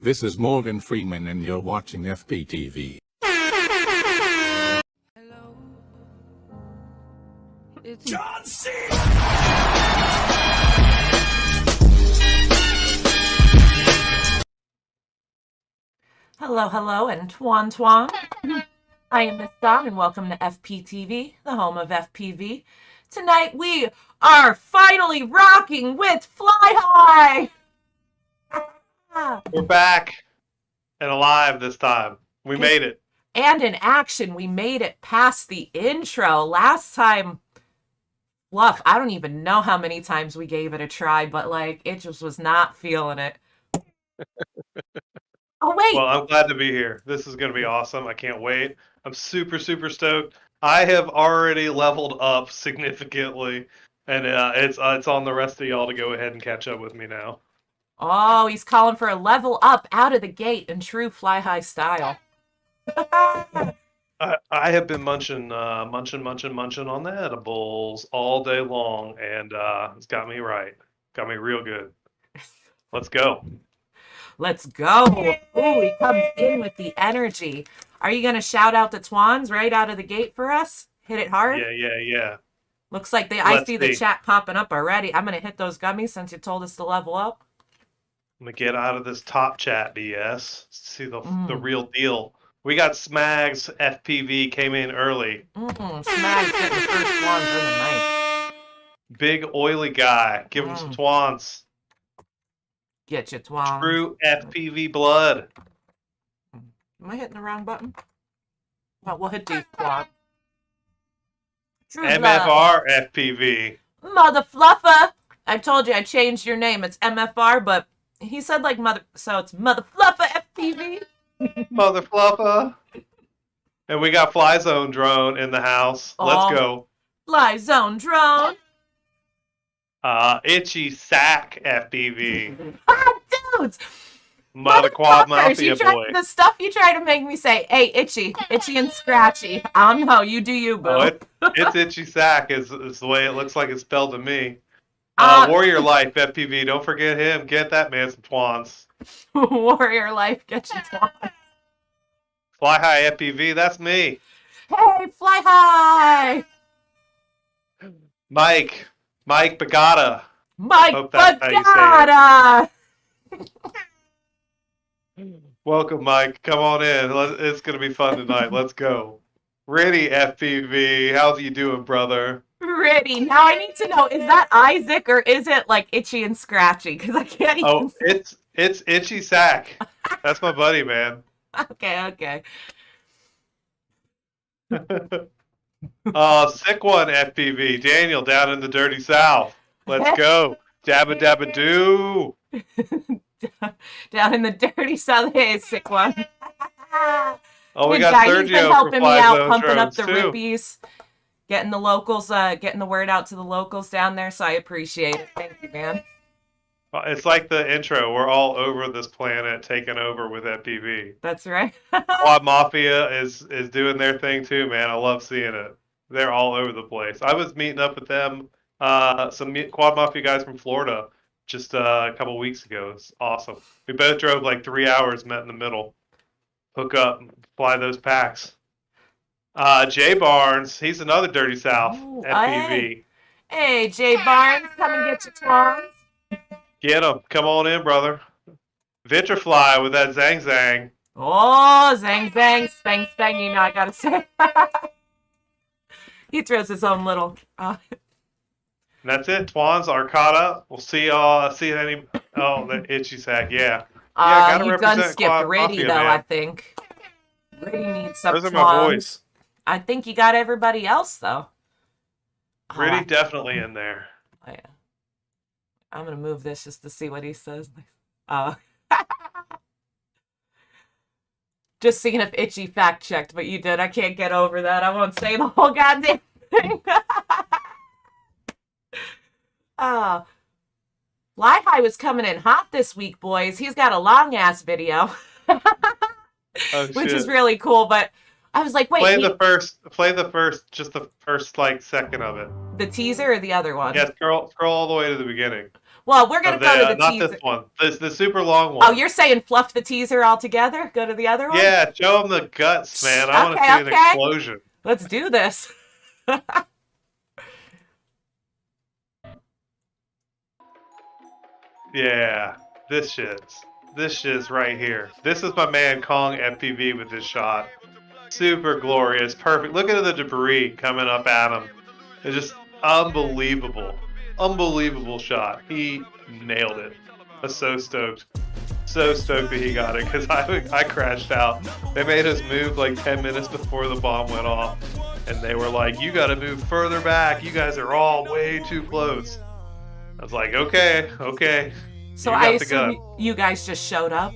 This is Morgan Freeman and you're watching FPTV. Hello. John C. Hello, hello, and twan twan. I am Miss Dawn, and welcome to FPTV, the home of FPV. Tonight we are finally rocking with Fly High! We're back and alive this time. We made it. And in action, we made it past the intro. Last time, Fluff, I don't even know how many times we gave it a try, but like, it just was not feeling it. Oh, wait. Well, I'm glad to be here. This is going to be awesome. I can't wait. I'm super, super stoked. I have already leveled up significantly, and it's on the rest of y'all to go ahead and catch up with me now. Oh, he's calling for a level up out of the gate in true Fly High style. I have been munching on the edibles all day long, and it's got me right. Got me real good. Let's go. Let's go. Ooh, he comes in with the energy. Are you going to shout out the Twans right out of the gate for us? Hit it hard? Yeah. Looks like I see the chat popping up already. I'm going to hit those gummies since you told us to level up. I'm going to get out of this top chat BS. See the real deal. We got Smags FPV came in early. Smags getting the first Twans of the night. Big oily guy. Give him some Twans. Get your Twans. True FPV blood. Am I hitting the wrong button? Well, we'll hit these Twans. True MFR FPV. Mother Fluffer. I told you I changed your name. It's MFR, but he said like mother, so it's Mother Fluffer FPV. Mother Fluffer. And we got Fly Zone drone in the house. Let's go. Fly Zone drone. Itchy Sack FPV. Dudes. Mother Quad Mafia boy. The stuff you try to make me say, hey, Itchy and Scratchy. I don't know. You do you, boo. Oh, it's Itchy Sack is the way it looks like it's spelled to me. Warrior Life FPV. Don't forget him. Get that man some Twans. Warrior Life, get your Twans. Fly High FPV. That's me. Hey, Fly High. Mike Bagata. Mike Hope that's Bagata. how you say it. Welcome, Mike. Come on in. It's going to be fun tonight. Let's go. Ready, FPV. How's you doing, brother? Ready. Now I need to know, is that Isaac or is it like Itchy and Scratchy? Because I can't even... Oh, it's Itchy Sack. That's my buddy, man. Okay. Sick one, FPV. Daniel down in the dirty south. Let's go. Dabba dabba doo. Down in the dirty south. Hey, sick one. Oh, we Good got guy. Sergio He's been for helping me Fly out, Zone pumping up drones the too. Rippies, getting the locals, getting the word out to the locals down there, so I appreciate it. Thank you, man. It's like the intro. We're all over this planet, taking over with FPV. That's right. Quad Mafia is doing their thing too, man. I love seeing it. They're all over the place. I was meeting up with them, some Quad Mafia guys from Florida, just a couple weeks ago. It's awesome. We both drove like 3 hours, met in the middle, hook up, fly those packs. Jay Barnes, he's another Dirty South FPV. Hey, Jay Barnes, come and get your Twans. Get him. Come on in, brother. Vitrafly with that Zang Zang. Oh, Zang Zang, Spang Spang, you know I gotta say. He throws his own little... That's it. Twans are caught up. We'll see y'all. See any... Oh, the Itchy Sack. Yeah. Yeah, you done skipped Riddy, though, man. I think. Riddy needs some Those are my boys. I think you got everybody else, though. Riddy definitely in there. Oh, yeah. I'm going to move this just to see what he says. Just seeing if Itchy fact-checked what you did. I can't get over that. I won't say the whole goddamn thing. Fly High was coming in hot this week, boys. He's got a long-ass video. Which is really cool, but I was like, wait. Play the first like second of it. The teaser or the other one? Yeah, scroll all the way to the beginning. Well, we're gonna go to the not teaser. this one. The super long one. Oh, you're saying fluff the teaser altogether? Go to the other one? Yeah, show them the guts, man. I want to see an explosion. Let's do this. Yeah, this shit's right here. This is my man Kong FPV with this shot. Super glorious, perfect. Look at the debris coming up at him. It's just unbelievable. Unbelievable shot. He nailed it. I was so stoked. So stoked that he got it because I crashed out. They made us move like 10 minutes before the bomb went off. And they were like, you gotta move further back. You guys are all way too close. I was like, okay. So I assume you guys just showed up?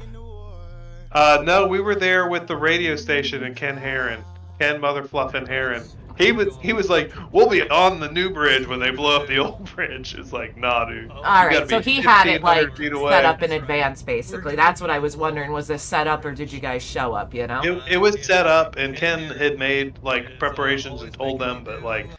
No, we were there with the radio station and Ken Motherfluffin' Heron. He was like, we'll be on the new bridge when they blow up the old bridge. It's like, nah, dude. All right, so he had it like set up in advance, basically. That's what I was wondering. Was this set up or did you guys show up, you know? It was set up and Ken had made like preparations and told them, but like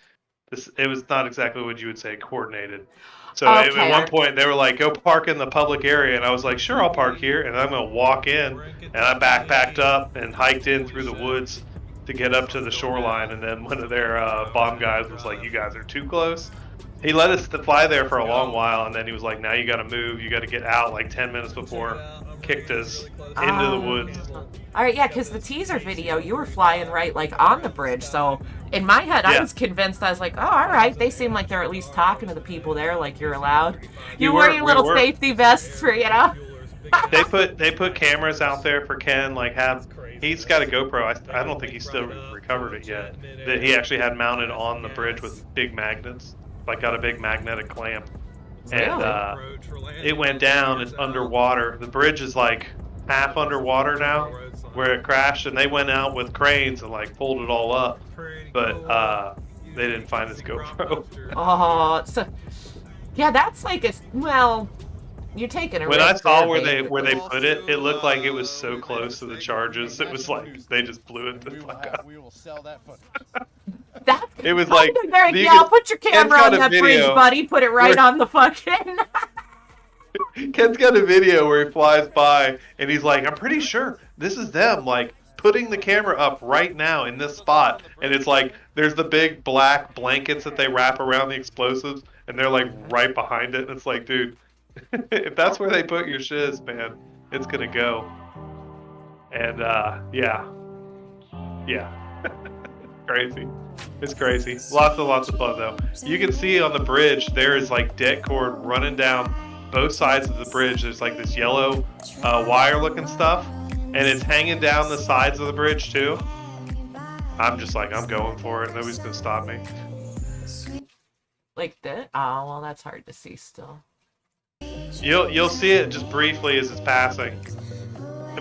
it was not exactly what you would say coordinated. So at one point they were like, go park in the public area. And I was like, sure, I'll park here. And I'm going to walk in. And I backpacked up and hiked in through the woods to get up to the shoreline. And then one of their bomb guys was like, you guys are too close. He let us fly there for a long while. And then he was like, now you got to move. You got to get out like 10 minutes before. Kicked us into the woods. All right, yeah, because the teaser video, you were flying right like on the bridge. So in my head, I was convinced. I was like, oh, all right. They seem like they're at least talking to the people there, like you're allowed. You wear your little safety vests for, you know. They put cameras out there for Ken. Like he's got a GoPro. I don't think he's still recovered it yet. That he actually had mounted on the bridge with big magnets. Like got a big magnetic clamp. And it went down. It's underwater. The bridge is like half underwater now, where it crashed, and they went out with cranes and like pulled it all up, but they didn't find his GoPro. Oh, so yeah, that's like you're taking a risk. When I saw where they put it, it looked like it was so close to the charges. It was like they just blew it the fuck up. We will sell that footage. It was like, yeah, put your camera on that bridge, buddy. Put it right on the fucking. Ken's got a video where he flies by and he's like, I'm pretty sure this is them, like putting the camera up right now in this spot. And it's like, there's the big black blankets that they wrap around the explosives and they're like right behind it. And it's like, dude, if that's where they put your shiz, man, it's gonna go. And yeah. Crazy. It's crazy. Lots of fun though. You can see on the bridge there is like det cord running down both sides of the bridge. There's like this yellow wire looking stuff, and it's hanging down the sides of the bridge too. I'm just like, I'm going for it. Nobody's gonna stop me. Like that? Oh well, that's hard to see still. You'll see it just briefly as it's passing,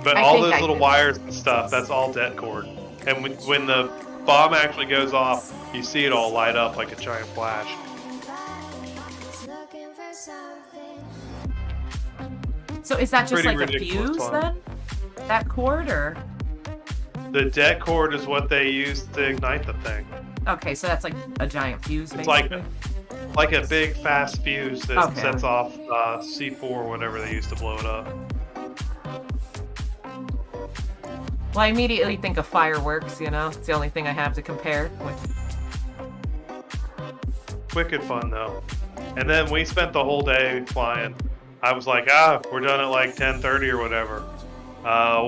but all those little wires and stuff, that's all det cord. And when the bomb actually goes off, you see it all light up like a giant flash. So is that just like a fuse then? That cord, or? The det cord is what they use to ignite the thing. Okay, so that's like a giant fuse, it's basically? like a big fast fuse that sets off C4 or whatever they use to blow it up. Well, I immediately think of fireworks, you know? It's the only thing I have to compare with. Wicked fun, though. And then we spent the whole day flying. I was like, we're done at like 10:30 or whatever.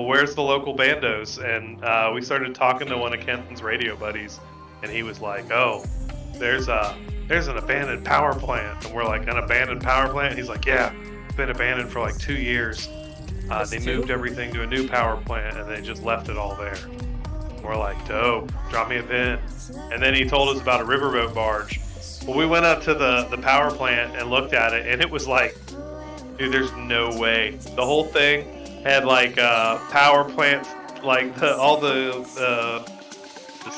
Where's the local bandos? And we started talking to one of Kenton's radio buddies, and he was like, oh, there's an abandoned power plant. And we're like, an abandoned power plant? He's like, yeah, it's been abandoned for like 2 years. They moved everything to a new power plant, and they just left it all there. We're like, dope, drop me a pin. And then he told us about a riverboat barge. Well, we went up to the power plant and looked at it, and it was like, dude, there's no way. The whole thing had like power plants, like all the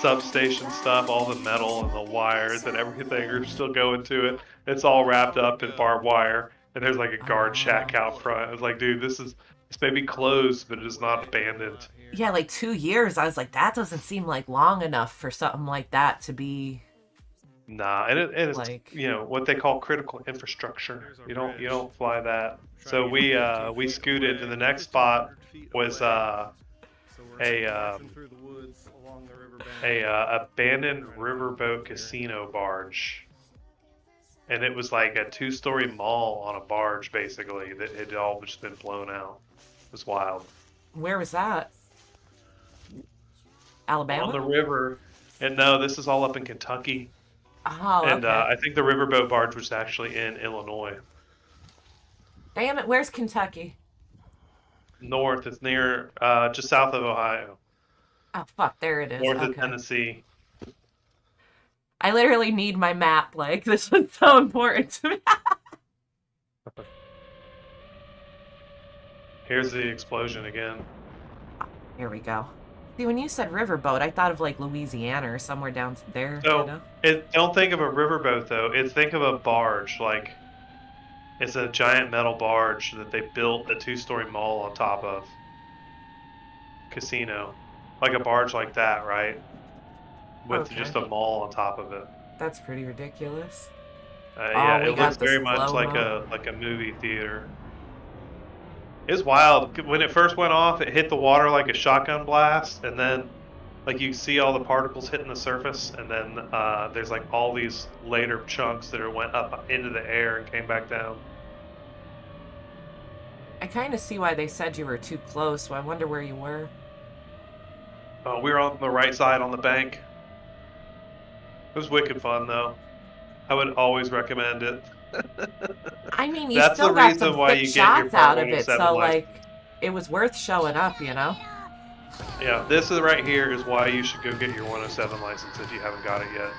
substation stuff, all the metal and the wires and everything are still going to it. It's all wrapped up in barbed wire, and there's like a guard shack out front. I was like, dude, this may be closed, but it is not abandoned. Yeah, like 2 years. I was like, that doesn't seem like long enough for something like that to be Nah, and it's Like, what they call critical infrastructure. You don't fly that. So we scooted to the next spot was a abandoned riverboat casino barge, and it was like a 2-story mall on a barge basically that had all just been blown out. It was wild. where was that? On the Alabama? river, and no, this is all up in Kentucky. Oh, And okay. I think the riverboat barge was actually in Illinois. Damn it, where's Kentucky? North, it's near just south of Ohio. Oh, fuck, there it is. North of Okay. Tennessee. I literally need my map. Like, this is so important to me. Here's the explosion again. Here we go. See, when you said riverboat, I thought of like Louisiana or somewhere down there. So don't think of a riverboat though. Think of a barge. Like it's a giant metal barge that they built a 2-story mall on top of. Casino, like a barge like that, right? With Okay. just a mall on top of it. That's pretty ridiculous. Yeah, we it got looks the very much slow-mo. like a movie theater. It's wild. When it first went off, it hit the water like a shotgun blast, and then like you see all the particles hitting the surface, and then there's like all these later chunks that went up into the air and came back down. I kind of see why they said you were too close, so I wonder where you were. We were on the right side on the bank. It was wicked fun though. I would always recommend it. I mean, you That's still the got reason some why thick you get your shots Part out of it, 107 so license. like, it was worth showing up, you know? Yeah, this is right here is why you should go get your 107 license if you haven't got it yet.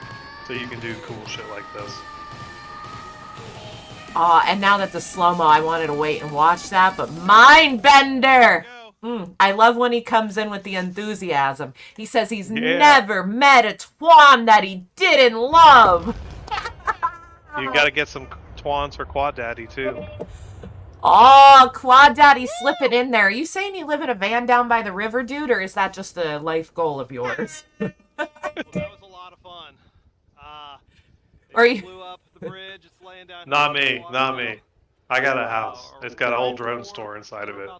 So you can do cool shit like this. And now that the slow-mo, I wanted to wait and watch that, but Mindbender! I love when he comes in with the enthusiasm. He says he's never met a Twan that he didn't love. You gotta get some Twans for Quad Daddy too. Oh, Quad Daddy slipping in there. Are you saying you live in a van down by the river, dude, or is that just a life goal of yours? Well, that was a lot of fun. Or you... Blew up the bridge. It's laying down. Not me, not me. I got a house. It's got an old drone store inside of it.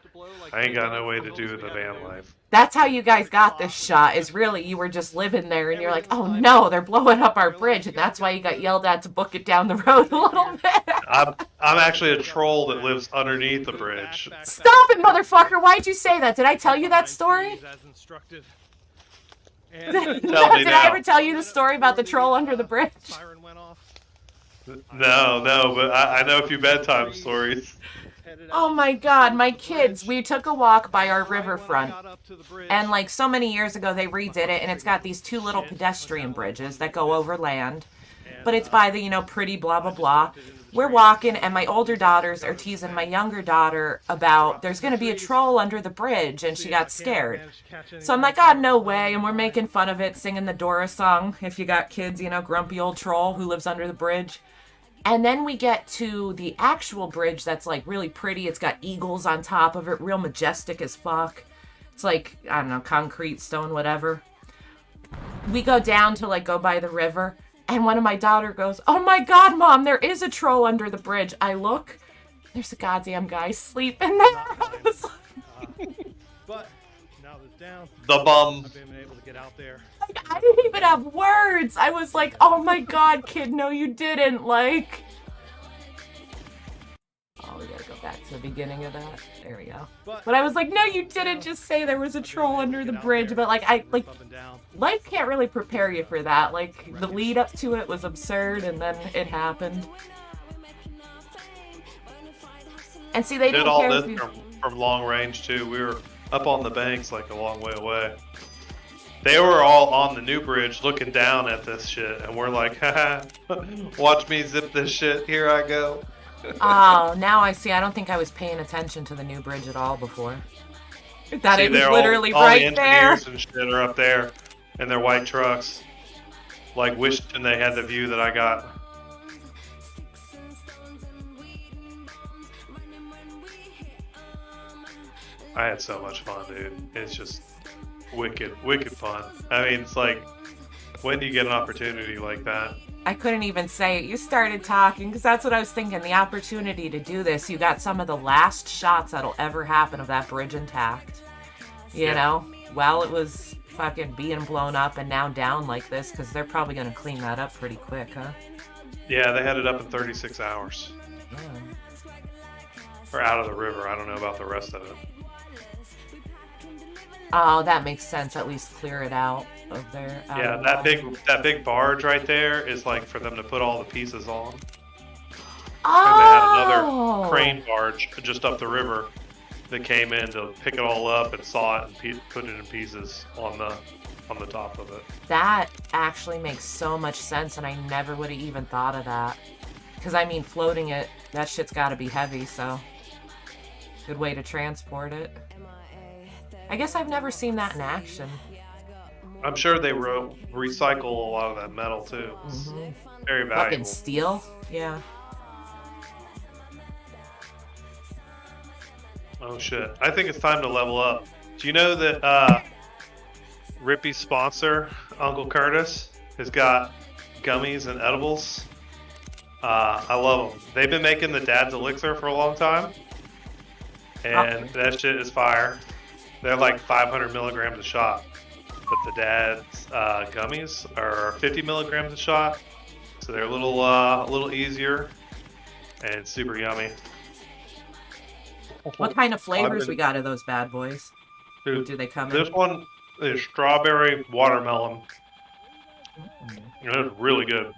I ain't got no way to do the van life. That's how you guys got this shot, is really you were just living there and you're like, oh no, they're blowing up our bridge, and that's why you got yelled at to book it down the road a little bit. I'm actually a troll that lives underneath the bridge. Stop it, motherfucker! Why'd you say that? Did I tell you that story? Tell me Did I now. ever tell you the story about the troll under the bridge? No, but I know a few bedtime stories. Oh my god, my kids, we took a walk by our riverfront, and like so many years ago they redid it, and it's got these 2 little pedestrian bridges that go over land, but it's by the, pretty blah blah blah. We're walking, and my older daughters are teasing my younger daughter about there's going to be a troll under the bridge, and she got scared. So I'm like, God, no way, and we're making fun of it, singing the Dora song, if you got kids, grumpy old troll who lives under the bridge. And then we get to the actual bridge that's like really pretty. It's got eagles on top of it, real majestic as fuck. It's like, I don't know, concrete, stone, whatever. We go down to like go by the river, and one of my daughter goes, oh my god, Mom, there is a troll under the bridge. I look, there's a goddamn guy sleeping there. But now that's down. The bum. I've been able to get out there. I didn't even have words. I was like, oh my god, kid, no you didn't. Like, oh, we gotta go back to the beginning of that. There we go. But I was like, no, you didn't just say there was a troll under the bridge. But like, life can't really prepare you for that. Like, the lead up to it was absurd, and then it happened. And see, they Did didn't all care this if you... from long range too. We were up on the banks like a long way away. They were all on the new bridge looking down at this shit, and we're like, haha, watch me zip this shit, here I go. Oh, now I see. I don't think I was paying attention to the new bridge at all before. That See, it was they're literally all right the there. engineers and shit are up there in their white trucks, like wishing they had the view that I got. I had so much fun, dude. It's just wicked fun. I mean, it's like When do you get an opportunity like that? I couldn't even say it. You started talking because that's what I was thinking. The opportunity to do this. You got some of the last shots that'll ever happen of that bridge intact. You know? Well, it was fucking being blown up and now down like this because they're probably going to clean that up pretty quick, huh? Yeah, they had it up in 36 hours. Yeah. Or out of the river. I don't know about the rest of it. Oh, that makes sense. At least clear it out of there. Yeah, that big barge right there is like for them to put all the pieces on. Oh! And they had another crane barge just up the river that came in to pick it all up and saw it and put it in pieces on the top of it. That actually makes so much sense, and I never would have even thought of that. Because, I mean, floating it, that shit's got to be heavy, so good way to transport it. I guess I've never seen that in action. I'm sure they recycle a lot of that metal, too. It's very valuable. Fucking steel? Yeah. Oh, shit. I think it's time to level up. Do you know that Rippies' sponsor, Uncle Curtis, has got gummies and edibles? I love them. They've been making the Dad's Elixir for a long time. And that shit is fire. They're like 500 milligrams a shot. But the Dad's gummies are 50 milligrams a shot. So they're a little easier and super yummy. What kind of flavors we got of those bad boys? Dude, Do they come this in? one is strawberry watermelon. It's really good.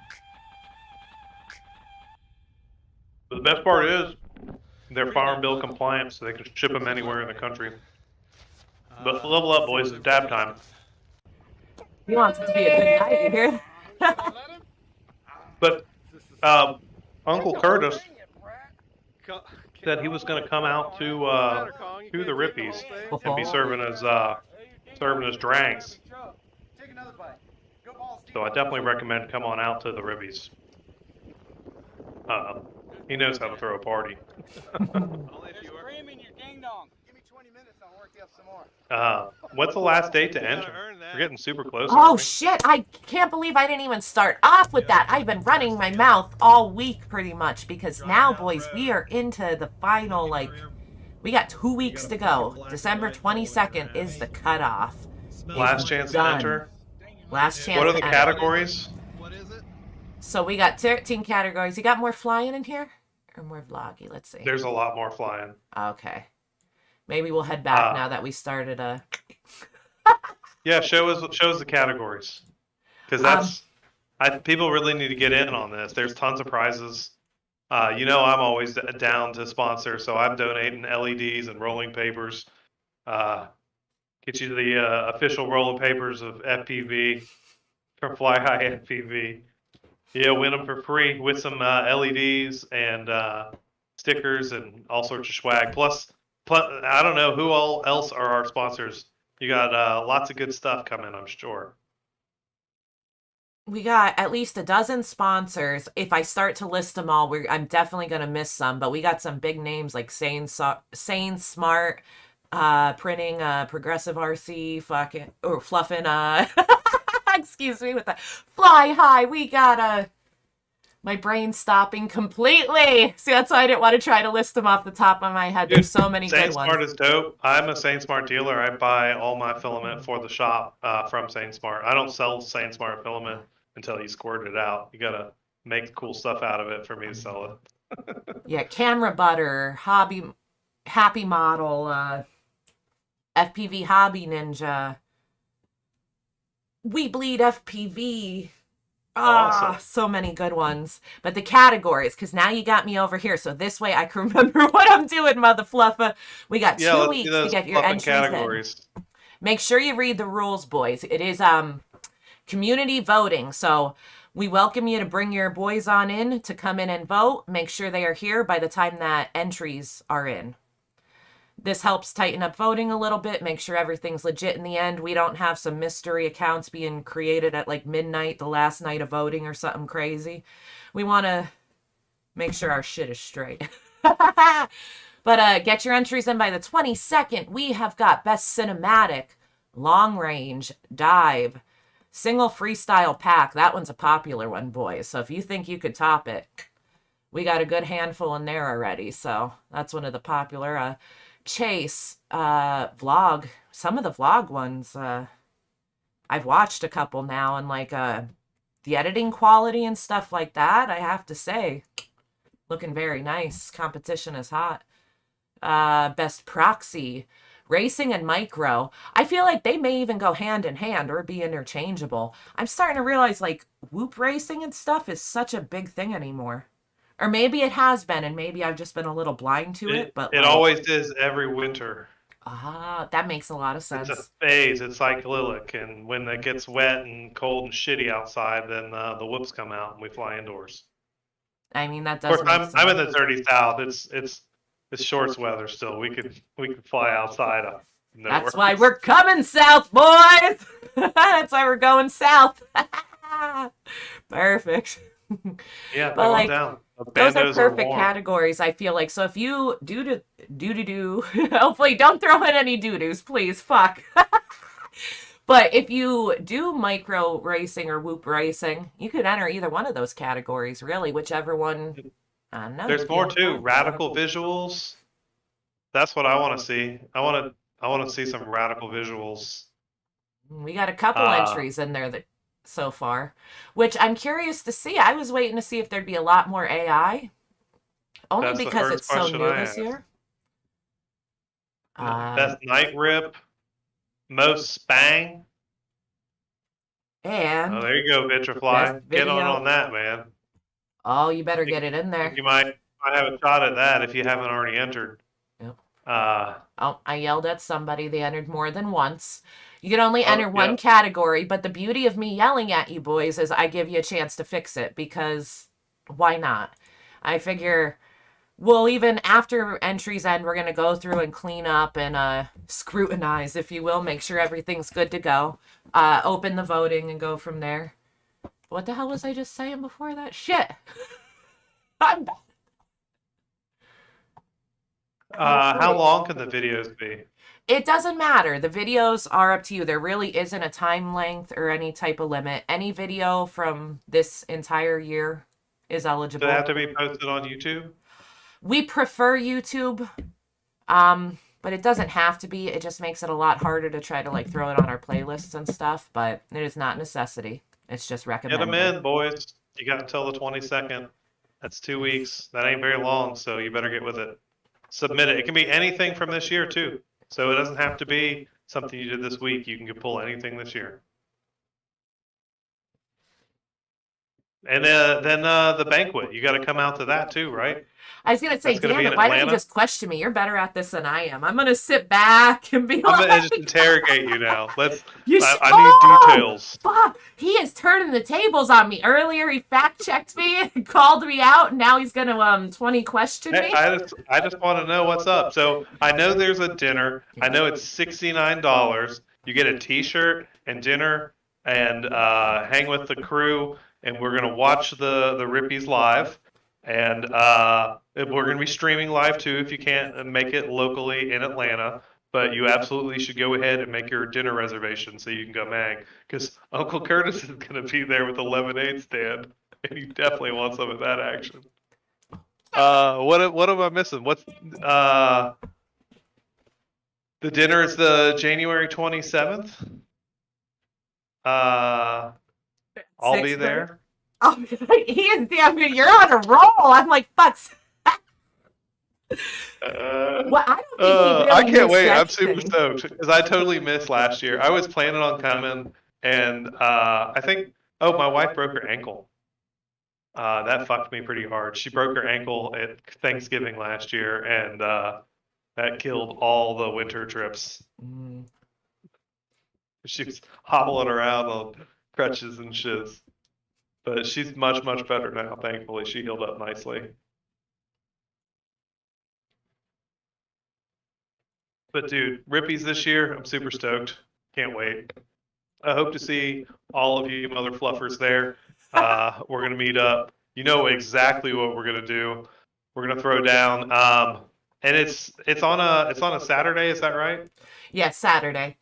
But the best part is they're Farm Bill compliant, so they can ship them anywhere in the country. But level up, boys. It's dab time. He wants it to be a good night, you hear? But Uncle Curtis said he was going to come out to the Rippies and be serving his drinks. So I definitely recommend come on out to the Rippies. He knows how to throw a party. What's the last date to enter? We're getting super close. Oh shit, I can't believe I didn't even start off with that. I've been running my mouth all week pretty much because now, boys, we are into the final, like, we got 2 weeks to go. December 22nd is the cutoff. Last chance to enter? Last chance. What are the to enter. categories? What is it? So we got 13 categories. You got more flying in here? Or more vloggy? Let's see. There's a lot more flying. Okay. Maybe we'll head back now that we started a... Yeah, show us the categories. Because people really need to get in on this. There's tons of prizes. I'm always down to sponsor, so I'm donating LEDs and rolling papers. Get you the official rolling papers of FPV from Fly High FPV. Yeah, win them for free with some LEDs and stickers and all sorts of swag. Plus, I don't know who all else are our sponsors. You got lots of good stuff coming, I'm sure. We got at least a dozen sponsors. If I start to list them all, I'm definitely going to miss some. But we got some big names like Sane Smart, Printing, Progressive RC, Fluffin', excuse me, with the Fly High. We got my brain stopping completely. See, that's why I didn't want to try to list them off the top of my head. There's so many good ones. Smart is dope. I'm a Sane Smart dealer. I buy all my filament for the shop from Sane Smart. I don't sell Sane Smart filament until you squirt it out. You gotta make cool stuff out of it for me to sell it. Yeah, Camera Butter, Happy Model, FPV Hobby Ninja, We Bleed FPV. Awesome. So many good ones. But the categories, because now you got me over here, so this way I can remember what I'm doing, Mother Fluffa. We got 2 weeks to get your entries categories in. Make sure you read the rules, boys. It is community voting, so we welcome you to bring your boys on in to come in and vote. Make sure they are here by the time that entries are in. This helps tighten up voting a little bit, make sure everything's legit in the end. We don't have some mystery accounts being created at like midnight, the last night of voting or something crazy. We want to make sure our shit is straight. But get your entries in by the 22nd. We have got Best Cinematic, Long Range, Dive, Single freestyle pack. That one's a popular one, boys. So if you think you could top it, we got a good handful in there already. So that's one of the popular. Chase, vlog. Some of the vlog ones, I've watched a couple now, and like the editing quality and stuff like that, I have to say, looking very nice. Competition is hot. Best proxy. Racing and micro. I feel like they may even go hand in hand or be interchangeable. I'm starting to realize like whoop racing and stuff is such a big thing anymore. Or maybe it has been, and maybe I've just been a little blind to it. But it like, always is every winter. that makes a lot of sense. It's a phase. It's cyclic, and when it gets wet and cold and shitty outside, then the whoops come out and we fly indoors. I mean, that Of does course, make sense. I'm in the dirty south. It's shorts weather still. We could fly outside. That's why we're coming south, boys. That's why we're going south. Perfect. Yeah, but like down. those are perfect categories. I feel like so if you do hopefully don't throw in any doo-doos, please. Fuck. But if you do micro racing or whoop racing, you could enter either one of those categories, really, whichever one. I don't know. There's more too. Radical visuals. That's what I want to see. I want to see some radical visuals. We got a couple entries in there that so far, which I'm curious to see. I was waiting to see if there'd be a lot more AI, only because it's so new this year. Best night rip. Most spang. And there you go, Vitrify. Get on that, man. Oh, you better get it in there. You might have a shot at that if you haven't already entered. Yep. I yelled at somebody. They entered more than once. You can only enter one category, but the beauty of me yelling at you boys is I give you a chance to fix it, because why not? I figure, well, even after entries end, we're going to go through and clean up and scrutinize, if you will, make sure everything's good to go. Open the voting and go from there. What the hell was I just saying before that? Shit. I'm bad. How long can the videos be? It doesn't matter. The videos are up to you. There really isn't a time length or any type of limit. Any video from this entire year is eligible. Do they have to be posted on YouTube? We prefer YouTube, but it doesn't have to be. It just makes it a lot harder to try to like throw it on our playlists and stuff, but it is not necessity. It's just recommended. Get them in, boys. You got until the 22nd. That's 2 weeks. That ain't very long, so you better get with it. Submit it. It can be anything from this year, too. So it doesn't have to be something you did this week. You can pull anything this year. And then the banquet. You got to come out to that, too, right? I was going to say, damn it, why don't you just question me? You're better at this than I am. I'm going to sit back and be like... I'm going to just interrogate you now. I need details. Fuck. He is turning the tables on me. Earlier, he fact-checked me and called me out, and now he's going to 20 question me. I just want to know what's up. So I know there's a dinner. I know it's $69. You get a T-shirt and dinner and hang with the crew, and we're going to watch the Rippies live. And we're going to be streaming live, too, if you can't make it locally in Atlanta. But you absolutely should go ahead and make your dinner reservation so you can go mang. Because Uncle Curtis is going to be there with a lemonade stand. And he definitely wants some of that action. What am I missing? What's the dinner is the January 27th. I'll be there. Oh, he is damn good. You're on a roll. I'm like, fuck. Well, I don't think he really I can't wait. I'm super stoked because I totally missed last year. I was planning on coming, and I think, my wife broke her ankle. That fucked me pretty hard. She broke her ankle at Thanksgiving last year, and that killed all the winter trips. She was hobbling around on crutches and shiz. But she's much, much better now, thankfully. She healed up nicely. But, dude, Rippies this year, I'm super stoked. Can't wait. I hope to see all of you mother fluffers there. We're going to meet up. You know exactly what we're going to do. We're going to throw down. And it's on a Saturday, is that right? Yes, Saturday.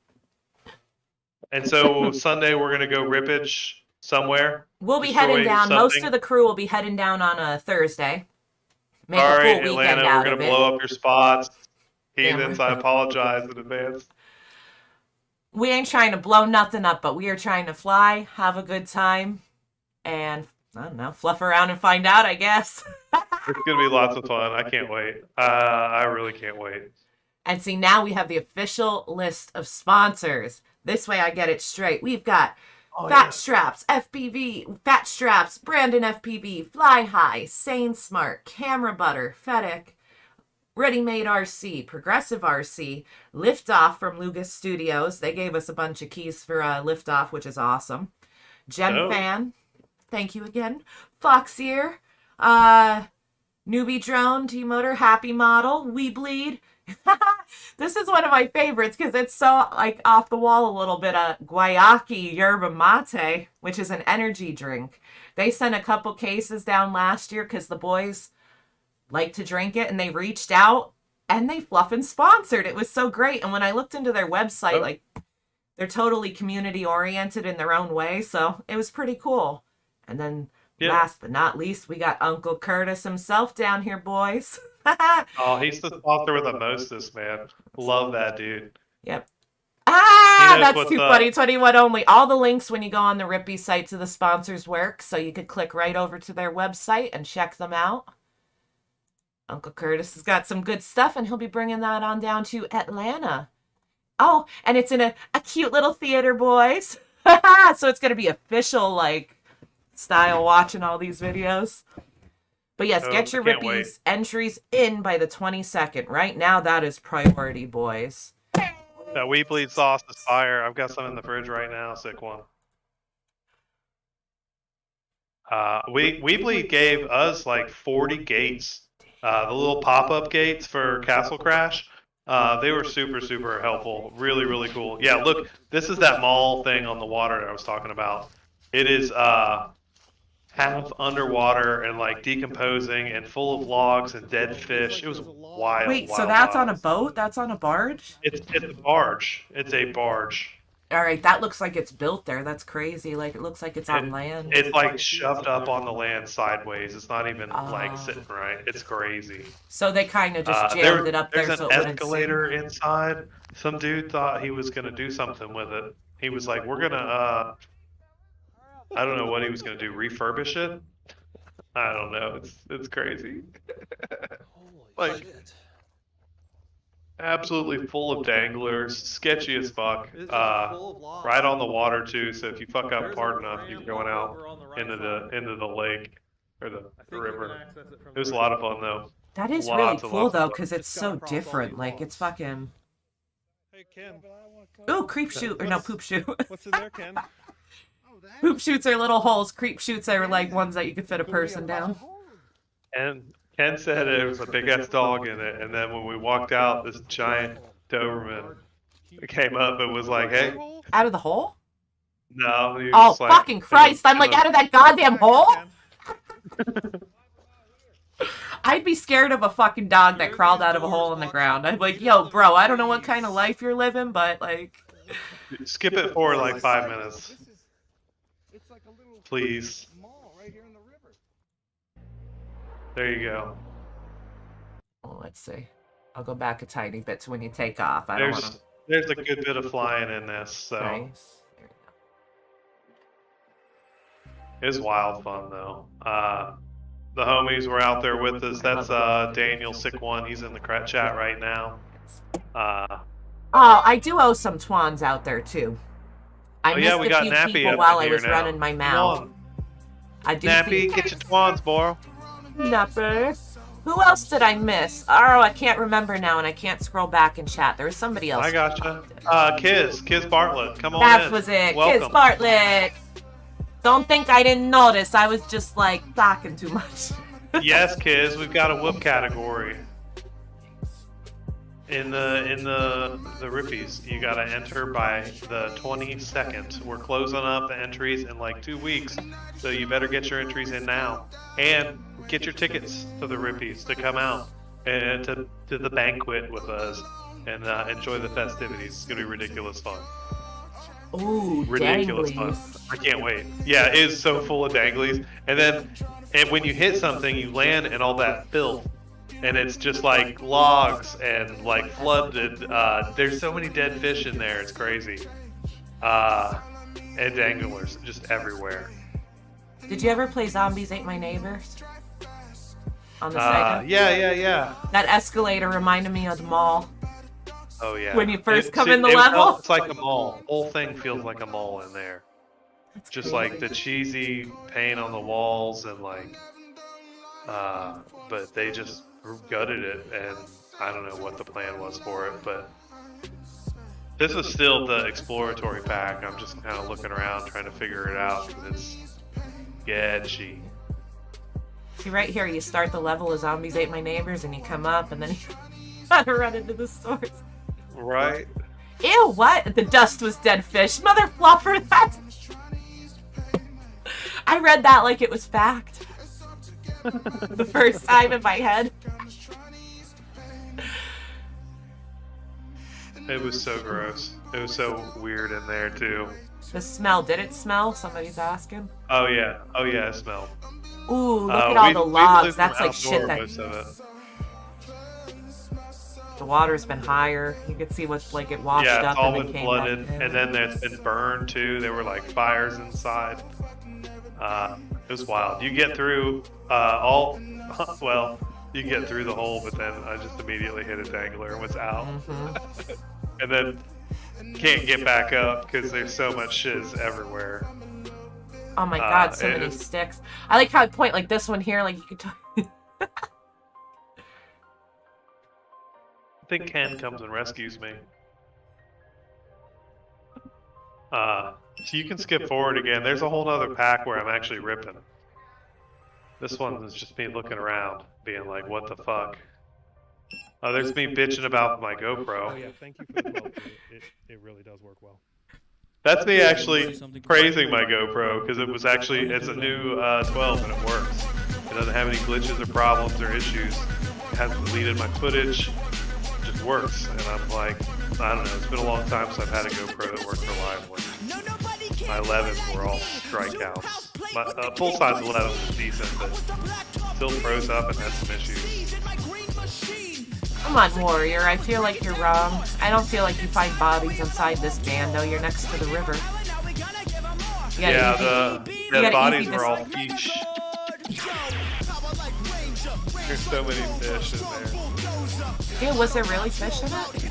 And so Sunday we're gonna go Rippage somewhere. We'll be Destroy heading down. Most something. of the crew will be heading down on a Thursday. Make All a right, full weekend Atlanta, out we're of gonna it. blow up your spots. Damn Heathens, right. I apologize in advance. We ain't trying to blow nothing up, but we are trying to fly, have a good time, and I don't know, fluff around and find out, I guess. It's gonna be lots of fun. I can't wait. I really can't wait. And see, now we have the official list of sponsors. This way I get it straight. We've got Fat Straps, FPV, Fat Straps, Brandon FPV, Fly High, Sane Smart, Camera Butter, FedEx, Ready Made RC, Progressive RC, Liftoff from Lugas Studios. They gave us a bunch of keys for Liftoff, which is awesome. Gem Fan, thank you again. Foxier, Newbie Drone, T-Motor, Happy Model, We Bleed. This is one of my favorites because it's so like off the wall a little bit. Guayaki Yerba Mate, which is an energy drink. They sent a couple cases down last year because the boys like to drink it, and they reached out and they fluffing sponsored. It was so great. And when I looked into their website, like they're totally community oriented in their own way, so it was pretty cool. And then last but not least, we got Uncle Curtis himself down here, boys. Oh, he's the sponsor with the mostest, man. Love that dude. Yep. That's what's too up. funny. 21 only. All the links when you go on the Rippies site to the sponsors work, so you could click right over to their website and check them out. Uncle Curtis has got some good stuff, and he'll be bringing that on down to Atlanta. Oh, and it's in a cute little theater, boys. So it's going to be official, like, style watching all these videos. But yes, get your Rippies entries in by the 22nd. Right now, that is priority, boys. That We Bleed sauce is fire. I've got some in the fridge right now. Sick one. We Bleed gave us like 40 gates. The little pop-up gates for Castle Crash. They were super, super helpful. Really, really cool. Yeah, look, this is that mall thing on the water that I was talking about. It is half underwater and like decomposing and full of logs and dead fish. It was wild. Wait, so wild, that's wild. on a boat? That's on a barge? It's a barge. It's a barge. All right, that looks like it's built there. That's crazy. Like, it looks like it's on land. It's like shoved up on the land sideways. It's not even like sitting right. It's crazy. So they kind of just jammed it up there There's so an it wouldn't escalator inside. Some dude thought he was gonna do something with it. He was like, "We're gonna I don't know what he was gonna do. Refurbish it? I don't know. It's crazy. Holy Like, shit. absolutely full of danglers, sketchy as fuck. This is full of logs. Right on the water too. So if you fuck up There's hard a enough, ramp you're going out over on the right into the lake or the I think you river. can access it from It was a the lot right of fun though. That is Lots really and cool, lots of though, fun. because it's It's gotta so cross all different. these Like, logs. it's fucking... Hey Ken, Ooh, creep shoot. Or no, poop shoot. what's in there, Ken? Poop shoots are little holes. Creep shoots are like ones that you could fit a person down. And Ken said it was a big ass dog in it, and then when we walked out, this giant Doberman came up and was like, "Hey, Out of the hole? no." He was Oh, just like, fucking Christ. I'm like, out of that goddamn hole? Ken? I'd be scared of a fucking dog that crawled out of a hole in the ground. I'd be like, yo, bro, I don't know what kind of life you're living, but, like... Skip it for like 5 minutes, please. There you go. Well, let's see. I'll go back a tiny bit to when you take off. I don't want to... There's a good bit of flying in this, so Nice. There we go. it was wild fun though. The homies were out there with us. That's Daniel Sick One. He's in the chat right now. Oh, I do owe some twans out there, too. I missed we a got few Nappy people up while in I here was now. running my mouth. Come I do Nappy, see... get your twans, bro. Napper. Who else did I miss? Oh, I can't remember now, and I can't scroll back and chat. There was somebody else. I gotcha. Kiz Bartlett, come on That in. was it. Welcome. Kids Bartlett. Don't think I didn't notice. I was just like talking too much. Yes, Kiz, we've got a whoop category. In the Rippies, you gotta enter by the 22nd. We're closing up the entries in like 2 weeks, so you better get your entries in now and get your tickets to the Rippies to come out and to the banquet with us and enjoy the festivities. It's gonna be ridiculous fun. Ooh, Ridiculous fun. danglies. I can't wait. Yeah, it is so full of danglies. And when you hit something, you land in all that filth. And it's just like logs and like flooded. There's so many dead fish in there. It's crazy. And danglers just everywhere. Did you ever play Zombies Ate My Neighbors? On the Sega? Yeah. That escalator reminded me of the mall. Oh yeah. When you first come in the level? It's like a mall. The whole thing feels like a mall in there. That's Just crazy. like the cheesy paint on the walls and like, but they just gutted it, and I don't know what the plan was for it, but this is still the exploratory pack. I'm just kind of looking around trying to figure it out because it's sketchy. See, right here, you start the level as Zombies Ate My Neighbors, and you come up, and then you gotta run into the stores. Right? Ew, what? The dust was dead fish. Mother flopper, that's... I read that like it was fact. The first time in my head. It was so gross. It was so weird in there too. The smell, did it smell? Somebody's asking. Oh yeah, it smelled. Ooh, look at all the logs. That's like shit that... Most of it. The water's been higher. You can see what's like it washed Yeah, it's up all and then been came flooded, back in. and then it's been burned too. There were like fires inside. It was wild. You get through you get through the hole, but then I just immediately hit a dangler and was out. And then can't get back up because there's so much shiz everywhere. Oh my god, so many sticks. I like how I point like this one here, like you could I think Ken comes and rescues me. So you can skip forward again. There's a whole other pack where I'm actually ripping. This one is just me looking around, being like, what the fuck? Oh, there's me bitching about my Oh GoPro. yeah, thank you for the help. It really does work well. That's me actually praising my GoPro, because it's a new 12 and it works. It doesn't have any glitches or problems or issues. It hasn't deleted my footage. It just works. And I'm like, I don't know, it's been a long time since I've had a GoPro that worked reliably. My 11s were all strikeouts. My full-size 11 was decent, but still froze up and had some issues. Come on, Warrior. I feel like you're wrong. I don't feel like you find bodies inside this bando. You're next to the river. Yeah, the dead bodies were all peach. There's so many fish in there. Yeah, was there really fish in it?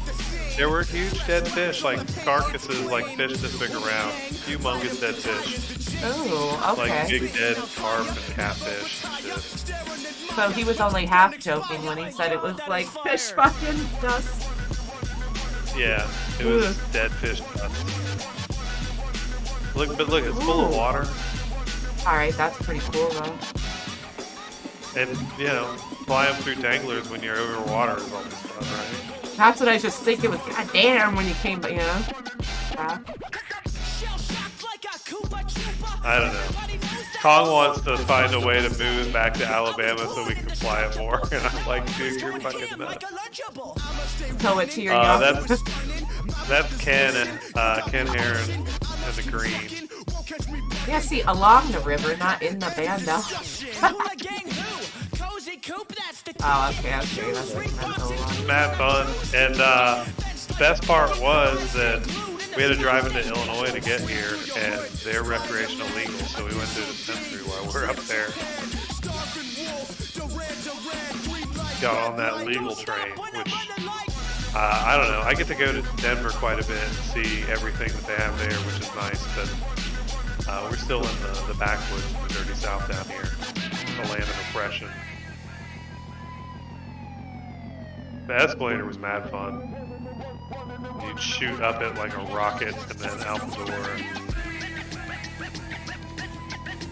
There were huge dead fish, like carcasses, like fish this big around. Humongous dead fish. Oh, okay. Like big dead carp and catfish and shit. So he was only half joking when he said it was like fish fucking dust. Yeah, it was dead fish dust. Look, it's full of water. Alright, that's pretty cool though. And, flying through danglers when you're over water is always fun, right? That's what I just think it was. Goddamn, when you came, Yeah. I don't know. Kong wants to find a way to move it back to Alabama so we can fly it more, and I'm like, dude, you're fucking nuts. Tow it to your yacht. That's Ken Heron and the Green. Yeah, see, along the river, not in the bando. Oh, okay, that's like mental. Mad fun, and the best part was that we had to drive into Illinois to get here, and they're recreational legal, so we went to the dispensary while we were up there. Got on that legal train, which, I don't know, I get to go to Denver quite a bit and see everything that they have there, which is nice, but we're still in the backwoods of the dirty South down here, the land of oppression. The escalator was mad fun. You'd shoot up it like a rocket and then out the door.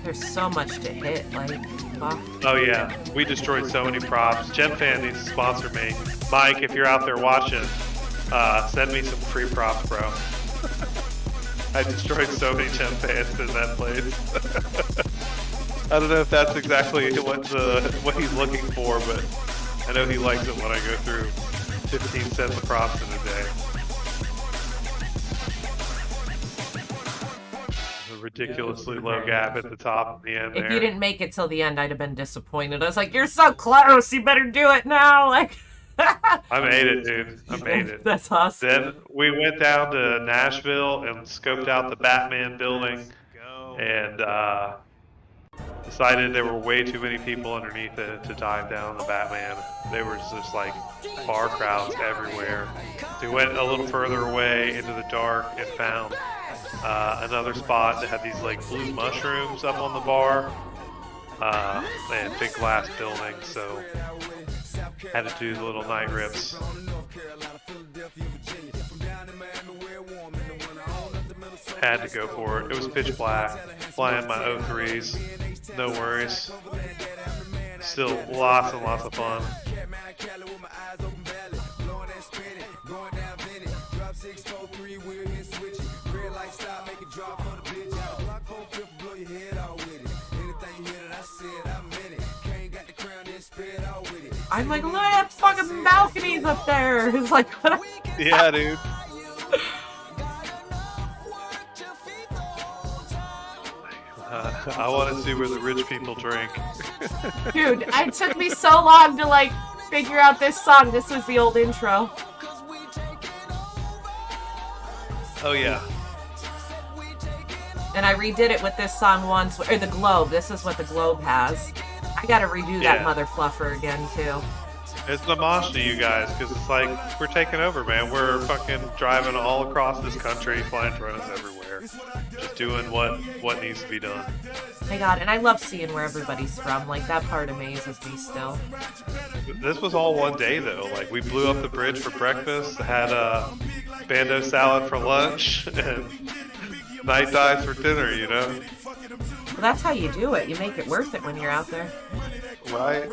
There's so much to hit, like, fuck. Oh yeah, we destroyed so many props. GemFan needs to sponsor me. Mike, if you're out there watching, send me some free props, bro. I destroyed so many GemFans in that place. I don't know if that's exactly what he's looking for, but I know he likes it when I go through 15 sets of props in a day. ridiculously low gap at the top at the end If there. you didn't make it till the end, I'd have been disappointed. I was like, "You're so close. You better do it now!" Like, I made it, dude. I made it. That's awesome. Then we went down to Nashville and scoped out the Batman building, and decided there were way too many people underneath it to dive down the Batman. There was just like bar crowds everywhere. We went a little further away into the dark and found another spot that had these like blue mushrooms up on the bar. And big glass building, so had to do the little night rips. Had to go for it. It was pitch black. Flying my O3s. No worries. Still lots and lots of fun. I'm like, look at fucking balconies up there. It's like, Yeah, dude. I want to see where the rich people drink. dude, it took me so long to like figure out this song. This was the old intro. Oh yeah. And I redid it with this song once, or the Globe. This is what the Globe has. I gotta redo that mother fluffer again too. It's an homage to you guys, because it's like, we're taking over, man. We're fucking driving all across this country, flying drones everywhere. Just doing what needs to be done. My God, and I love seeing where everybody's from. Like, that part amazes me still. This was all one day, though. Like, we blew up the bridge for breakfast, had a bando salad for lunch, and night dives for dinner, you know? Well, that's how you do it. You make it worth it when you're out there. Right?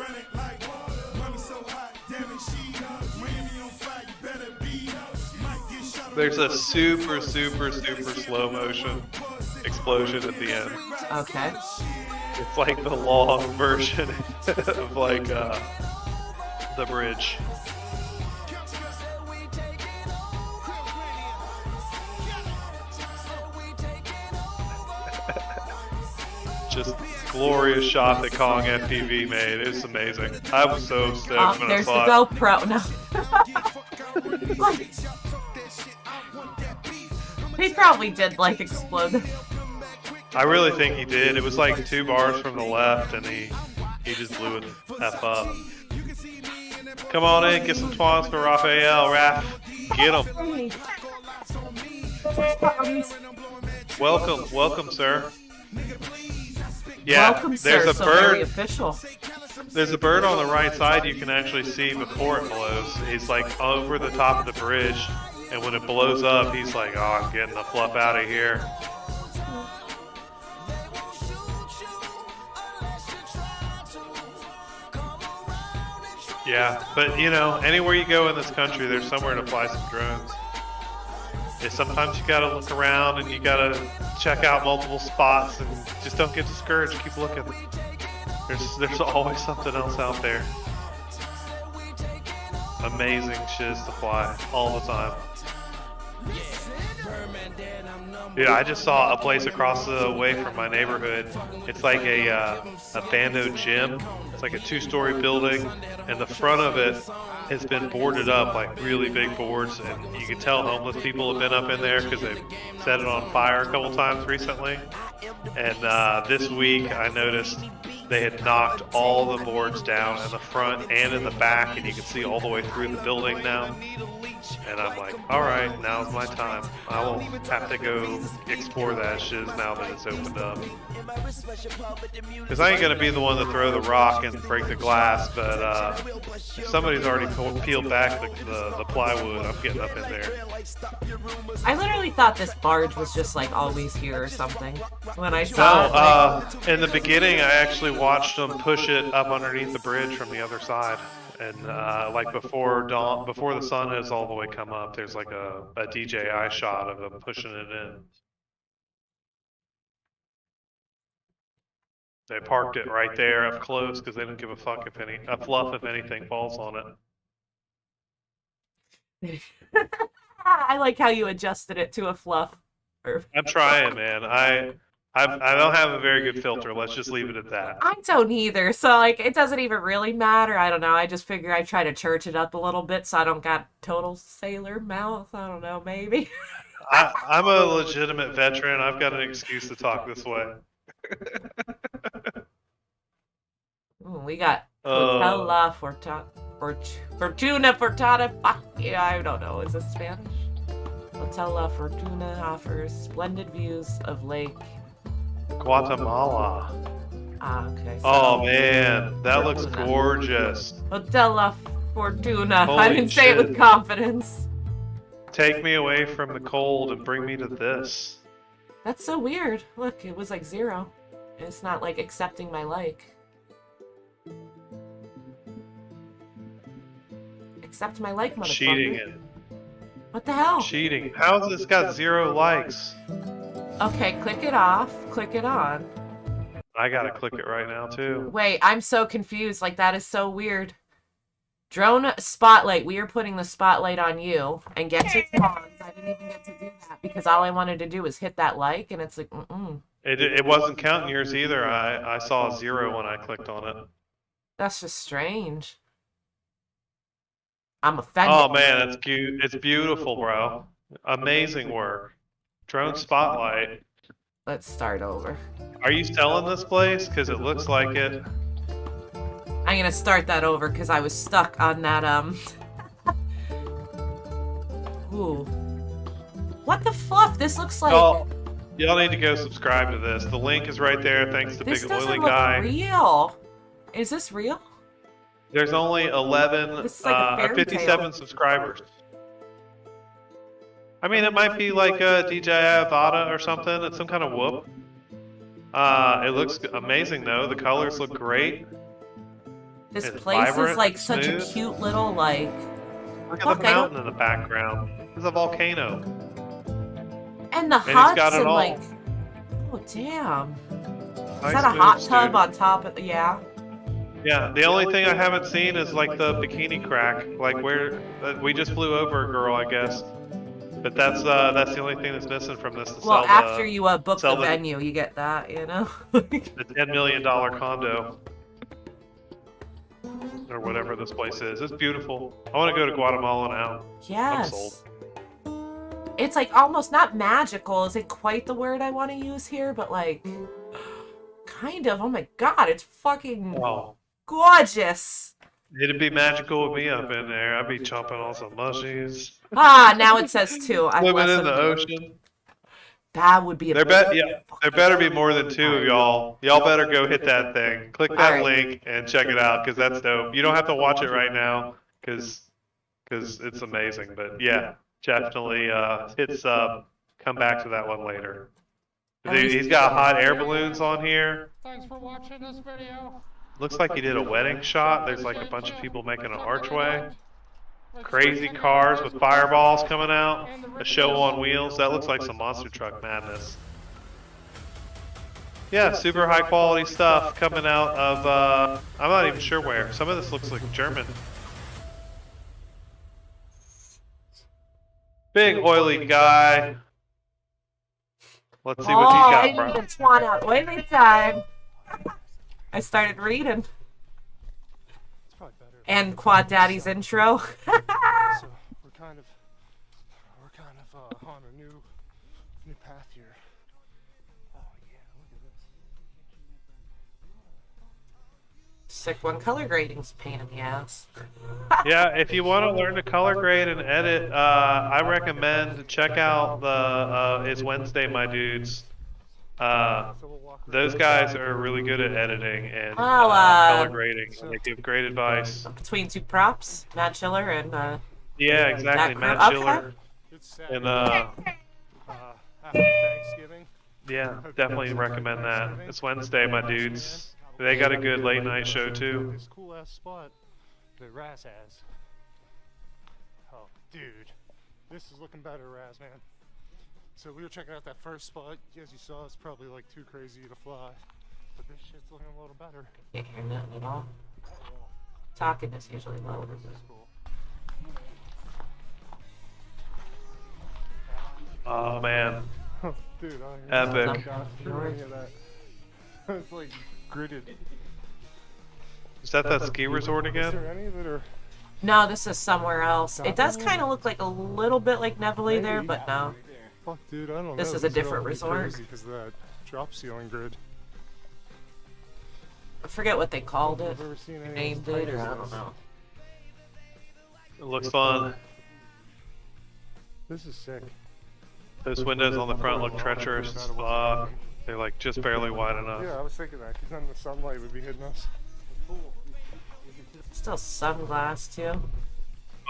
There's a super, super, super slow motion explosion at the end. Okay. It's like the long version of like the bridge. Just glorious shot that Kong FPV made. It's amazing. I was so stoked when I there's the saw it. GoPro. No. He probably did like explode. I really think he did. It was like 2 bars from the left, and he just blew it F up. Come on in, get some twans for Raphael. Raph, get him. Welcome, sir. Yeah, Welcome, there's sir. a So bird. very official. There's a bird on the right side you can actually see before it blows. He's like over the top of the bridge, and when it blows up, he's like, "Oh, I'm getting the fluff out of here." Yeah, but you know, anywhere you go in this country, there's somewhere to fly some drones. Yeah, sometimes you gotta look around and you gotta check out multiple spots, and just don't get discouraged. Keep looking. There's always something else out there. Amazing shiz to fly all the time. Yeah, I just saw a place across the way from my neighborhood. It's like a bando gym. It's like a 2-story building, and the front of it has been boarded up, like really big boards, and you can tell homeless people have been up in there because they've set it on fire a couple times recently. And this week I noticed they had knocked all the boards down in the front and in the back, and you can see all the way through the building now. And I'm like, alright, now's my time. I won't have to go explore that shiz now that it's opened up. Because I ain't going to be the one to throw the rock and break the glass, but if somebody's already peeled back the plywood, I'm getting up in there. I literally thought this barge was just like always here or something when I saw it. In the beginning, I actually watched them push it up underneath the bridge from the other side. And like before dawn, before the sun has all the way come up, there's like a DJI shot of them pushing it in. They parked it right there up close because they don't give a fuck if anything falls on it. I like how you adjusted it to a fluff. I'm trying, man. I don't have a very good filter. Let's just leave it at that. I don't either, so like it doesn't even really matter. I don't know. I just figure I try to church it up a little bit so I don't got total sailor mouth. I don't know, maybe. I'm a legitimate veteran. I've got an excuse to talk this way. Ooh, we got Hotel La Fortuna. Fuck yeah, I don't know. Is this Spanish? Hotel La Fortuna offers splendid views of Lake. Guatemala. Ah, okay. So Oh man, that looks gorgeous. Hotel La Fortuna. I Holy didn't say it with shit. confidence. Take me away from the cold and bring me to this. That's so weird. Look, it was like 0. It's not like accepting my like. Accept my like, motherfucker. Cheating it. What the hell? Cheating. How's this got 0 likes? Okay, click it off. Click it on. I gotta click it right now too. Wait, I'm so confused. Like, that is so weird. Drone spotlight. We are putting the spotlight on you. And get your songs. I didn't even get to do that because all I wanted to do was hit that like, and it's like, It wasn't counting yours either. I saw 0 when I clicked on it. That's just strange. I'm offended. Oh man, that's cute. It's beautiful, bro. Amazing work. Drone spotlight. Let's start over. Are you selling this place? Because it looks like it. I'm gonna start that over because I was stuck on that, Ooh. What the fluff? This looks like... Y'all need to go subscribe to this. The link is right there. Thanks to This Big doesn't Oily look Guy. real. Is this real? There's only 11, This is like a fairy 57 tale. subscribers. I mean, it might be like a DJI Avata or something. It's some kind of whoop. It looks amazing though. The colors look great. This It's place is vibrant, like such a smooth. cute little like... Look Look, at the I don't- mountain in the background. There's a volcano. And the it's huts got it and all. like... Oh, damn. Nice Is that a hot moves, tub dude. on top of... Yeah. Yeah, the only thing I haven't seen is like the bikini crack. Like where we just flew over a girl, I guess. But that's the only thing that's missing from this. To Well, sell after you book the sell the- venue, you get that, you know? the $10 million condo. Or whatever this place is. It's beautiful. I want to go to Guatemala now. Yes. sold. It's like almost not magical. Isn't quite the word I want to use here, but like kind of. Oh my god, it's fucking Oh, gorgeous. it'd be magical with me up in there. I'd be chomping on some mushies. Ah, now it says 2. I'm Swimming less in the of- ocean. That would be a There better be more than 2 of y'all. Y'all better go hit that thing. Click that Alright. link and check it out because that's dope. You don't have to watch it right now because it's amazing. But yeah, definitely hit sub. Come back to that one later. Dude, he's got hot air balloons on here. Thanks for watching this video. Looks like he did a wedding shot. There's like a bunch of people making an archway. Crazy cars with fireballs coming out. A show on wheels. That looks like some monster truck madness. Yeah, super high quality stuff coming out of, I'm not even sure where. Some of this looks like German. Big oily guy. Let's see what Oh, he I got, bro. didn't even swan out oily time. I started reading. It's probably better. And Quad Daddy's intro. So we're kind of on a new path here. Oh yeah, look at this. Sick one. Color grading's a pain in the ass. Yeah, if you want to learn to color grade and edit, I recommend check out the It's Wednesday, My Dudes. So we'll walk Those guys are really good at editing and Oh, color grading. And they give great advice. Between 2 props, Matt Chiller and Yeah, exactly. That Matt crew- Chiller. It's sad. And after Thanksgiving. yeah, definitely recommend that. It's Wednesday, my dudes. They got a good late night show too. This cool ass spot that Raz has. Oh, dude, this is looking better, Raz, man. So we were checking out that first spot. As you saw, it's probably like too crazy to fly, but this shit's looking a little better. can't hear nothing at all. Talking is usually louder. This is cool. Oh man, Dude, Epic. God, any of that. It's like gridded. Is that ski resort Is again? there any that are? No, this is somewhere else. It does kind of look like a little bit like Neville there, but no. Fuck, dude, I don't know. This is a different resort. Because of that drop ceiling grid. I forget what they called it. I've never seen any Named of those it, or I tiny don't know. It looks fun. This is sick. Those windows on the front look treacherous as fuck. They're like just barely wide enough. Yeah, I was thinking that, because then the sunlight would be hitting us. Still sunglass too.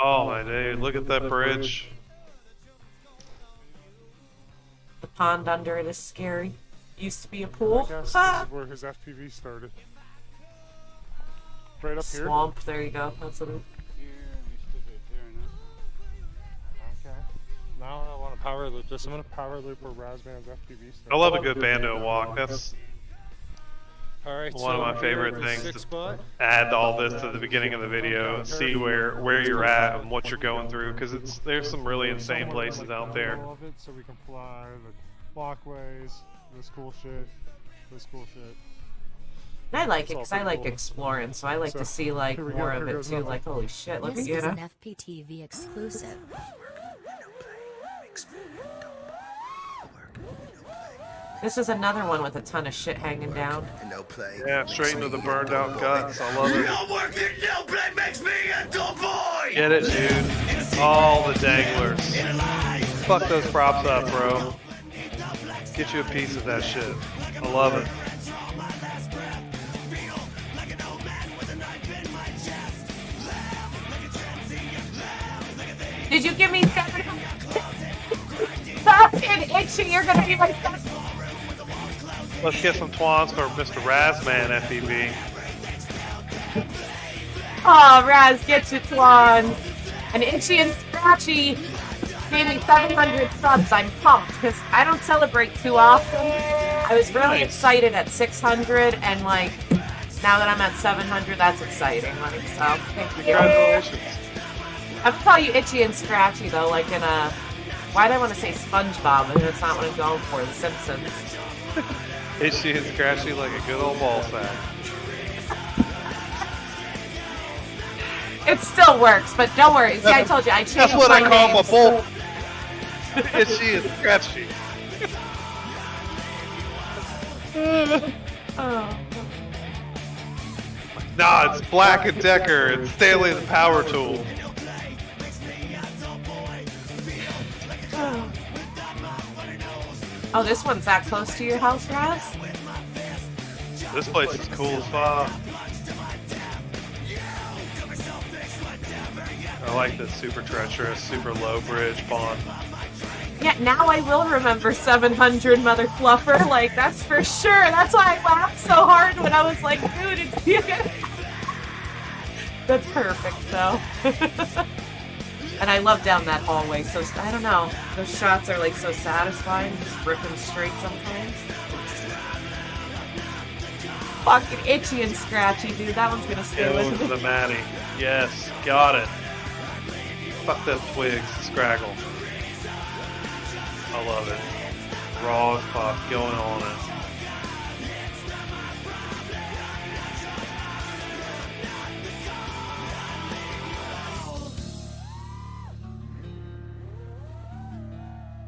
Oh my dude, look at that bridge. The pond under it is scary. Used to be a I pool. guess Ah! this is where his FPV started. Right up here? Swamp. There you go. That's what it. Okay. Now I want to power loop this. I'm going to power loop where Razman's FPV started. I love a good bando walk. That's Alright, one of my favorite things to add all this to the beginning of the video. See where you're at and what you're going through, because there's some really insane places out there. So we can fly, the walkways, this cool shit, this cool shit. And I like it because I like exploring, so I like to see like here we go, more here of it goes too. nothing. Like, holy shit, look This at is you. an FPTV exclusive. This is another one with a ton of shit hanging down. Yeah, straight into the burned out guts. I love it. Get it, dude. All the danglers. Fuck those props up, bro. Get you a piece of that shit. I love it. Did you give me 700? Fucking itchy, you're gonna be my son. Let's get some twans for Mr. Razman FEV. Oh, Raz, get your twans. And Itchy and Scratchy gave me 700 subs. I'm pumped because I don't celebrate too often. I was really excited at 600, and like now that I'm at 700, that's exciting. Like, so thank you. Congratulations. I'm gonna call you Itchy and Scratchy though, like in a. Why do I want to say SpongeBob? And that's not what I'm going for. The Simpsons. Itchy and scratchy like a good old ball sack. It still works, but don't worry. See, I told you I changed That's what my I call my names. bull. Itchy and scratchy. Oh. Nah, it's Black and Decker and Stanley's Power Tool. Oh, this one's that close to your house, Raz? This place is cool as fuck. I like this super treacherous, super low bridge pond. Yeah, now I will remember 700 Mother Fluffer. Like, that's for sure. That's why I laughed so hard when I was like, dude, it's you. That's perfect, though. And I love down that hallway. So, I don't know. Those shots are, like, so satisfying. Just rip them straight sometimes. Fucking Itchy and Scratchy, dude. That one's gonna stay Go with to me. the Maddie. Yes, got it. Fuck that twigs, scraggle. I love it. Raw as fuck, going on it.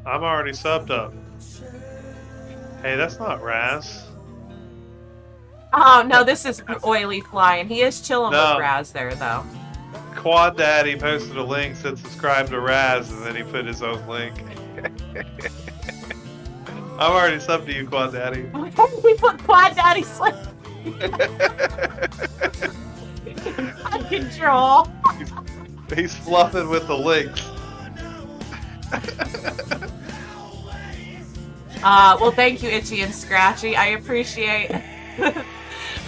I'm already subbed up. Hey, that's not Raz. Oh, no, this is Oily Fly, and he is chilling No. with Raz there, though. Quad Daddy posted a link, said subscribe to Raz, and then he put his own link. I'm already subbed to you, Quad Daddy. We put Quad Daddy Slip on control. He's fluffing with the links. Well, thank you, Itchy and Scratchy. I appreciate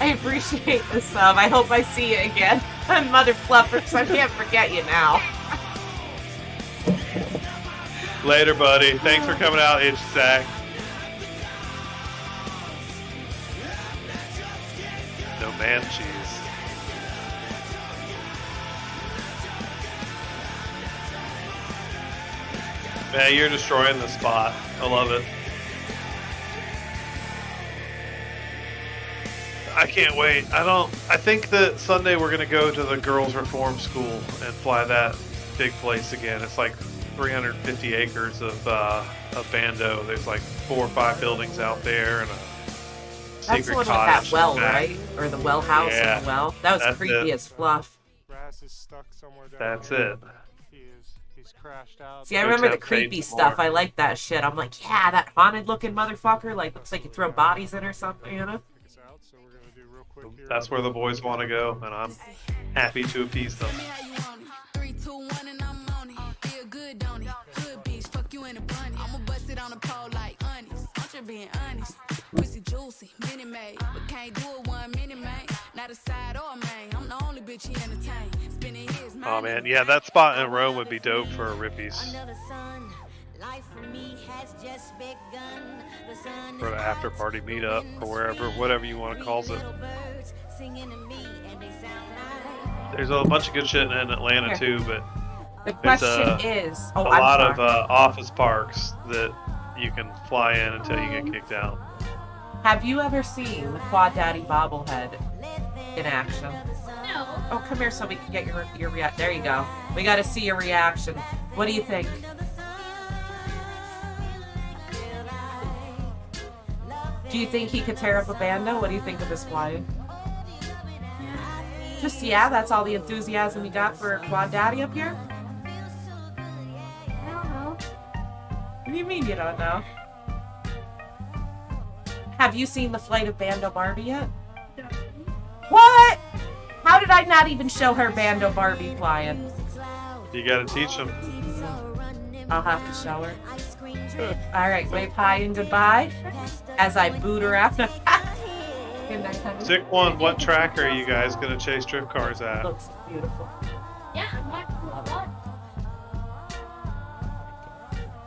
I appreciate the sub. I hope I see you again. Mother Fluffers, I can't forget you now. Later, buddy. Thanks for coming out, Itch Sack. No man cheese. Man, you're destroying the spot. I love it. I can't wait. I think that Sunday we're gonna go to the girls' reform school and fly that big place again. It's like 350 acres of Bando. There's like 4 or 5 buildings out there and a That's the secret one with cottage. that well, in the back. right? Or the well house Yeah, in the well. That was that's creepy it. as fluff. Raz is stuck somewhere down That's here. it. He's crashed out. See, I Go remember the tempt creepy fate some stuff. more. I like that shit. I'm like, yeah, that haunted-looking motherfucker. Like, looks like you throw bodies in or something, you know? Check us out, so we're gonna do real quick here. That's where the boys want to go, and I'm happy to appease them. 3, 2, 1, and I'm on it. Feel good, don't it? Good bitch, fuck you in a bunny. I'ma bust it on the pole like honest. I'm just being honest. Pussy juicy, mini made, but can't do it 1 minute, man. Not a side or a main. I'm the only bitch he entertain. Spinning his mind. Oh man, yeah, that spot in Rome would be dope for a Rippies. Under the sun, life for me has just begun. The sun For the after party meetup or wherever, whatever you want to call it. birds singing to me and they sound like There's a bunch of good shit in Atlanta too, but The There's question is... Oh, a I'm lot sorry. of office parks that you can fly in until you get kicked out. Have you ever seen the Quad Daddy bobblehead in action? No. Oh, come here so we can get your react. There you go. We got to see your reaction. What do you think? Do you think he could tear up a Bando? What do you think of this flying? Just, yeah, that's all the enthusiasm you got for Quad Daddy up here? I don't know. What do you mean you don't know? Have you seen the flight of Bando Barbie yet? No. What? How did I not even show her Bando Barbie flying? You gotta teach them. I'll have to show her. Alright, wave hi and goodbye as I boot her out. Good night, honey. Sick one, what track are you guys gonna chase drift cars at? Looks beautiful. Yeah, I'm not what?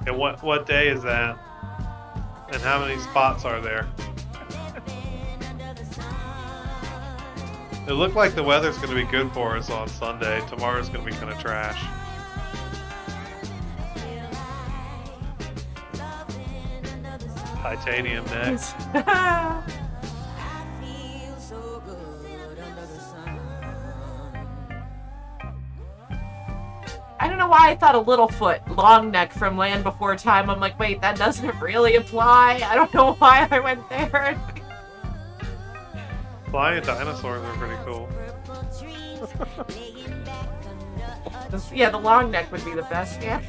And what day is that? And how many spots are there? It looked like the weather's gonna be good for us on Sunday. Tomorrow's gonna be kind of trash. Titanium next. I don't know why I thought a Littlefoot long neck from Land Before Time. I'm like, wait, that doesn't really apply. I don't know why I went there. Flying dinosaurs are pretty cool. Yeah, the long neck would be the best, yeah.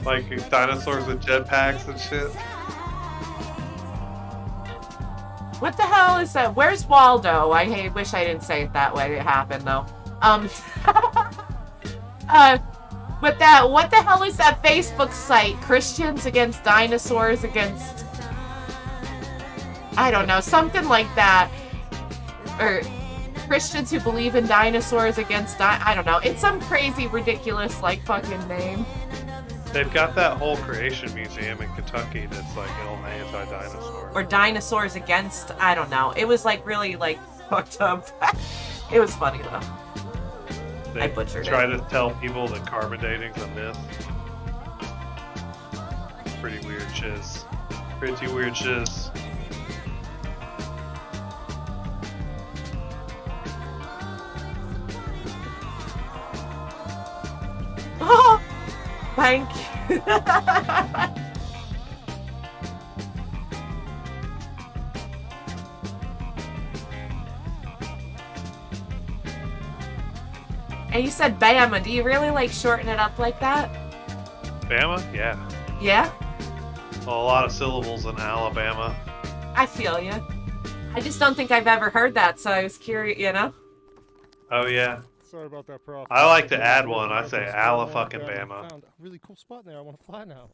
Like dinosaurs with jetpacks and shit. What the hell is that? Where's Waldo? I wish I didn't say it that way. It happened though. But what the hell is that Facebook site? Christians against dinosaurs against, I don't know, something like that. Or Christians who believe in dinosaurs against, I don't know. It's some crazy, ridiculous, like, fucking name. They've got that whole creation museum in Kentucky that's like all anti-dinosaur. Or dinosaurs against, I don't know. It was like really like fucked up. It was funny though. They I butchered try it. to tell people that carbon dating's a myth. Pretty weird shiz. Pretty weird shiz. Oh, thank you. And you said Bama. Do you really like shorten it up like that? Bama? Yeah. Yeah? Well, a lot of syllables in Alabama. I feel you. I just don't think I've ever heard that, so I was curious, you know? Oh yeah. Sorry about that, Prof. I like to add one. I say Ala fucking Bama. Found a really cool spot in there. I want to fly now.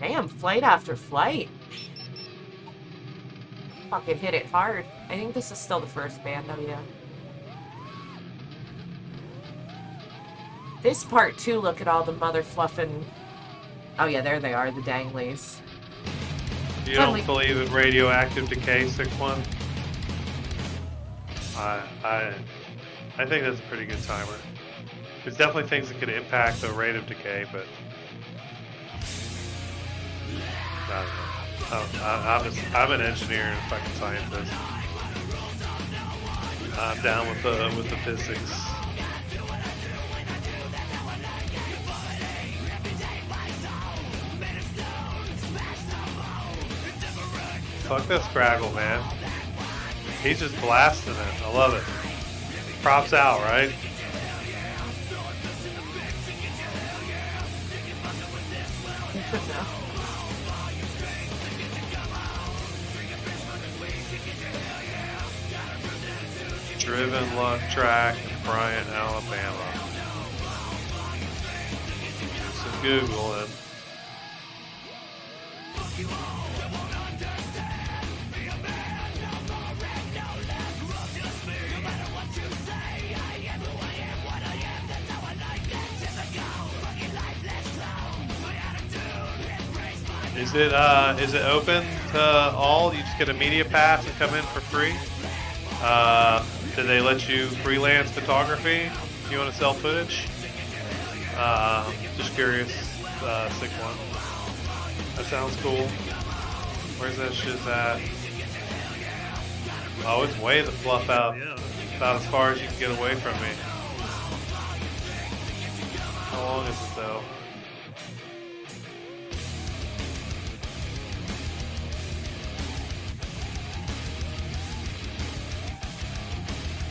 Damn, flight after flight. Fucking hit it hard. I think this is still the first band, though, yeah. This part, too, look at all the mother fluffing... Oh, yeah, there they are, the danglies. You Totally. don't believe in radioactive decay, sick one? I think that's a pretty good timer. There's definitely things that could impact the rate of decay, but I'm an engineer and a fucking scientist. I'm down with the physics. Fuck that Scraggle, man. He's just blasting it. I love it. Props out, right? Driven Luck Track in Bryant, Alabama. Do some Googling. Is it open to all? You just get a media pass and come in for free? Do they let you freelance photography? You want to sell footage? Just curious. Sick one. That sounds cool. Where's that shit at? Oh, it's way the fluff out. About as far as you can get away from me. How long is it though?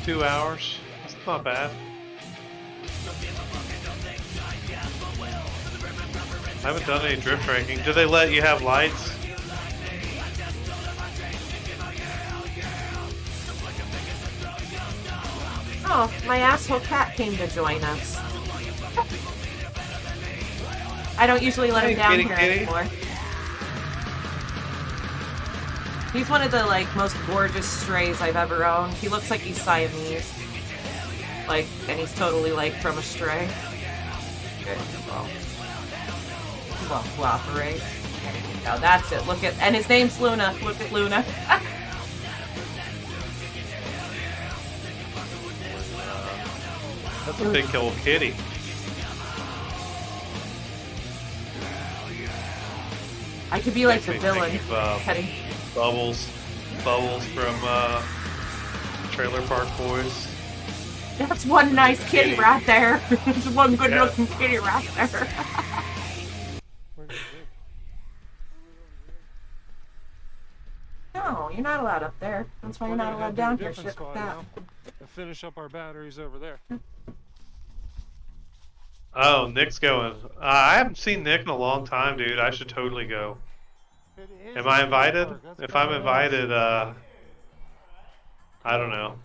Two hours. That's not bad. I haven't done any drift ranking. Do they let you have lights? Oh, my asshole cat came to join us. I don't usually let him down here anymore. He's one of the most gorgeous strays I've ever owned. He looks like he's Siamese. And he's totally from a stray. Good. Well, cooperate. There you go. That's it. Look at, and his name's Luna. Look at Luna. That's a big old kitty. I could be like the villain. Petting. Bubbles from Trailer Park Boys. That's one nice kitty right there. There's one good looking kitty right there. No, you're not allowed up there. That's why you're not allowed down here. Shit like that. And finish up our batteries over there. Oh, Nick's going. I haven't seen Nick in a long time, dude. I should totally go. Am I invited? If I'm invited, I don't know.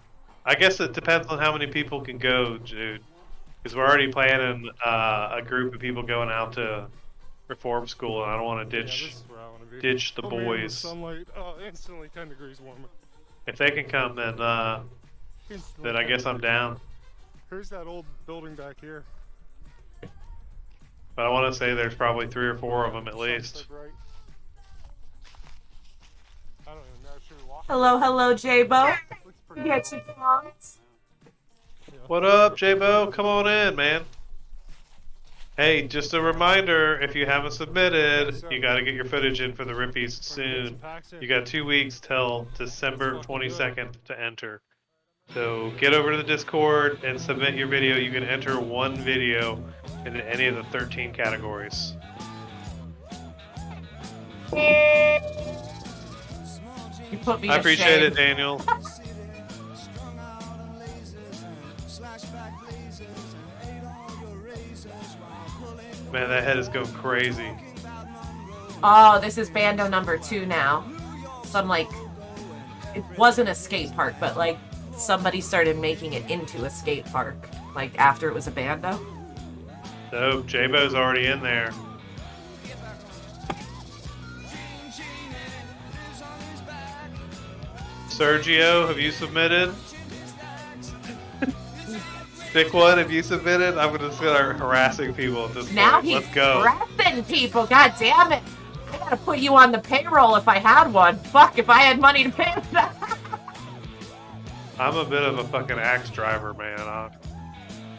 I guess it depends on how many people can go, dude. Because we're already planning a group of people going out to reform school, and I don't want to ditch the boys. Sunlight, instantly 10 degrees warmer. If they can come, then I guess I'm down. Here's that old building back here. But I want to say there's probably 3 or 4 of them at least. Hello, hello, J-Bo. You get your songs? What up, J-Bo? Come on in, man. Hey, just a reminder, if you haven't submitted, you got to get your footage in for the Rippies soon. You got 2 weeks till December 22nd to enter. So get over to the Discord and submit your video. You can enter 1 video in any of the 13 categories. You put me I appreciate it, Daniel. Man, that head is going crazy. Oh, this is Bando number 2 now. Some it wasn't a skate park, but somebody started making it into a skate park, after it was a Bando. So J-Bo's already in there. Sergio, have you submitted? Thick one, have you submitted? I'm gonna start harassing people at this Now point. he's Let's go. harassing people. God damn it! I gotta put you on the payroll if I had one. Fuck, if I had money to pay for that. I'm a bit of a fucking axe driver, man.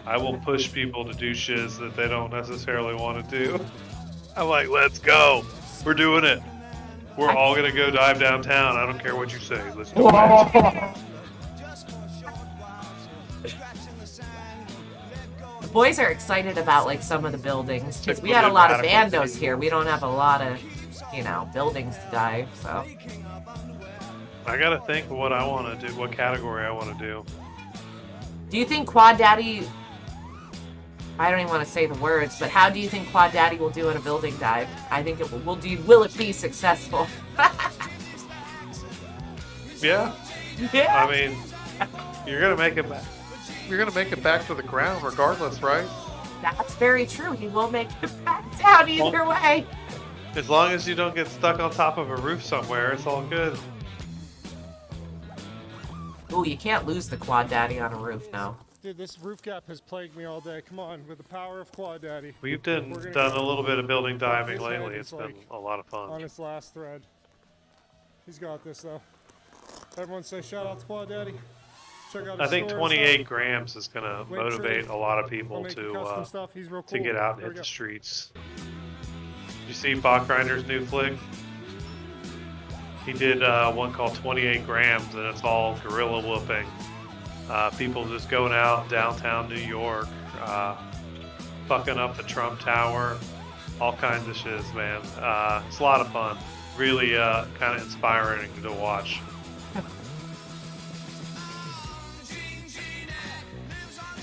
I will push people to do shiz that they don't necessarily want to do. I'm like, let's go. We're doing it. We're all gonna go dive downtown. I don't care what you say. Let's do it. The boys are excited about like some of the buildings because we Like, had a lot of radical bandos here. We don't have a lot of, you know, buildings to dive. So I gotta think of what I want to do, what category I want to do. do you think Quad Daddy? I don't even want to say the words, but how do you think Quad Daddy will do in a building dive? I think it will do. Will it be successful? Yeah. Yeah. I mean, you're gonna make it back. You're gonna make it back to the ground regardless, right? That's very true. He will make it back down either way. As long as you don't get stuck on top of a roof somewhere, it's all good. Ooh, you can't lose the Quad Daddy on a roof now. Dude, this roof gap has plagued me all day. Come on, with the power of Quad Daddy. We've done a little bit of building diving lately. It's been a lot of On fun. its last thread. He's got this though. Everyone say shout out to Quad Daddy. Check out his I think store and 28 stuff. grams is gonna Link motivate tree. a lot of I'll people make you custom stuff. He's real cool. to get out and There hit we the go. streets. You see Bachgrinder's new flick? He did one called 28 grams, and it's all gorilla whooping. People just going out downtown New York, fucking up the Trump Tower, all kinds of shiz, man. It's a lot of fun. Really kind of inspiring to watch.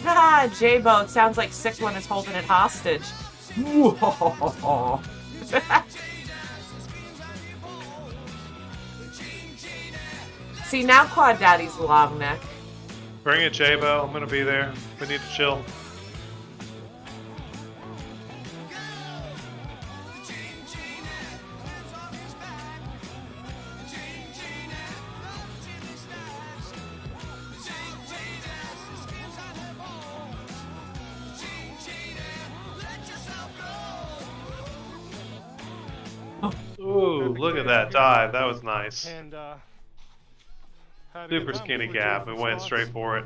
Ah, J-Bo, it sounds like Sick One is holding it hostage. See, now Quad Daddy's a long neck. Bring it, J-Bo. I'm gonna be there. We need to chill. Ooh, look at that dive. That was nice. And had a good Super time. skinny We gap. did We went spots, straight for it.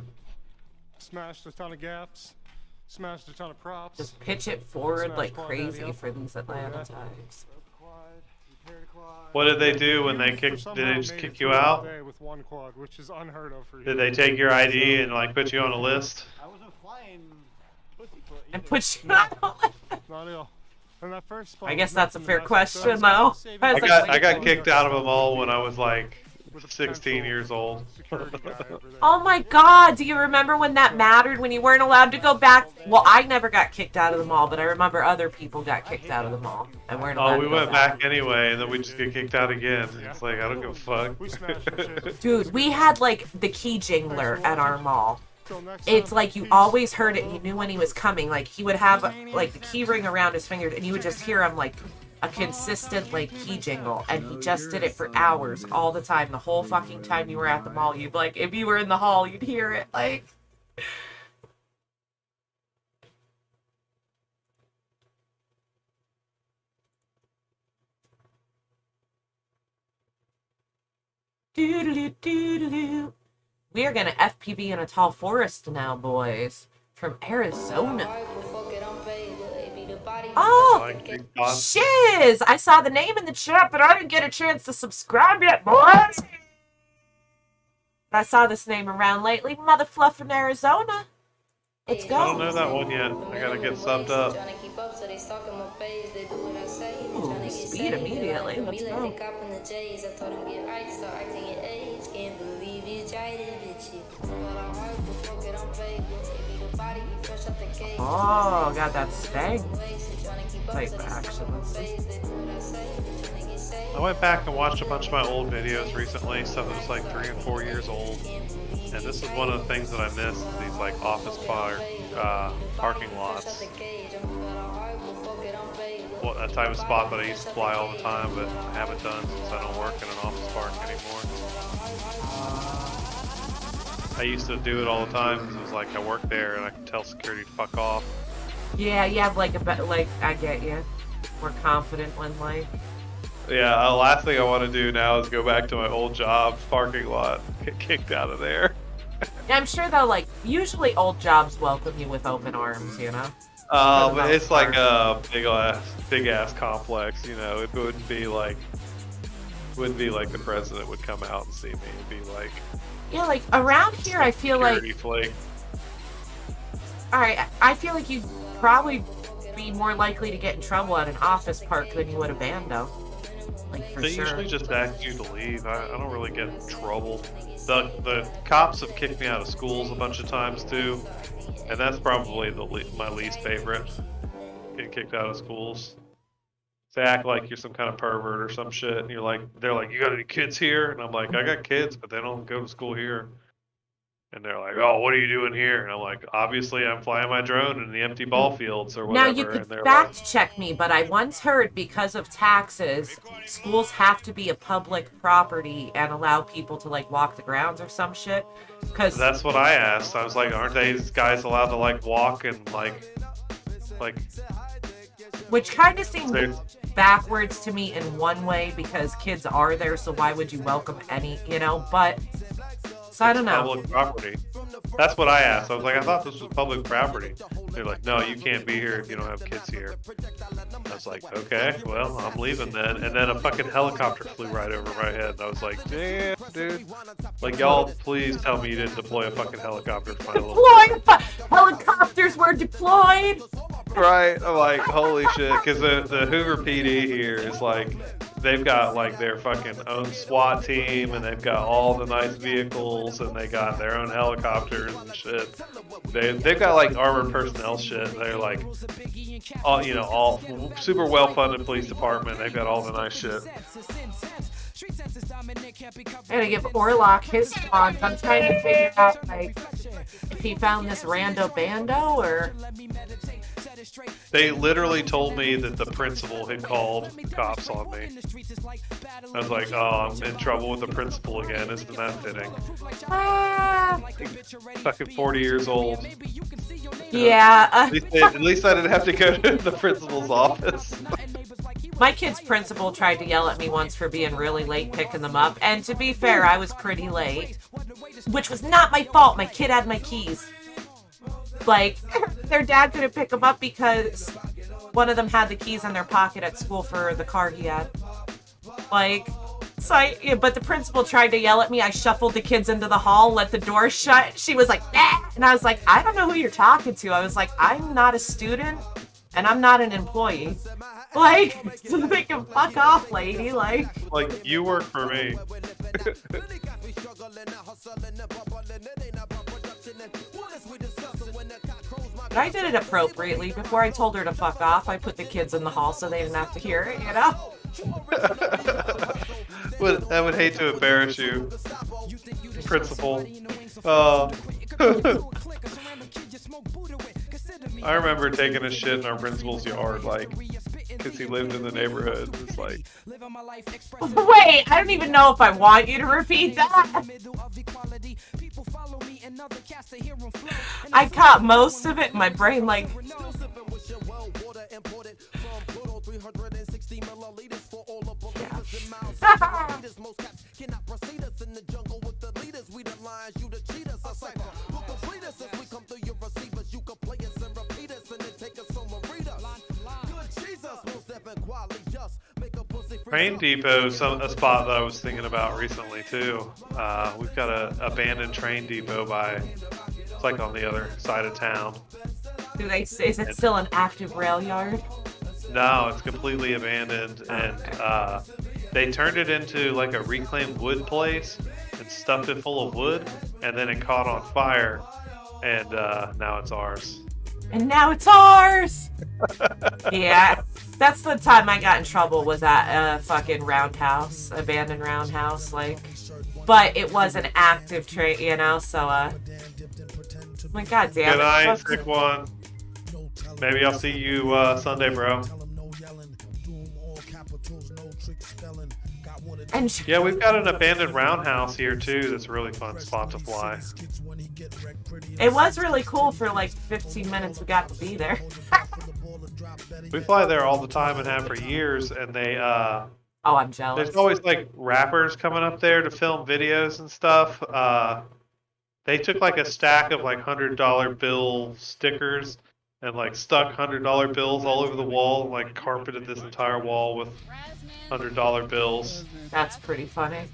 Smashed a ton of gaps. Smashed a ton of props. Just pitch it forward Smash like Quad Daddy crazy up. for these Atlanta Yeah. times. Quad, repaired quad. What did they do when they For kicked? Did somehow they just made kick it you through the out? day with one quad, which is unheard of for you. Did they take your ID and like put you on a list? I wasn't flying pussyfoot And either. put you on. Not ill. And that first spot I guess was that's a nothing fair to mess with. question, So I though. was saving I I was it got like, I got kicked out of them all when I was like with a 16 years potential old. security guy over there. oh my god, do you remember when that mattered when you weren't allowed to go back? Well, I never got kicked out of the mall, but I remember other people got kicked out of the mall and weren't allowed Oh, we to go went back anyway, and then we just get kicked out again. It's like I don't give a fuck. We smashed the shit. Dude, we had like the key jingler at our mall. Till next It's time, like you peace. always heard it and you knew when he was coming. Like he would have like the key ring around his finger and you would just hear him like a consistent like key jingle, and he just did it for hours all the time, the whole fucking time you were at the mall. You'd like, if you were in the hall, you'd hear it like. Doo-doo-doo-doo-doo. We are gonna FPV in a tall forest now, boys, from Arizona. Oh, Like, big thought. shiz! I saw the name in the chat, but I didn't get a chance to subscribe yet, boys. I saw this name around lately, Mother Fluff in Arizona. Let's I don't go. know that one yet. I gotta get subbed up. Ooh, speed immediately. Let's go. Oh, got that stang type action. Let's see. I went back and watched a bunch of my old videos recently, stuff that was like 3 and 4 years old. And this is one of the things that I missed, these like office parking lots. Well, that type of spot that I used to fly all the time, but I haven't done since I don't work in an office park anymore. I used to do it all the time because it was like I worked there and I could tell security to fuck off. Yeah, you have like a bit, like, I get you. More confident when like. Yeah, the last thing I want to do now is go back to my old job parking lot, get kicked out of there. Yeah, I'm sure though, like, usually old jobs welcome you with open arms, you know? But it's like a big ass complex, you know. It wouldn't be like Wouldn't be like the president would come out and see me. It'd be like Yeah, like around here, I feel like. security flake. All right, I feel like you'd probably be more likely to get in trouble at an office park than you would a bando. Like for They sure. usually just ask you to leave. I don't really get in trouble. The cops have kicked me out of schools a bunch of times too, and that's probably my least favorite. Getting kicked out of schools. They act like you're some kind of pervert or some shit, and they're like, you got any kids here? And I'm like, I got kids, but they don't go to school here. And they're like, oh, what are you doing here? And I'm like, obviously I'm flying my drone in the empty ball fields or whatever. Now you and could they're fact check me, but I once heard because of taxes, schools have to be a public property and allow people to like walk the grounds or some shit. Because that's what I asked. I was like, aren't these guys allowed to like walk and like which kind of seems They're- backwards to me in one way because kids are there, so why would you welcome any, but so I don't know. public property? That's what I asked. I was like, I thought this was public property. They're like, no, you can't be here if you don't have kids here. I was like, okay, well, I'm leaving then. And then a fucking helicopter flew right over my head. And I was like, damn, dude. Like, y'all, please tell me you didn't deploy a fucking helicopter for my little Helicopters were deployed. Right, I'm like, holy shit, because the Hoover PD here is like, they've got like their fucking own SWAT team, and they've got all the nice vehicles, and they got their own helicopters and shit. They've got like armored personnel shit. They're like, all super well funded police department. They've got all the nice shit. I'm gonna give Orlock his spawns. I'm trying to figure out like if he found this rando bando or. They literally told me that the principal had called cops on me. I was like, oh, I'm in trouble with the principal again. Isn't that fitting? Fucking 40 years old. Yeah. At least I didn't have to go to the principal's office. My kid's principal tried to yell at me once for being really late picking them up. And to be fair, I was pretty late. Which was not my fault. My kid had my keys. Like, their dad couldn't pick them up because one of them had the keys in their pocket at school for the car he had. Like, but the principal tried to yell at me. I shuffled the kids into the hall, let the door shut. She was like, ah! And I was like, I don't know who you're talking to. I was like, I'm not a student and I'm not an employee. Like, so they can fuck off, lady. Like you work for me. But I did it appropriately. Before I told her to fuck off, I put the kids in the hall so they didn't have to hear it, I would hate to embarrass you, principal. I remember taking a shit in our principal's yard, like, because he lived in the neighborhood. It's like, wait, I don't even know if I want you to repeat that. I caught most of it in my brain, like. Train Depot's a spot that I was thinking about recently too. We've got an abandoned train depot it's like on the other side of town. Is it still an active rail yard? No, it's completely abandoned, and they turned it into like a reclaimed wood place and stuffed it full of wood, and then it caught on fire, and now it's ours. And now it's ours! Yeah, that's the time I got in trouble, was at a fucking roundhouse, abandoned roundhouse, like, but it was an active train, so, my god damn it. Good night, sick one. Maybe I'll see you Sunday, bro. And yeah, we've got an abandoned roundhouse here too. That's a really fun spot to fly. It was really cool for like 15 minutes. We got to be there. We fly there all the time and have for years. And they oh, I'm jealous. There's always like rappers coming up there to film videos and stuff. They took like a stack of like $100 bill stickers and like stuck $100 bills all over the wall, like carpeted this entire wall with $100 bills. That's pretty funny.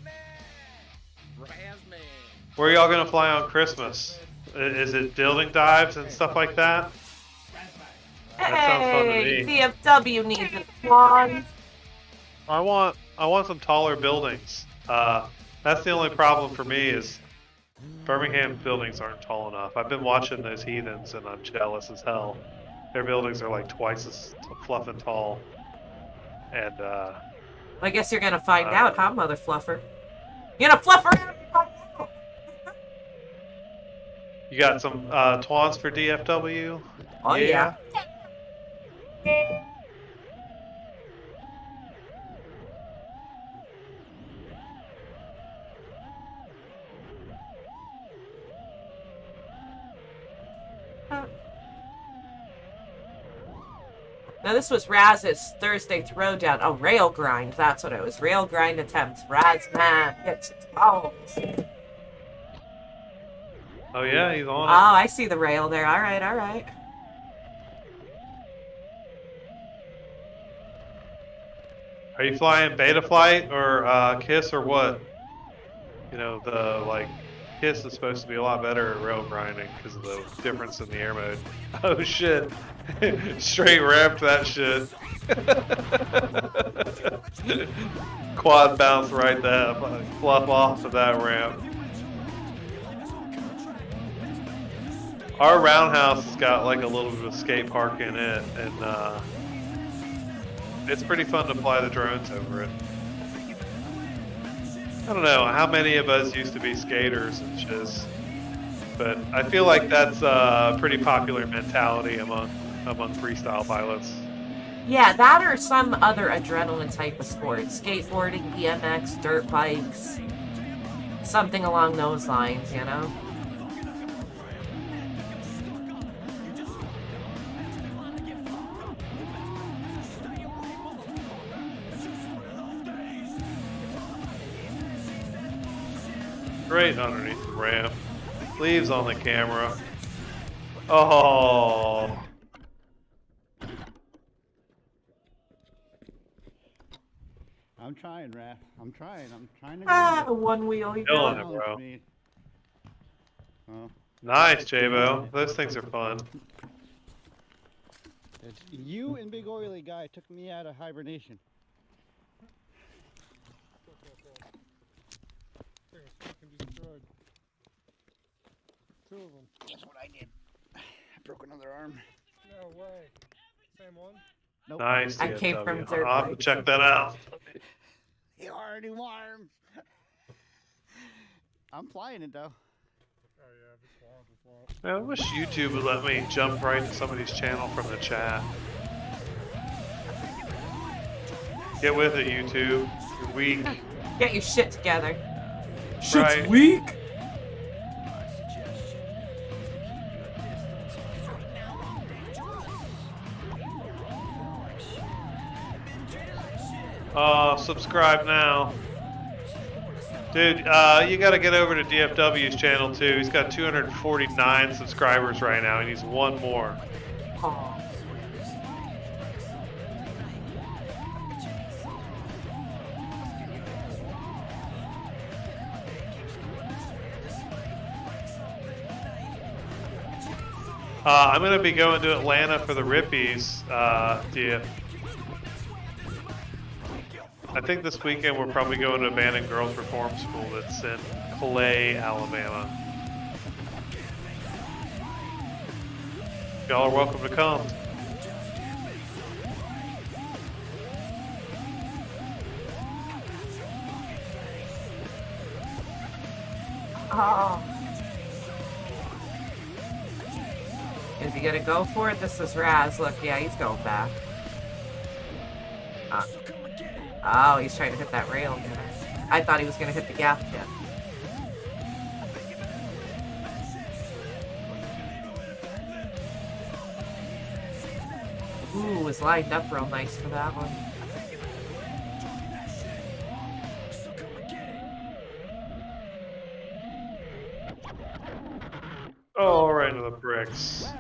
Where are y'all gonna fly on Christmas? Is it building dives and stuff like that? That sounds fun to Hey, me. DFW needs a swan. I want some taller buildings. That's the only problem for me is Birmingham buildings aren't tall enough. I've been watching those heathens and I'm jealous as hell. Their buildings are like twice as fluffing tall. And I guess you're gonna find out, huh, Mother Fluffer? You're gonna fluff around. you got some twans for DFW? Oh yeah. Now this was Raz's Thursday throwdown. Oh, rail grind. That's what it was. Rail grind attempts. Raz man hits its balls. Oh yeah, he's on Oh, I see the rail there. All right, all right. Are you flying Beta Flight or KISS or what? You know, the like KISS is supposed to be a lot better at rail grinding because of the difference in the air mode. Oh shit. Straight ramped that shit. Quad bounce right there. Fluff off of that ramp. Our roundhouse has got like a little bit of skate park in it, and it's pretty fun to fly the drones over it. I don't know how many of us used to be skaters and shiz, but I feel like that's a pretty popular mentality among freestyle pilots. Yeah, that or some other adrenaline type of sport. Skateboarding, BMX, dirt bikes. Something along those lines, you know? Great underneath the ramp. Leaves on the camera. Oh. I'm trying, Raph. I'm trying to Ah, one wheel. You Killing know. it, bro. Oh. Nice, J-Bo. Those things are fun. You and Big Oily Guy took me out of hibernation. Two of them. Guess what I did? I broke another arm. No way. Same one? Nope. Nice. I came DFW. from dirt I'll have to bikes. check that out. You are new arms. I'm flying it though. Oh yeah, if it's long. Man, I wish YouTube would let me jump right to somebody's channel from the chat. Get with it, YouTube. You're weak. Get your shit together. Right. weak. Subscribe now. Dude, you gotta get over to DFW's channel too. He's got 249 subscribers right now. He needs one more. Aw. I'm gonna be going to Atlanta for the Rippies, I think this weekend we're probably going to Abandoned Girls Reform School that's in Clay, Alabama. Y'all are welcome to come. Oh. Is he gonna go for it? This is Raz. Look, yeah, he's going back. Oh, he's trying to hit that rail again. I thought he was gonna hit the gap again. Ooh, was lined up real nice for that one. Oh, right into the bricks.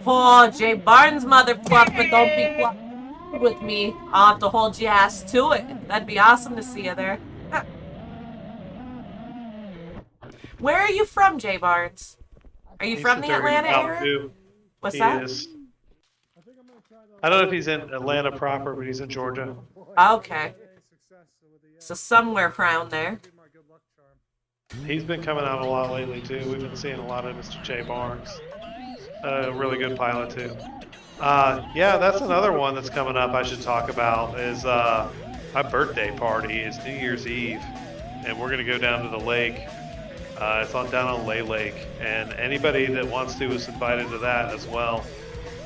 Oh, Jay Barnes, motherfucker, don't be fluffing with me. I'll have to hold your ass to it. That'd be awesome to see you there. Where are you from, Jay Barnes? Are you He's from the dirty Atlanta Mountain area? Dew. What's He that? is. I don't know if he's in Atlanta proper, but he's in Georgia. Okay. So somewhere around there. He's been coming out a lot lately too. We've been seeing a lot of Mr. J Barnes. A really good pilot too. Yeah, that's another one that's coming up I should talk about is my birthday party is New Year's Eve, and we're gonna go down to the lake. It's down on Lay Lake, and anybody that wants to is invited to that as well.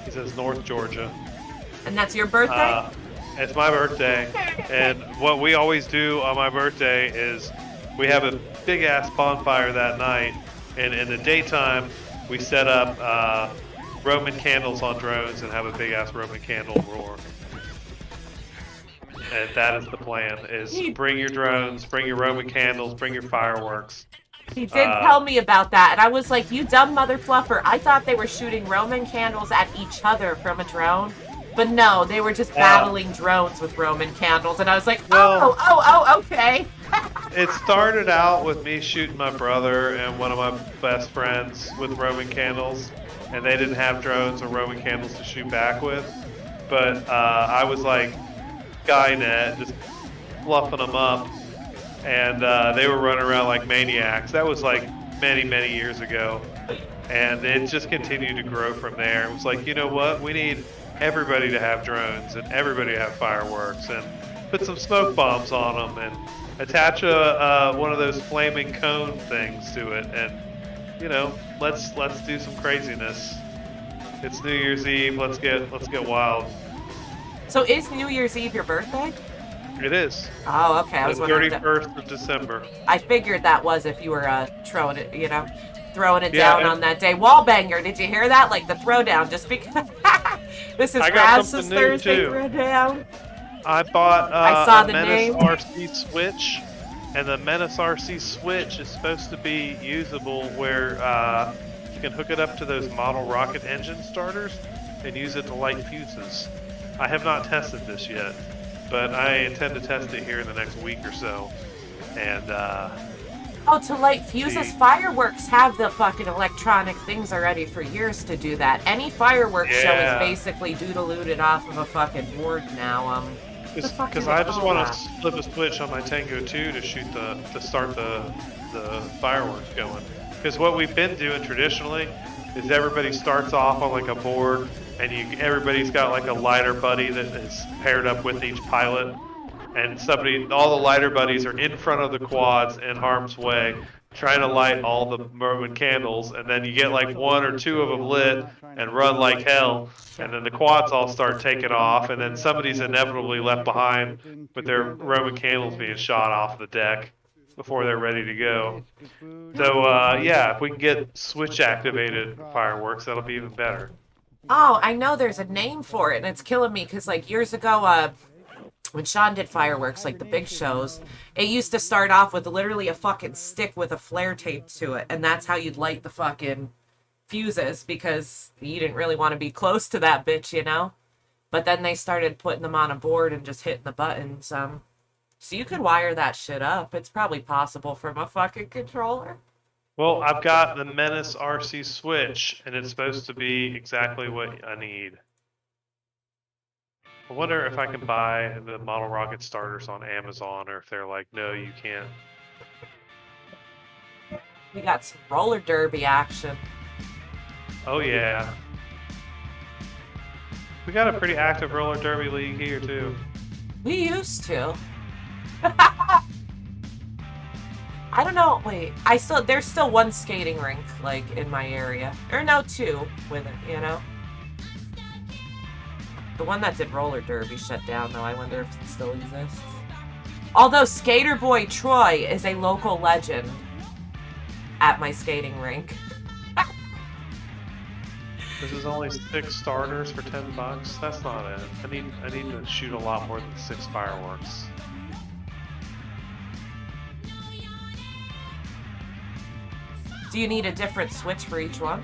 He says North Georgia. And that's your birthday? It's my birthday, and what we always do on my birthday is we have a big ass bonfire that night, and in the daytime we set up Roman candles on drones and have a big ass Roman candle roar. And that is the plan: is bring your drones, bring your Roman candles, bring your fireworks. He did tell me about that, and I was like, you dumb mother fluffer. I thought they were shooting Roman candles at each other from a drone. But no, they were just battling drones with Roman candles, and I was like, oh, okay. It started out with me shooting my brother and one of my best friends with Roman candles, and they didn't have drones or Roman candles to shoot back with. But I was like Skynet, just fluffing them up, and they were running around like maniacs. That was like many, many years ago, and it just continued to grow from there. It was like, you know what, we need everybody to have drones and everybody to have fireworks, and put some smoke bombs on them and attach one of those flaming cone things to it, and you know, let's do some craziness. It's New Year's Eve. Let's get wild. So is New Year's Eve your birthday? It is. Oh, okay. I was The wondering. 31st of December. I figured that was if you were throwing it down on that day. Wallbanger, did you hear that? Like the throwdown, just because. This is Raz's Thursday throwdown. I bought I saw the Menace name. RC switch, and the Menace RC switch is supposed to be usable where you can hook it up to those model rocket engine starters and use it to light fuses. I have not tested this yet, but I intend to test it here in the next week or so. And to light fuses, fireworks have the fucking electronic things already for years to do that. Any fireworks show is basically doodle-looted off of a fucking board now. Because I just want to flip a switch on my Tango 2 to start the fireworks going. Because what we've been doing traditionally is everybody starts off on like a board, and everybody's got like a lighter buddy that is paired up with each pilot, and all the lighter buddies are in front of the quads in harm's way, trying to light all the Roman candles, and then you get like one or two of them lit and run like hell, and then the quads all start taking off, and then somebody's inevitably left behind with their Roman candles being shot off the deck before they're ready to go. So yeah, if we can get switch activated fireworks, that'll be even better. Oh, I know there's a name for it, and it's killing me because like years ago, when Sean did fireworks, like the big shows, it used to start off with literally a fucking stick with a flare taped to it, and that's how you'd light the fucking fuses because you didn't really want to be close to that bitch, you know? But then they started putting them on a board and just hitting the buttons. So you could wire that shit up. It's probably possible from a fucking controller. Well, I've got the Menace RC switch, and it's supposed to be exactly what I need. I wonder if I can buy the model rocket starters on Amazon, or if they're like, no, you can't. We got some roller derby action. Oh yeah. We got a pretty active roller derby league here too. We used to. I don't know. Wait, there's still one skating rink like in my area, or no, two with it. You know. The one that did roller derby shut down, though. I wonder if it still exists. Although Skater Boy Troy is a local legend at my skating rink. This is only 6 starters for $10. That's not it. I need to shoot a lot more than 6 fireworks. Do you need a different switch for each one?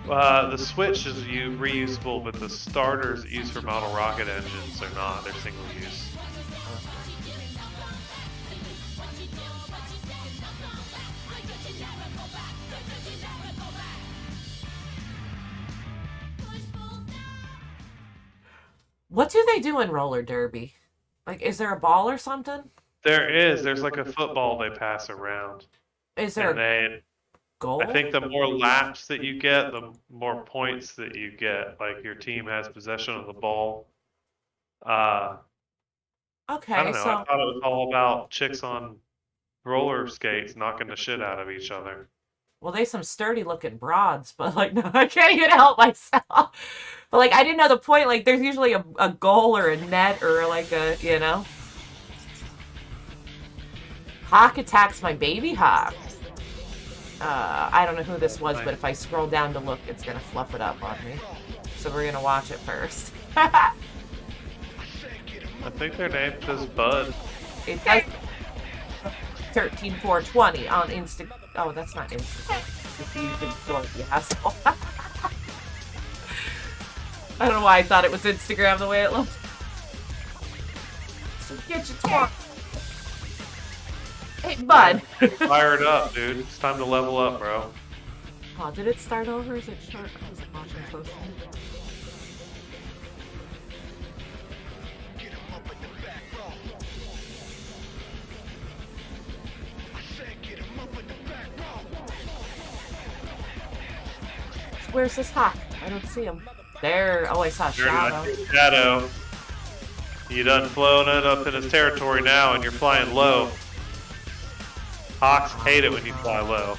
The switch is reusable, but the starters used for model rocket engines are not. They're single use. What do they do in roller derby? Like, is there a ball or something? There is. There's like a football they pass around. Is there And a goal? I think the more laps that you get, the more points that you get. Like your team has possession of the ball. Okay, I don't know. so I thought it was all about chicks on roller skates knocking the shit out of each other. well, they some sturdy looking broads, but like, no, I can't even help myself. But like, I didn't know the point. Like, there's usually a goal or a net or like a, you know. Hawk attacks my baby hawk. I don't know who this was, but if I scroll down to look, it's gonna fluff it up on me. So we're gonna watch it first. I think their name is Bud. It does 13420 on Insta. Oh, that's not Instagram. It's the asshole. I don't know why I thought it was Instagram the way it looked. So get your talk. Hey, Bud. Fire it up, dude. It's time to level up, bro. Oh, did it start over? Is it short? I wasn't watching closely. Where's this hawk? I don't see him. There. Oh, I saw a shadow. Shadow. You done flown it up in his territory now, and you're flying low. Hawks hate it when you fly low.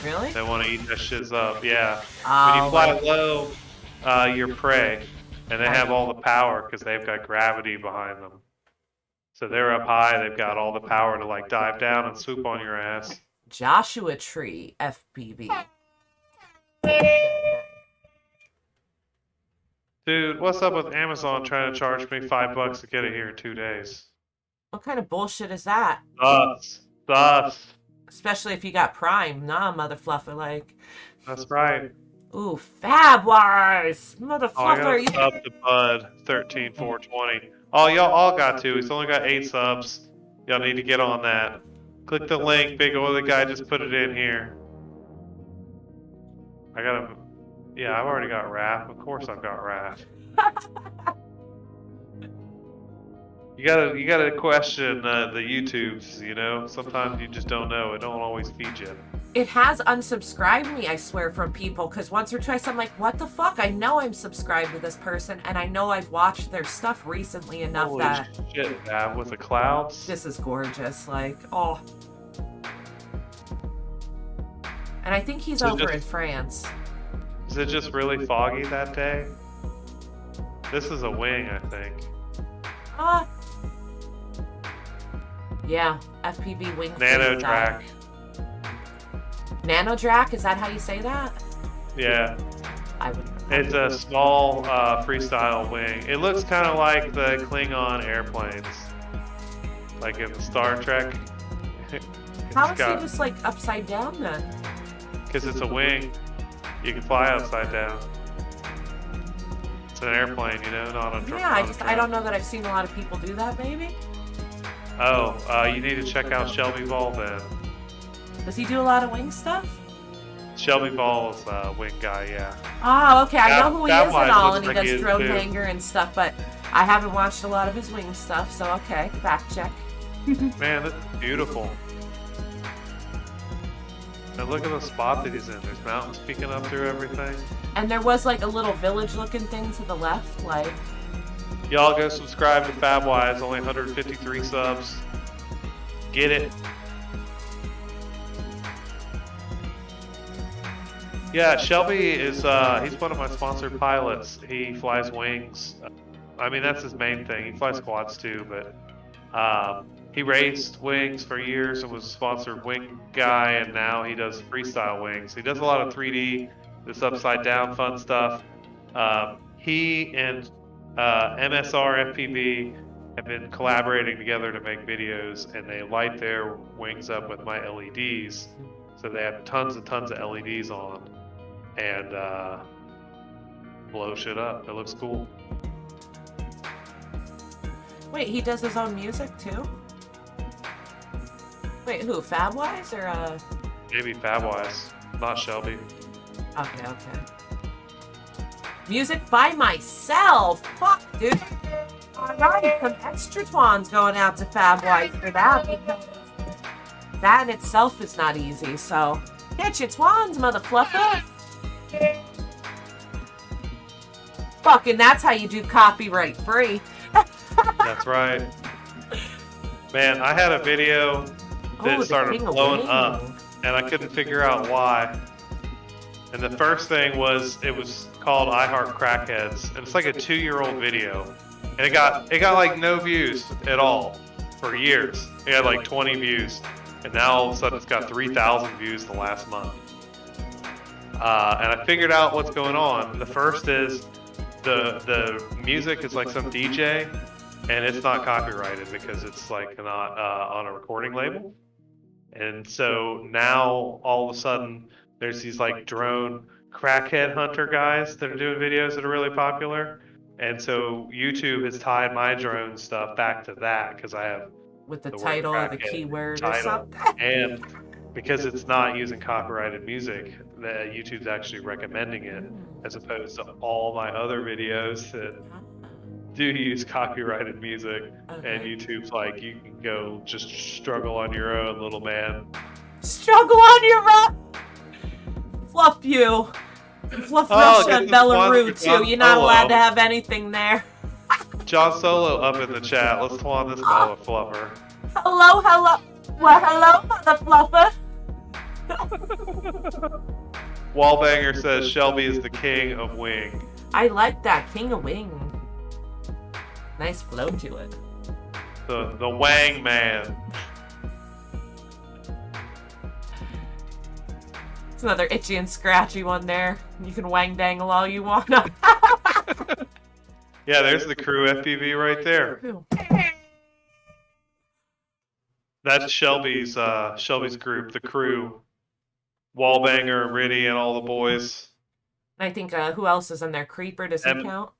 Really? They want to eat that shit up. Yeah. Oh, When you fly low, you're prey, and they have all the power because they've got gravity behind them. So they're up high. They've got all the power to like dive down and swoop on your ass. Joshua Tree, FPV. Dude, what's up with Amazon trying to charge me $5 to get it here in 2 days? What kind of bullshit is that? Sus. Especially if you got Prime. Nah, mother fluffer, like. That's right. Ooh, Fab Wars! Mother Oh, I fluffer, got a sub to Bud, 13420. Oh, y'all all got to. He's only got 8 subs. Y'all need to get on that. Click the link. Big oily guy just put it in here. I got a... Yeah, I've already got Wrath. Of course I've got Wrath. You gotta question the YouTubes, you know? Sometimes you just don't know. It don't always feed you. It has unsubscribed me, I swear, from people, because once or twice I'm like, what the fuck? I know I'm subscribed to this person, and I know I've watched their stuff recently enough Holy that... shit, Dad, with the clouds? This is gorgeous, like, oh. And I think he's over in France. Is it just really foggy that day? This is a wing, I think. Yeah, FPV wing. Nanodrac. Nanodrac, is that how you say that? Yeah. I would. It's a small freestyle wing. It looks kind of like the Klingon airplanes. Like in Star Trek. How is he just like upside down then? Because it's a wing. You can fly upside down. It's an airplane, you know, not a drone. Yeah, I don't know that I've seen a lot of people do that, maybe. Oh, you need to check out Shelby Ball then. Does he do a lot of wing stuff? Shelby Ball's wing guy, yeah. Oh, okay. I know who he is and all, and he like does drone hanger and stuff, but I haven't watched a lot of his wing stuff, so okay, fact check. Man, this is beautiful. And look at the spot that he's in. There's mountains peeking up through everything. And there was like a little village-looking thing to the left, like... Y'all go subscribe to FabWise, only 153 subs. Get it. Yeah, Shelby is, he's one of my sponsored pilots. He flies wings. I mean, that's his main thing. He flies quads too, but he raced wings for years and was a sponsored wing guy, and now he does freestyle wings. He does a lot of 3D, this upside down fun stuff. He and MSR FPV have been collaborating together to make videos, and they light their wings up with my LEDs. So they have tons and tons of LEDs on. and blow shit up. It looks cool. Wait, he does his own music too? Wait, who? Fabwise or Maybe Fabwise, not Shelby. Okay, okay. Music by myself. Fuck, dude. Alright, some extra twans going out to Fabwise for that, because that in itself is not easy, so get your twans, mother fluffer. Fucking that's how you do copyright free. That's right. Man, I had a video that started blowing up, and I couldn't figure out why. And the first thing was, it was called I Heart Crackheads, and it's like a 2-year-old video, and it got like no views at all for years. It had like 20 views, and now all of a sudden it's got 3,000 views in the last month. And I figured out what's going on. The first is the music is like some DJ, and it's not copyrighted because it's like not on a recording label. And so now all of a sudden there's these like drone crackhead hunter guys that are doing videos that are really popular. And so YouTube has tied my drone stuff back to that because I have with the title or the keyword or something. And because it's not using copyrighted music, that YouTube's actually recommending it as opposed to all my other videos that do use copyrighted music. And YouTube's like, you can go just struggle on your own, little man. Struggle on your own. Fluff you. Fluff Russia and Belarus too. You're not allowed to have anything there. John Solo up in the chat. Let's twan this mother fluffer. Hello, hello. Well, hello, mother fluffer. Wallbanger says Shelby is the king of wing. I like that, king of wing. Nice flow to it. The Wang man. It's another itchy and scratchy one there. You can wang dangle all you want. Yeah, there's the crew FPV right there. That's Shelby's group, the crew. Wallbanger, Riddy, and all the boys. I think who else is in there? Creeper, does he count?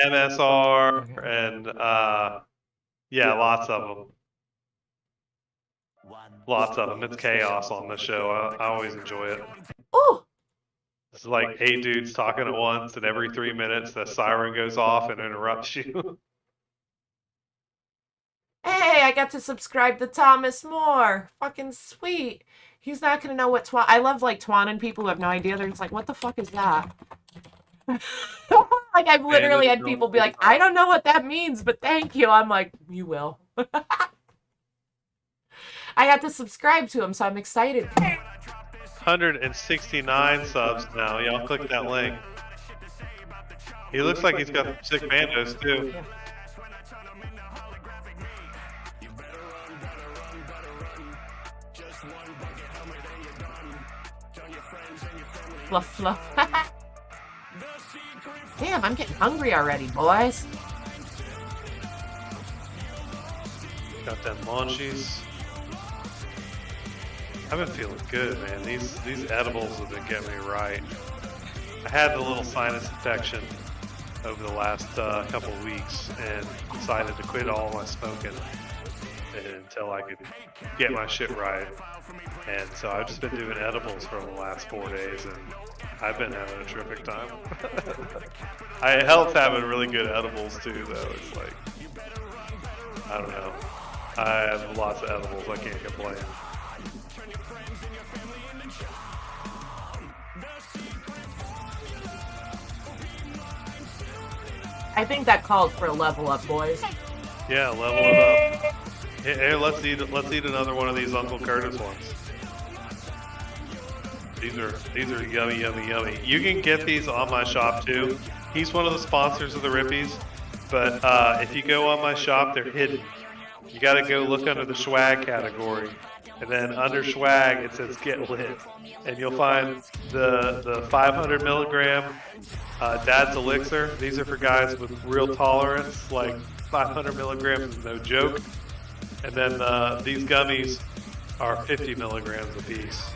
MSR and yeah, lots of them. Lots of them. It's chaos on the show. I always enjoy it. Oh! It's like 8 dudes talking at once, and every 3 minutes the siren goes off and interrupts you. Hey, I got to subscribe to Thomas Moore. Fucking sweet. He's not gonna know what twan. I love like twanning people who have no idea. They're just like, what the fuck is that? Like I've literally had people be like, I don't know what that means, but thank you. I'm like, you will. I had to subscribe to him, so I'm excited. 169 subs now. Y'all click that link. He looks like he's got sick bandos too. Yeah. Fluff, fluff. Damn, I'm getting hungry already, boys. Got them munchies. I've been feeling good, man. These edibles have been getting me right. I had the little sinus infection over the last couple of weeks and decided to quit all my smoking until I could get my shit right. And so I've just been doing edibles for the last 4 days, and I've been having a terrific time. It helps having really good edibles too, though. It's like, I don't know. I have lots of edibles. I can't complain. I think that called for a level up, boys. Yeah, level it up. Hey, let's eat another one of these Uncle Curtis ones. These are yummy, yummy, yummy. You can get these on my shop too. He's one of the sponsors of the Rippies, but if you go on my shop, they're hidden. You got to go look under the swag category, and then under swag it says Get Lit, and you'll find the 500 milligram Dad's Elixir. These are for guys with real tolerance, like 500 milligrams is no joke. And then these gummies are 50 milligrams a piece.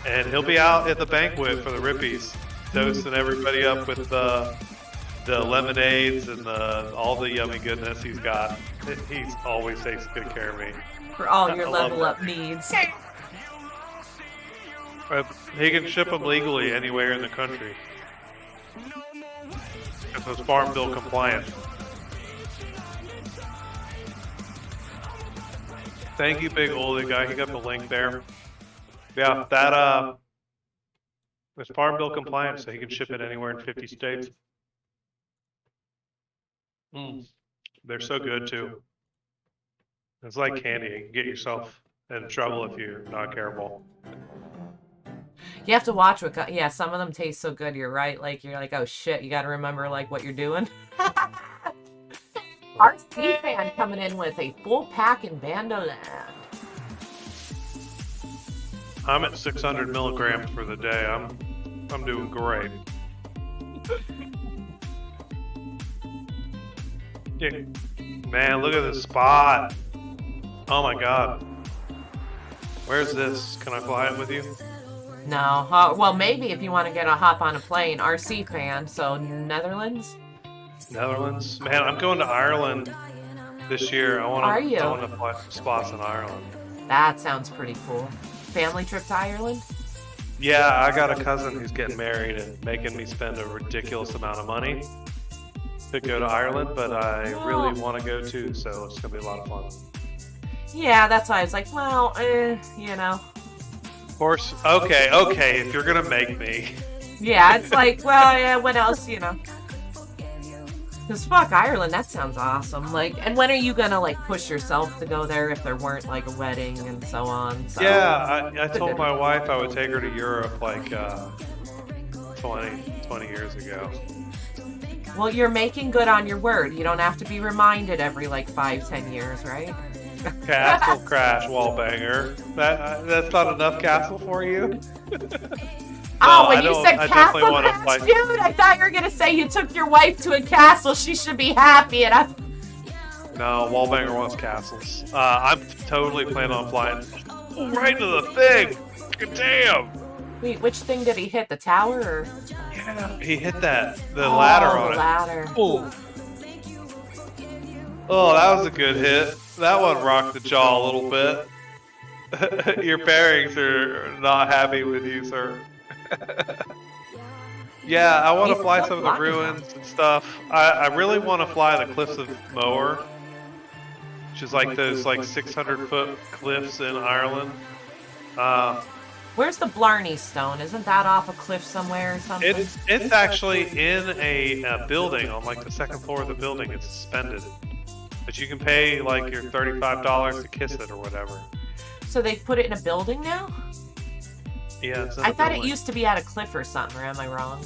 And he'll be out at the banquet for the Rippies, toasting everybody up with the lemonades and all the yummy goodness he's got. He's always takes good care of me. For all your I love level that. up needs. He can ship them legally anywhere in the country. If it's Farm Bill compliant. Thank you, big oldie guy. He got the link there. Yeah, that it's Farm Bill compliant, so he can ship it anywhere in 50 states. They're so good too. It's like candy. You can get yourself in trouble if you're not careful. You have to watch what, yeah, some of them taste so good, you're right. Like, you're like, oh shit, you gotta remember, like, what you're doing. RC fan coming in with a full pack in Bandoland. I'm at 600 milligrams for the day. I'm doing great. Yeah. Man, look at this spot. Oh my god. Where's this? Can I fly it with you? No. Well, maybe if you want to get a hop on a plane. RC fan, so Netherlands? Netherlands? Man, I'm going to Ireland this year. I want to fly some spots in Ireland. That sounds pretty cool. Family trip to Ireland? Yeah, I got a cousin who's getting married and making me spend a ridiculous amount of money to go to Ireland, but I really want to go too, so it's going to be a lot of fun. Yeah, that's why I was like, well, you know. Of course, okay, if you're going to make me. Yeah, it's like, well, yeah, what else, you know? Because fuck Ireland, that sounds awesome. Like, and when are you gonna like push yourself to go there if there weren't like a wedding and so on? So, yeah, I told my wife I would take her to Europe like 20 years ago. Well, you're making good on your word. You don't have to be reminded every like 5-10 years, right? Castle crash, wallbanger. That's not enough castle for you? Oh, when you said castle crash, dude, I thought you were gonna say you took your wife to a castle. She should be happy, and I. No, Wallbanger wants castles. I'm totally planning on flying right into the thing. Damn. Wait, which thing did he hit? The tower? Or? Yeah, he hit the ladder on the it. Ladder. Oh, that was a good hit. That one rocked the jaw a little bit. Your bearings are not happy with you, sir. Yeah, I want to fly some of the ruins and stuff. I really want to fly the Cliffs of Moher, which is like those like 600-foot cliffs in Ireland. Where's the Blarney Stone? Isn't that off a cliff somewhere or something? It's actually in a building on like the second floor of the building. It's suspended, but you can pay like your $35 to kiss it or whatever. So they put it in a building now? Yeah, it's in I a thought building. it used to be at a cliff or something, or am I wrong?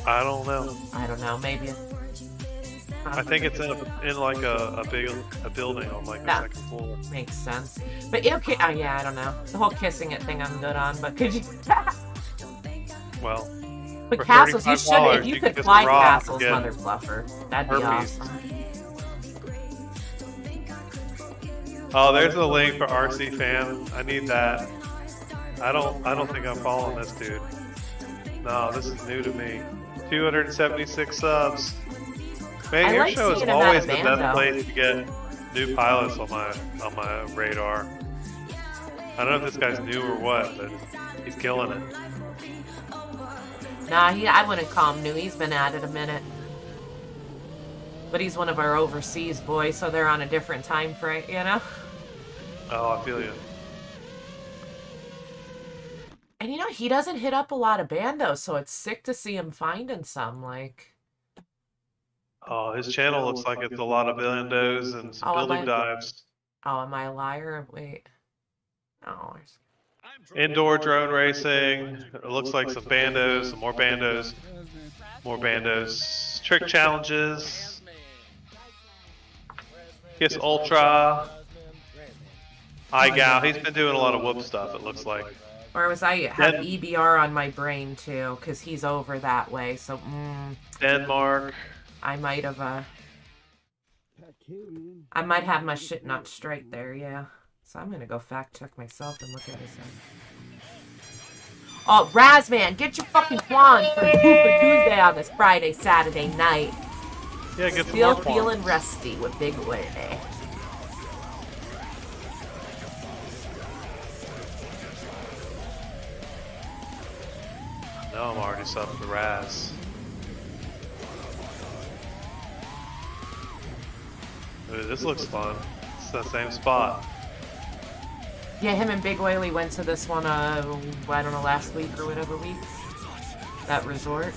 I don't know. I don't know, maybe. I think it's in like a building on like the second floor. Makes sense. But okay, yeah, I don't know. The whole kissing it thing I'm good on, but could you? Well, but for castles, you should. If you could kiss fly a rock castles, and get mother fluffer, that'd be herpes. awesome. Oh, there's a link for RC fan. I need that. I don't think I'm following this dude. No, this is new to me. 276 subs. Man, your show is always the best place to get new pilots on my radar. I don't know if this guy's new or what, but he's killing it. Nah, I wouldn't call him new. He's been at it a minute. But he's one of our overseas boys, so they're on a different time frame, you know? Oh, I feel you. And you know, he doesn't hit up a lot of bandos, so it's sick to see him finding some, like... Oh, his channel looks like it's a lot of bandos and some building dives. Oh, am I a liar? Wait. Oh. Indoor drone racing. It looks like some bandos, some more bandos, more bandos. Trick challenges. Kiss Ultra. iGal. He's been doing a lot of whoop stuff, it looks like. Or was I have EBR on my brain too? Because he's over that way, so Denmark. I might have I might have my shit not straight there, yeah. So I'm gonna go fact check myself and look at his Oh, Razman, get your fucking Twan for Hoopa Tuesday on this Friday, Saturday night. Yeah, get some Still more feeling Quans. rusty with Big Willie. No, I'm already subbed to Raz. Ooh, this looks fun. It's the same spot. Yeah, him and Big Oily went to this one, I don't know, last week or whatever week. That resort.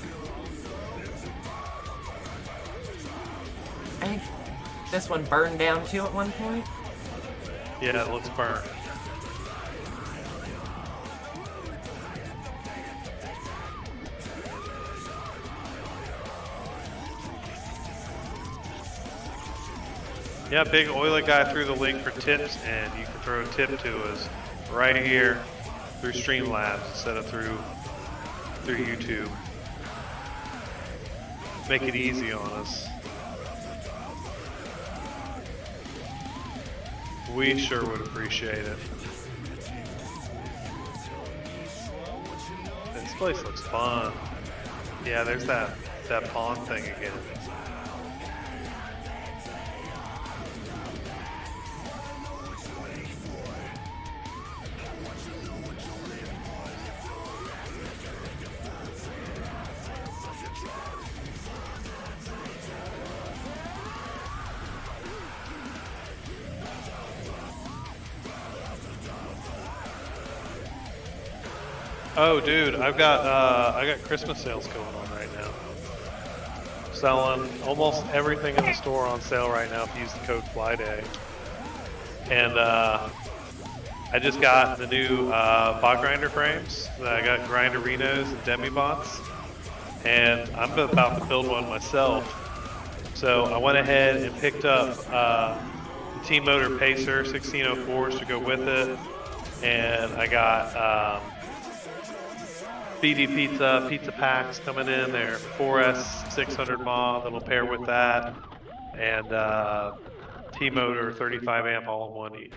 I think this one burned down too at one point. Yeah, it looks burnt. Yeah, Big Oily guy threw the link for tips, and you can throw a tip to us right here through Streamlabs instead of through YouTube. Make it easy on us. We sure would appreciate it. This place looks fun. Yeah, there's that pond thing again. Oh, dude, I got Christmas sales going on right now. Selling almost everything in the store on sale right now if you use the code FLYDAY. And I just got the new bot grinder frames. I got grinderinos and demi-bots. And I'm about to build one myself. So I went ahead and picked up the T-Motor Pacer 1604s to go with it. And I got BD pizza packs coming in. They're 4S 600 mAh that'll pair with that, and T-Motor 35 amp all-in-one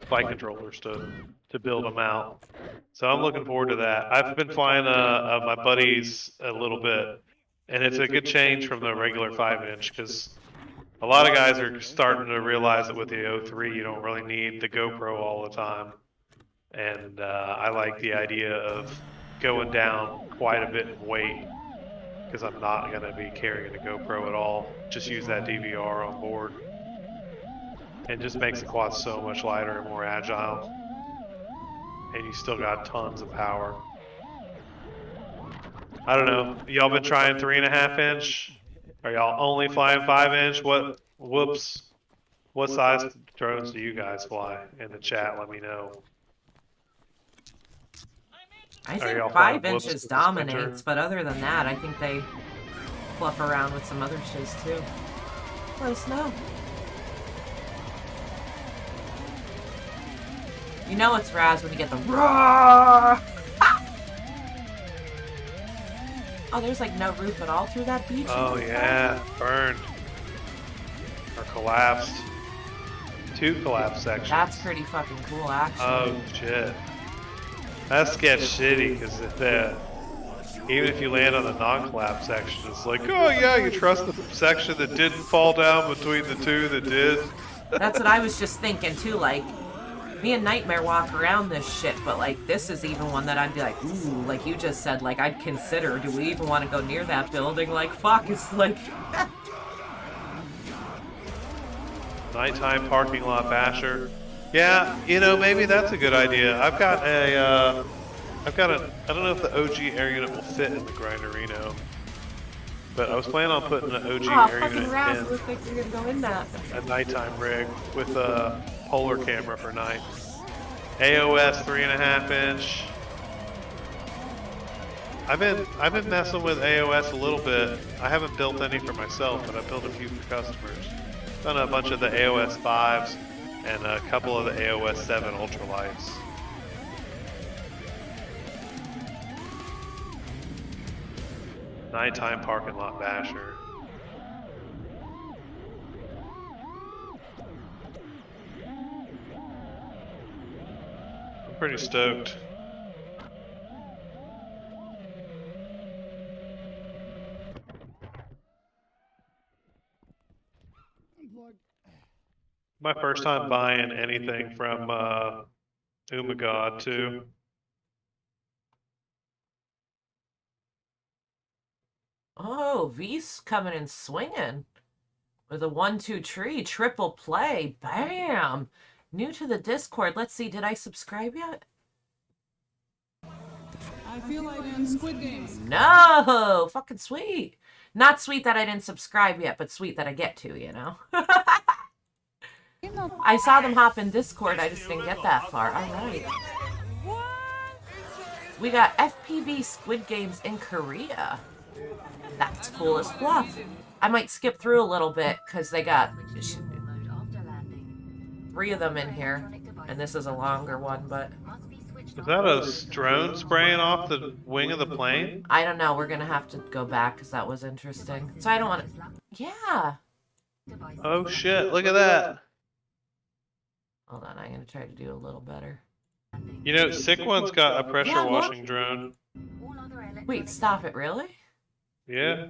bike controllers to build them out. So I'm looking forward to that. I've been flying my buddies a little bit, and it's a good change from the regular 5-inch because a lot of guys are starting to realize that with the O3 you don't really need the GoPro all the time, and I like the idea of going down quite a bit in weight because I'm not going to be carrying a GoPro at all. Just use that DVR on board. It just makes the quad so much lighter and more agile. And you still got tons of power. I don't know. Y'all been trying 3.5 inch? Are y'all only flying 5 inch? What size drones do you guys fly? In the chat, let me know. I think 5 inches dominates, but other than that, I think they fluff around with some other shiz too. Let us know. You know it's Raz when you get the roar. Oh, there's like no roof at all through that beach. Oh yeah, burned or collapsed. 2 collapsed sections. That's pretty fucking cool, actually. Oh shit. That's gets shitty because even if you land on the non-collapse section, it's like, oh yeah, you trust the section that didn't fall down between the 2 that did. That's what I was just thinking too. Like, me and Nightmare walk around this shit, but like, this is even one that I'd be like, ooh, like you just said, like I'd consider. Do we even want to go near that building? Like, fuck, it's like. Nighttime parking lot basher. Yeah, you know, maybe that's a good idea. I've got a, I don't know if the OG air unit will fit in the Grinderino, but I was planning on putting an OG air unit in Looks like you're gonna go in that. a nighttime rig with a polar camera for night. AOS 3.5 inch. I've been messing with AOS a little bit. I haven't built any for myself, but I've built a few for customers. Done a bunch of the AOS 5s. And a couple of the AOS 7 ultralights. Nighttime parking lot basher. I'm pretty stoked. My first time buying anything from Umagod too. Oh, V's coming and swinging with a 1-2 tree, triple play. Bam! New to the Discord. Let's see, did I subscribe yet? I feel like in Squid Games. No! Fucking sweet. Not sweet that I didn't subscribe yet, but sweet that I get to, you know? I saw them hop in Discord, I just didn't get that far. Alright. We got FPV Squid Games in Korea. That's cool as fluff. I might skip through a little bit, because they got 3 of them in here. And this is a longer one, but... Is that a drone spraying off the wing of the plane? I don't know, we're gonna have to go back, because that was interesting. So I don't want to... Yeah! Oh shit, look at that! Hold on, I'm gonna try to do a little better. You know, Sick One's got a pressure washing drone. Wait, stop it, really? Yeah.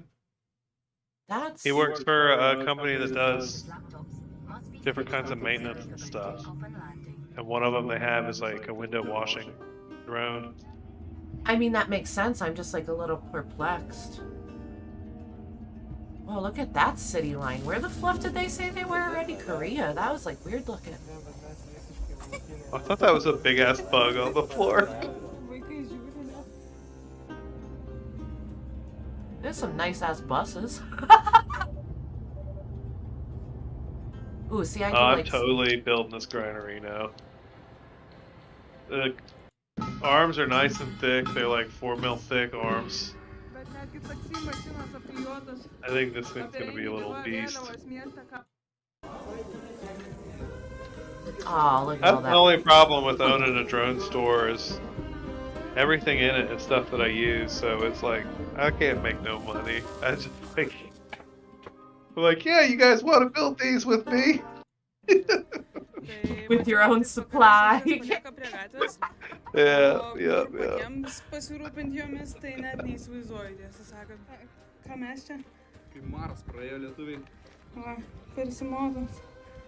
That's... He works for a company that does different kinds of maintenance and stuff. And one of them they have is like a window washing drone. I mean, that makes sense. I'm just like a little perplexed. Oh, look at that city line. Where the fluff did they say they were already? Korea. That was like weird looking. I thought that was a big ass bug on the floor. There's some nice ass buses. Ooh, see, I can I'm like... totally building this granary now. The arms are nice and thick. They're like 4mm thick arms. I think this thing's gonna be a little beast. Oh, look at all That's that. the only problem with owning a drone store is everything in it is stuff that I use, so it's like I can't make no money. I just like, I'm like, yeah, you guys want to build these with me? With your own supply. Yeah.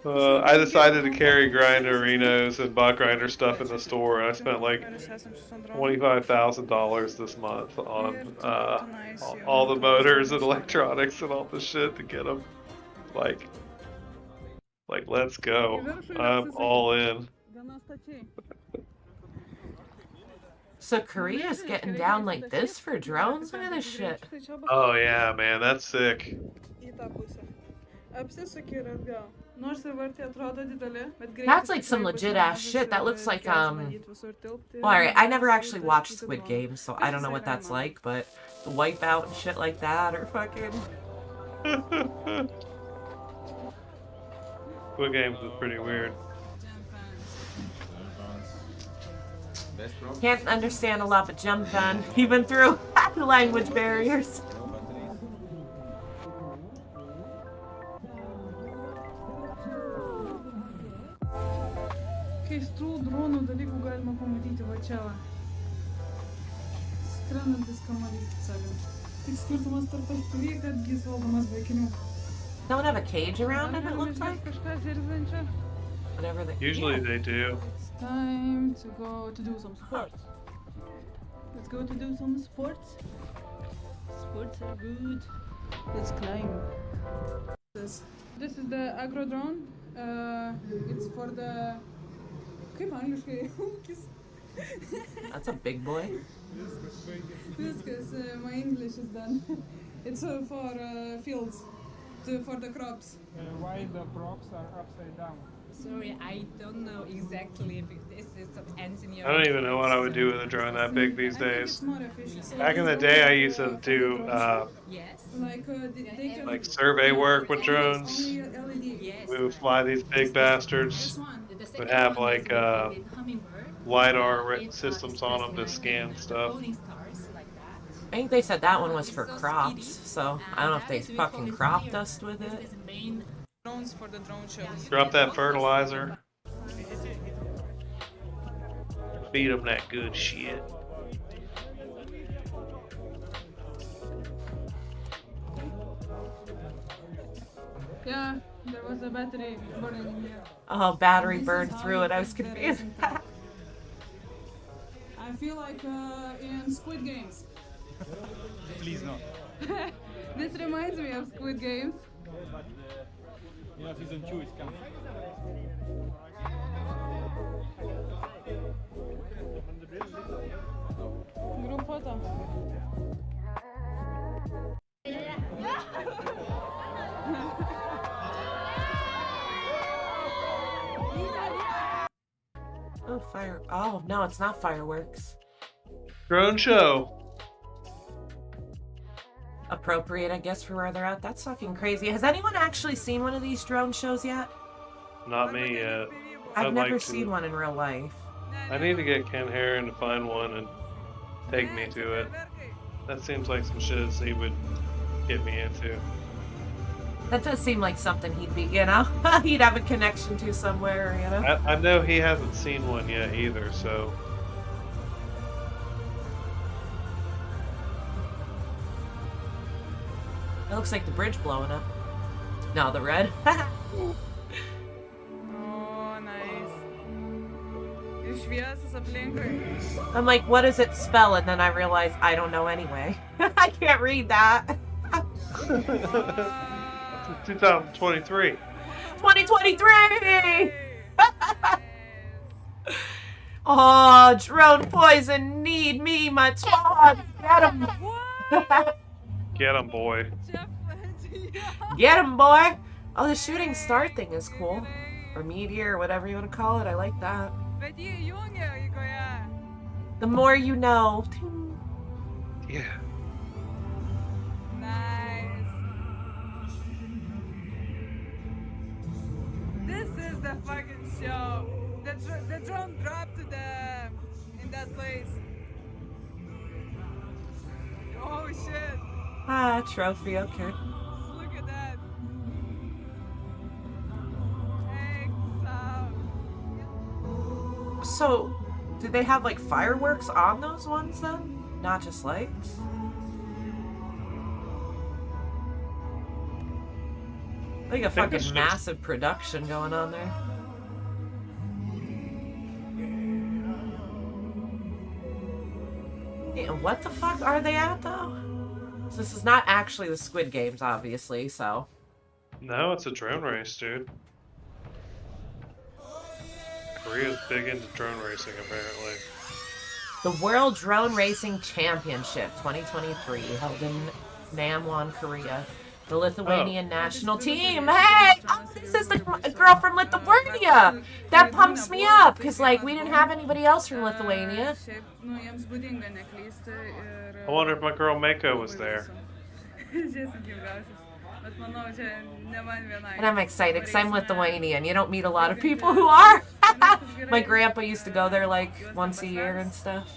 I decided to carry grinderinos and bot grinder stuff in the store, and I spent like $25,000 this month on all the motors and electronics and all the shit to get them. Like let's go. I'm all in. So Korea's getting down like this for drones? Look at this shit. Oh yeah, man, that's sick. That's like some legit ass shit. That looks like well, alright, I never actually watched Squid Games, so I don't know what that's like, but the Wipeout and shit like that are fucking... Squid Games is pretty weird. Can't understand a lot, but jump on, even through language barriers. Keistų dronų dalykų galima pamatyti va čia. Skrendantis kamuolys, taip sakant. Tik skirtumas tarp FPV, kad jis valdomas be akinių. Don't have a cage around it, it looks like? Whatever they... Usually they do. It's time to go to do some sports. Let's go to do some sports. Sports are good. Let's climb. This is the agro drone. It's for the... That's a big boy. Because my English is done. It's for fields, for the crops. Why the crops are upside down? Sorry, I don't know exactly if this is Anthony. I don't even know what I would do with a drone that big these days. Back in the day, I used to do like survey work with drones. We would fly these big bastards. Would have like LiDAR systems on them to scan stuff. I think they said that one was for crops, so I don't know if they fucking crop dust with it. Drop that fertilizer. Feed them that good shit. Yeah, there was a battery burning in here. Oh, battery This is burned how through you it. I was fix the confused. racing car. I feel like in Squid Games. Please no. This reminds me of Squid Games. You know, season 2 is coming. Group photo. Oh, fire. Oh, no, it's not fireworks. Drone show. Appropriate, I guess, for where they're at. That's fucking crazy. Has anyone actually seen one of these drone shows yet? Not me yet. I've I'd never like to. seen one in real life. I need to get Ken Heron to find one and take me to it. That seems like some shit he would get me into. That does seem like something he'd be, you know? He'd have a connection to somewhere, you know? I know he hasn't seen one yet either, so. It looks like the bridge blowing up. No, the red. Oh, nice. You schwer ist es auf Linke. I'm like, what does it spell? And then I realize I don't know anyway. I can't read that. 2023. 2023! Oh, drone poison need me, my twat. Get him. Get him, boy. Get him, boy. Oh, the shooting star thing is cool. Or meteor, or whatever you want to call it. I like that. The more you know. Yeah. Nice. This is the fucking show. The drone dropped in that place. Oh shit. Ah, trophy, okay. Look at that. So, do they have like fireworks on those ones then? Not just lights? Like a think it's fucking just- massive production going on there. Yeah, what the fuck are they at though? So this is not actually the Squid Games, obviously, so. No, it's a drone race, dude. Korea's big into drone racing, apparently. The World Drone Racing Championship 2023 held in Namwon, Korea. The Lithuanian national team. Hey! Oh, this is the girl from Lithuania! That pumps me up, because, like, we didn't have anybody else from Lithuania. I wonder if my girl Mako was there. And I'm excited, because I'm Lithuanian. You don't meet a lot of people who are. My grandpa used to go there, like, once a year and stuff.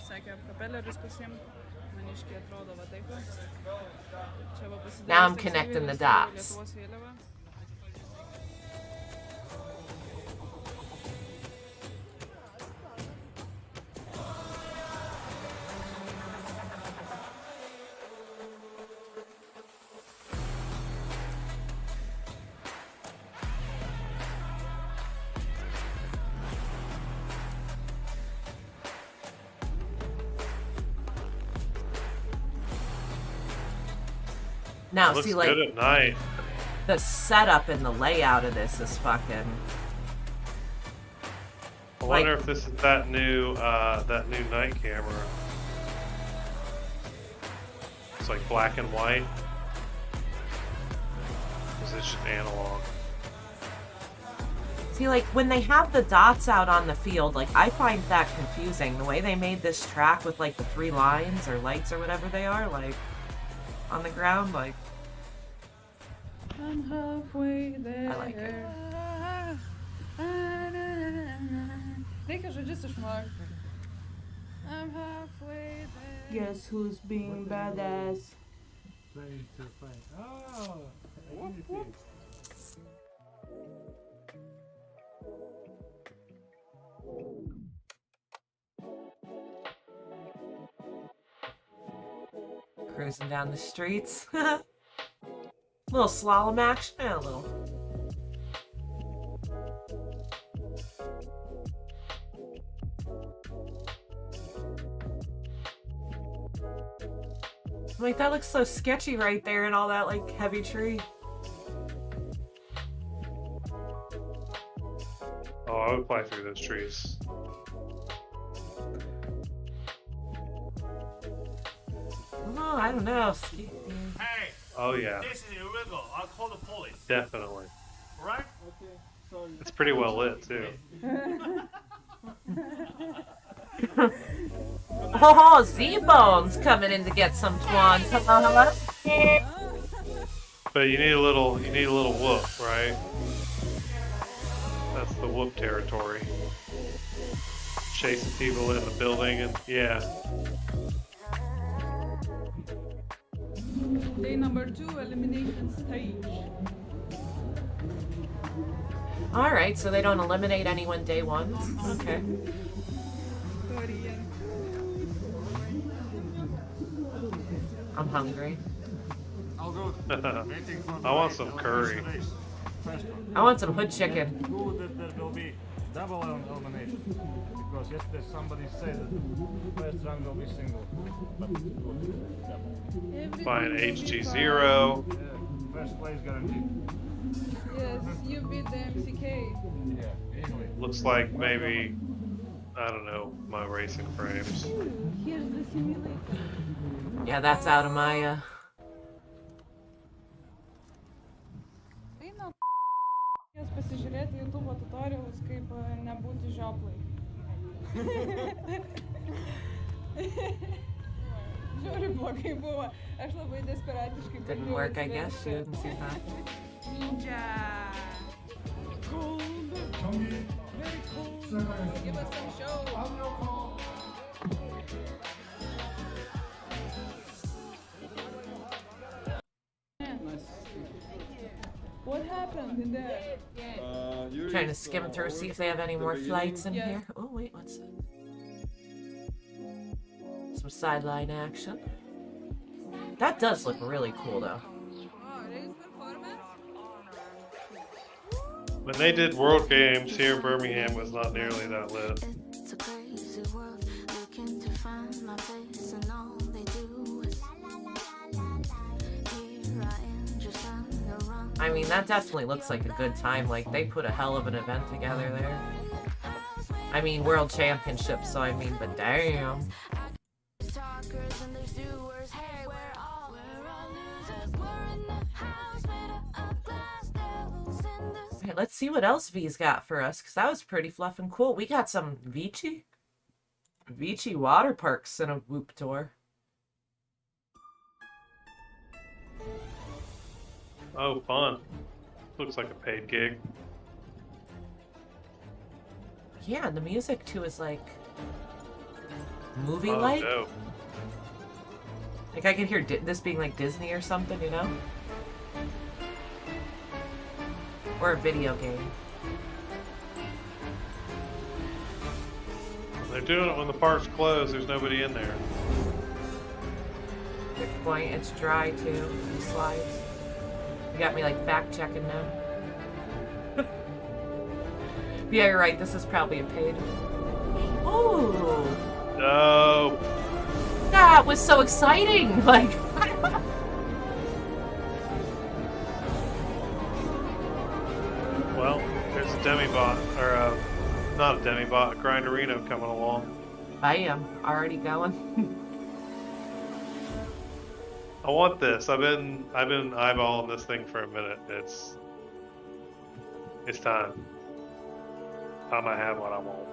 Now I'm connecting the dots. Now, Looks see, like, good at night. the setup and the layout of this is fucking... I wonder if this is that new night camera. It's like black and white. Is this just analog? See, like, when they have the dots out on the field, like, I find that confusing. The way they made this track with, like, the 3 lines or lights or whatever they are, like, on the ground, like... I'm halfway there. I like it. Reikia žodžius išmokti. I'm halfway there. Guess who's being badass? Ready to fight. Oh! Whoop, whoop. Cruising down the streets. Little slalom action. Yeah, a little. Like, that looks so sketchy right there and all that, like, heavy tree. Oh, I would fly through those trees. Oh, I don't know. Hey! Oh, yeah. This is illegal. I'll call the police. Definitely. Right? Okay, sorry. It's pretty well lit, too. Oh, Z-Bone's coming in to get some twans. Hello, hello. But you need a little whoop, right? That's the whoop territory. Chasing people in the building and yeah. Day number 2, elimination stage. Alright, so they don't eliminate anyone day 1. Okay. I'm hungry. I'll go. I want some curry. I want some hood chicken. Good that there will be double elimination. Because yesterday somebody said that first round will be single. But good. Double. Buying HG0. Yeah, first place guaranteed. Yes, you beat the MCK. Yeah, easily. Looks like maybe, I don't know, my racing frames. Here's the simulator. Yeah, that's out of my, Eina jas pasižiūrėti YouTube tutorialus, kaip nebūti žioplai. Žiauriai blogai buvo. Aš labai desperatiškai didn't work, I guess. You didn't see that. Ninja. Cold. Very cold. Give us some show. What happened in there? Trying to skim through, see if they have any more flights in here. Oh, wait, what's that? Some sideline action. That does look really cool, though. When they did World Games here in Birmingham, was not nearly that lit. It's a crazy world, looking to find my place, and all they do is here I am, just on the run. I mean, that definitely looks like a good time. Like, they put a hell of an event together there. I mean, World Championship, so I mean, but damn. Okay, let's see what else V's got for us, because that was pretty fluff and cool. We got some Vici water parks in a Whoop tour. Oh, fun. Looks like a paid gig. Yeah, and the music too is like movie-like. Oh, dope. Like I could hear this being like Disney or something, you know? Or a video game. They're doing it when the park's closed. There's nobody in there. Good point. It's dry too. These slides. You got me like fact checking now. Yeah, you're right. This is probably a paid. Ooh. No. That was so exciting. Like. Well, there's a demibot, or not a demibot, a Grinderino coming along. I am already going. I want this. I've been eyeballing this thing for a minute. It's time. Time I have what I want.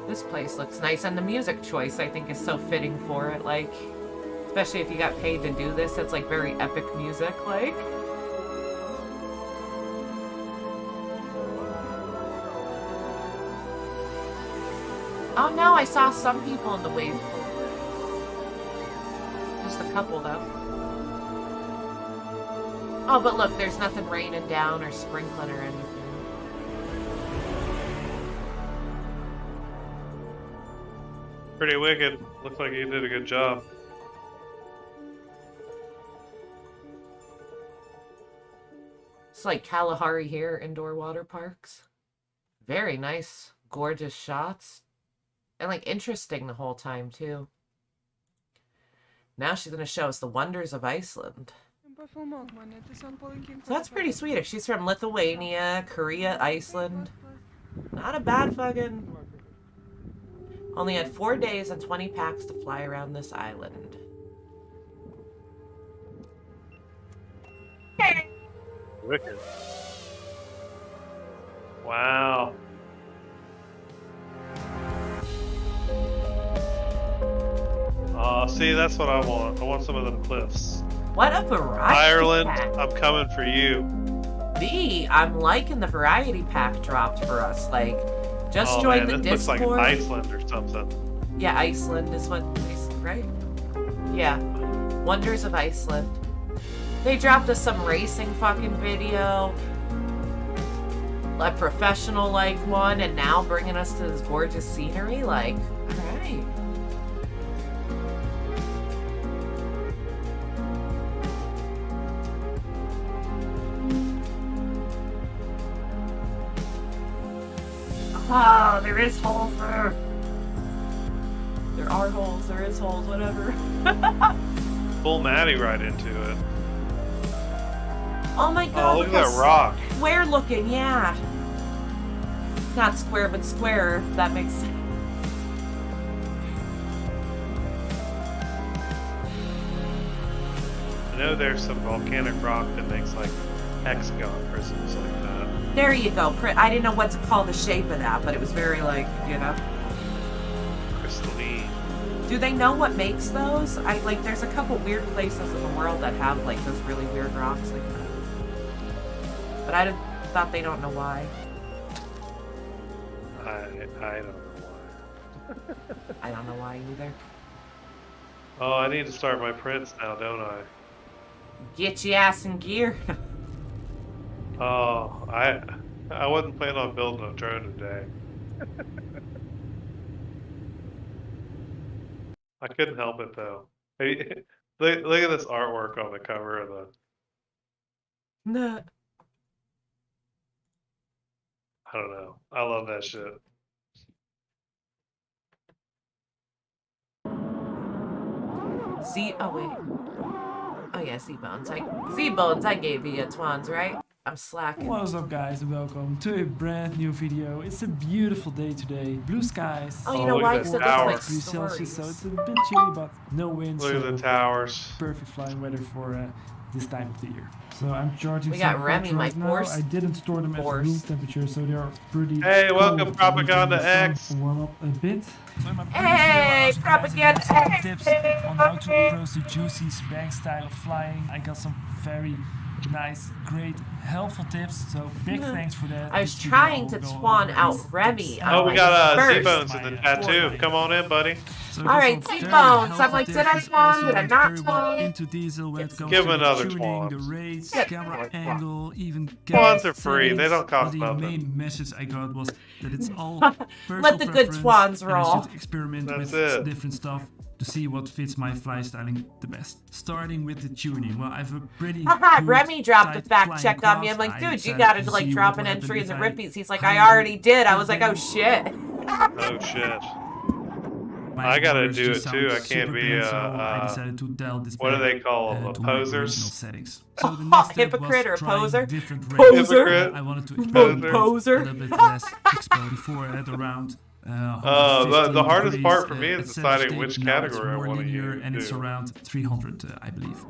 This place looks nice, and the music choice I think is so fitting for it. Like, especially if you got paid to do this, it's like very epic music. Like, oh no, I saw some people in the wave pool. Just a couple though. Oh, but look, there's nothing raining down or sprinkling or anything. Pretty wicked. Looks like you did a good job. It's like Kalahari here, indoor water parks. Very nice, gorgeous shots. And like interesting the whole time too. Now she's going to show us the wonders of Iceland. So that's pretty sweet. If she's from Lithuania, Korea, Iceland. Not a bad fucking... Only had 4 days and 20 packs to fly around this island. Wicked. Wow. See, that's what I want. I want some of them cliffs. What a variety Ireland, pack. I'm coming for you. I'm liking the variety pack dropped for us. Like, just oh, join man, the this Discord. looks like Iceland or something. Yeah, Iceland is what, right? Yeah, Wonders of Iceland. They dropped us some racing fucking video, a professional like one, and now bringing us to this gorgeous scenery. Like, all right. Ah, there is holes there. There are holes, there is holes, whatever. Pull Maddie right into it. Oh my god, Oh, look at that rock. Square looking, yeah. Not square, but square, if that makes sense. I know there's some volcanic rock that makes like hexagon prisms like that. There you go. I didn't know what to call the shape of that, but it was very like, you know. Crystalline. Do they know what makes those? There's a couple weird places in the world that have like those really weird rocks like that. But I thought they don't know why. I don't know why. I don't know why either. Oh, I need to start my prints now, don't I? Get your ass in gear. Oh, I wasn't planning on building a drone today. I couldn't help it though. Hey, look at this artwork on the cover of the. Nah. I don't know. I love that shit. Oh wait. Oh yeah, Z-Bones. Z-Bones, I gave you a twans, right? I'm slacking. What's up guys, and welcome to a brand new video. It's a beautiful day today. Blue skies. Oh, you know why? Because it looks like 3 Celsius, so stories. it's a bit chilly, but no wind. Look at so the towers. perfect flying weather for this time of the year. So I'm charging We got some Remy, batteries my right now. force. I didn't store them at Force. room temperature, so they are pretty Hey, welcome, cold. Propaganda I'm gonna X. warm up a bit. So in my previous Hey, video, I was Propaganda some X. tips on how to approach the juicy spang style of flying. I got some very nice, great, helpful tips. So big thanks for that. I was This video trying will to go twan over out these Remy. tips. I'm Oh, we like, got first. Z-Bones in the chat too. Come on in, buddy. So All right, there's some Z-Bones. very I'm helpful like, tips. did I It's twan? also Did I like not very well twan? into diesel when it comes Give to him the another tuning, the twans. rates, Yeah. camera angle, even Twans camera are free. They settings. don't cost But nothing. the main message I got was that it's all personal Let the good preference, twans and I roll. should experiment That's with it. different stuff to see what fits my fly styling the best. Starting with the tuning. Well, I have a pretty Haha, good Remy dropped a tight fact flying check on me. I'm class. like, I dude, you decided gotta to like see drop what an would entry in the happen if Rippies. He's like, I I already did. I was like, oh did shit. Oh shit. My I gotta voice do just it too. I sounds can't super be bad, so I a. decided to tell this What do back, they call them? to my original Posers? settings. So the next step Hypocrite or was trying poser? different Poser. rates. Hypocrite. I wanted to experiment with Poser. a little bit less expo before at around. The 115 hardest degrees, part for me is at steady deciding state. which Now it's category I more wanna linear, use, and it's too. around 300, I believe.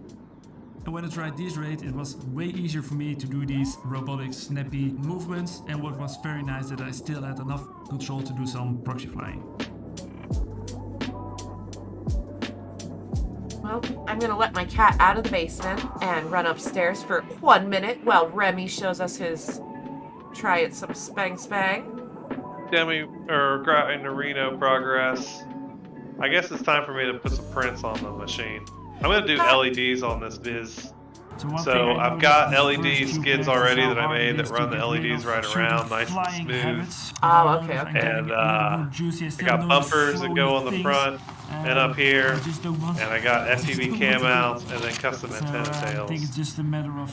And when I tried this rate, it was way easier for me to do these robotic, snappy movements. And what was very nice that I still had enough control to do some proxy flying. Well, I'm gonna let my cat out of the basement and run upstairs for 1 minute while Remy shows us his try at some spang spang. Demi or in the Reno progress. I guess it's time for me to put some prints on the machine. I'm gonna do LEDs on this viz. So I've got LED skids already that I made that run the LEDs right around, nice and smooth. Oh, okay. And I got bumpers that go on the front and up here, and I got FPV cam mounts and then custom antenna tails.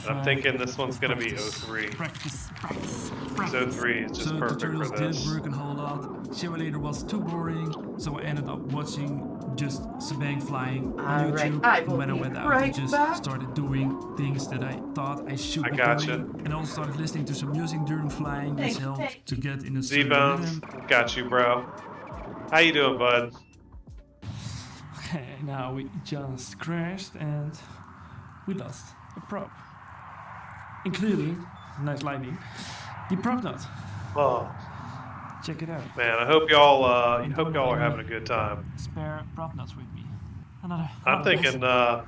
I'm thinking this one's gonna be 03. Practice. 03 is just perfect for this. Didn't work a whole lot. Simulator was too boring, so I ended up watching just Sabang flying on YouTube. And when I went out, I just started doing things that I thought I should be doing. And also started listening to some music during flying. This helped to get in a Z-Bones, got you, bro. How you doing, bud? Okay, now we just crashed and we lost a prop, including, nice lighting, the prop nut. Oh, check it out. Man, I hope y'all are having a good time. Spare prop nuts with me. I'm thinking about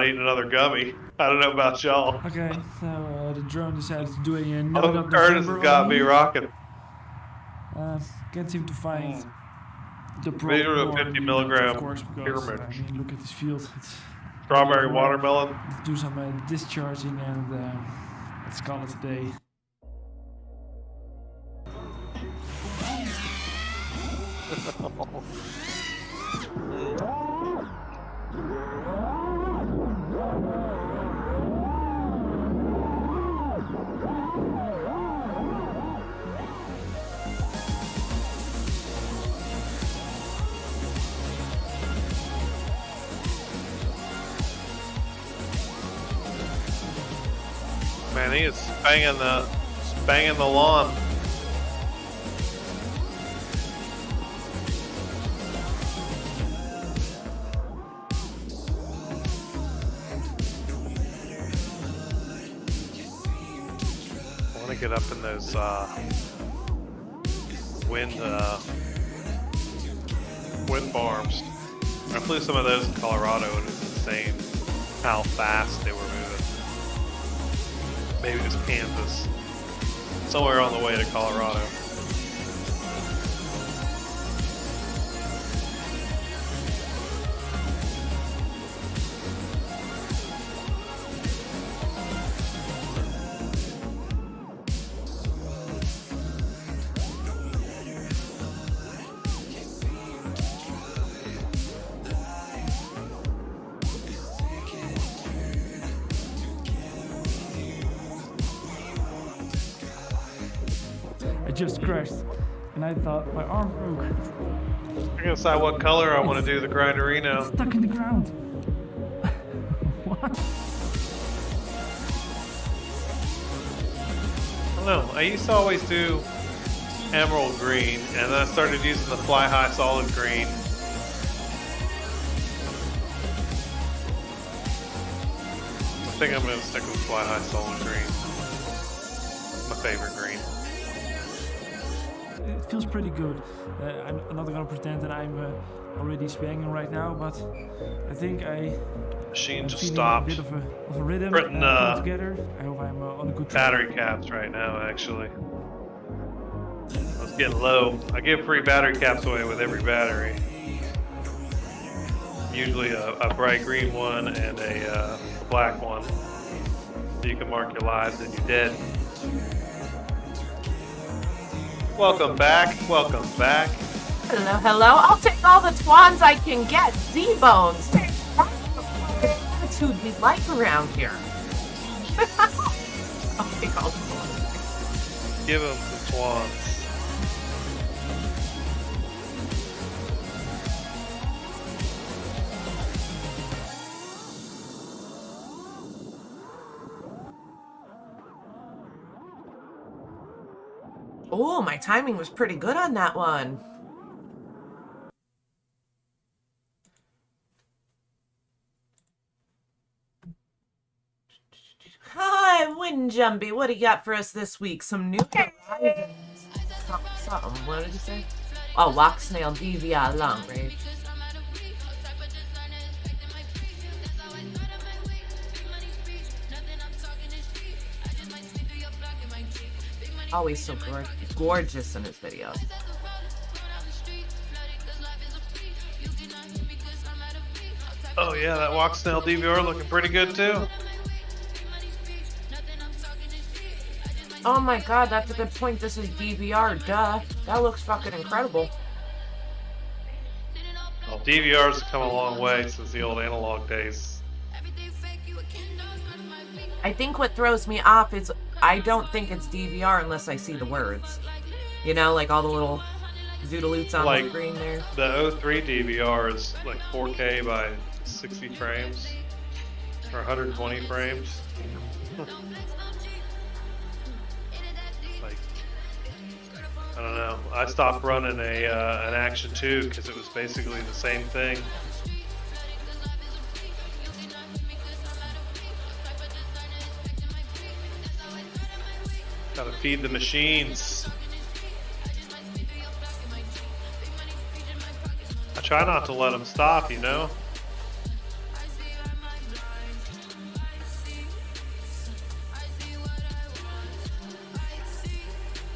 eating another gummy. I don't know about y'all. Okay, so the drone decided to do a Curtis has got me rocking. Can't seem to find the Made it a 50 milligram of course, because, pyramid. I mean, look at this field. It's Strawberry watermelon. Let's do some discharging and let's call it a day. Man, he is banging the lawn. I want to get up in those wind farms. I flew some of those in Colorado, and it's insane how fast they were moving. Maybe it was Kansas, somewhere on the way to Colorado. Just crashed, and I thought my arm broke. I gotta decide what color I want to do the grinderino. It's stuck in the ground. What? I don't know. I used to always do emerald green, and then I started using the fly high solid green. I think I'm gonna stick with fly high solid green. It's my favorite green. It feels pretty good. I'm not gonna pretend that I'm already spanging right now, but I think Machine just stopped. A bit of a rhythm together. I hope I'm on a good track. Battery caps right now, actually. I was getting low. I give free battery caps away with every battery. Usually a bright green one and a black one. So you can mark your lives and you're dead. Welcome back. Welcome back. Hello, hello. I'll take all the twans I can get. Z-Bones. That's the attitude we like around here. I'll take all the twans. Give him some twans. Oh, my timing was pretty good on that one. Hi, Windjumpy. What do you got for us this week? Some new horizons. Something. What did you say? Oh, Walk Snail DVI Long Range. Always so gorgeous in his videos. Oh yeah, that Walk Snail DVR looking pretty good too. Oh my god, that's a good point. This is DVR, duh. That looks fucking incredible. Well, DVR's come a long way since the old analog days. I think what throws me off is I don't think it's DVR unless I see the words. You know, like all the little doodaloots on the screen there. The 03 DVR is like 4K by 60 frames or 120 frames. Like, I don't know. I stopped running an Action 2 because it was basically the same thing. Gotta feed the machines. I try not to let them stop, you know?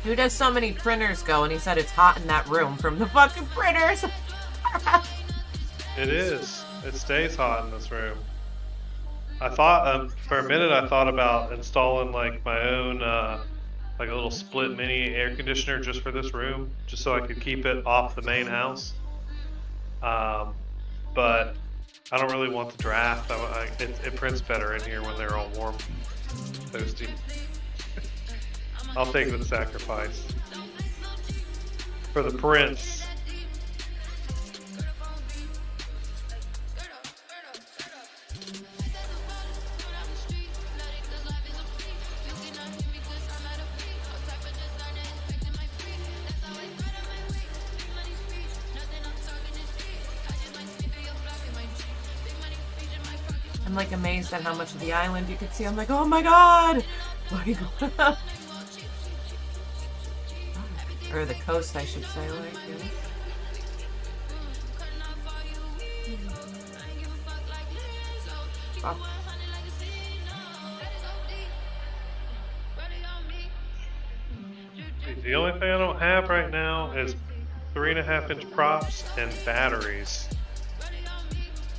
Who does so many printers go? And he said it's hot in that room from the fucking printers. It is. It stays hot in this room. I thought, for a minute, I thought about installing like my own, like a little split mini air conditioner just for this room, just so I could keep it off the main house. But I don't really want the draft. It prints better in here when they're all warm, toasty. I'll take the sacrifice for the prints. I'm like amazed at how much of the island you could see. I'm like, oh my god! Like, or the coast, I should say. Like, yeah. Oh. The only thing I don't have right now is 3.5-inch props and batteries.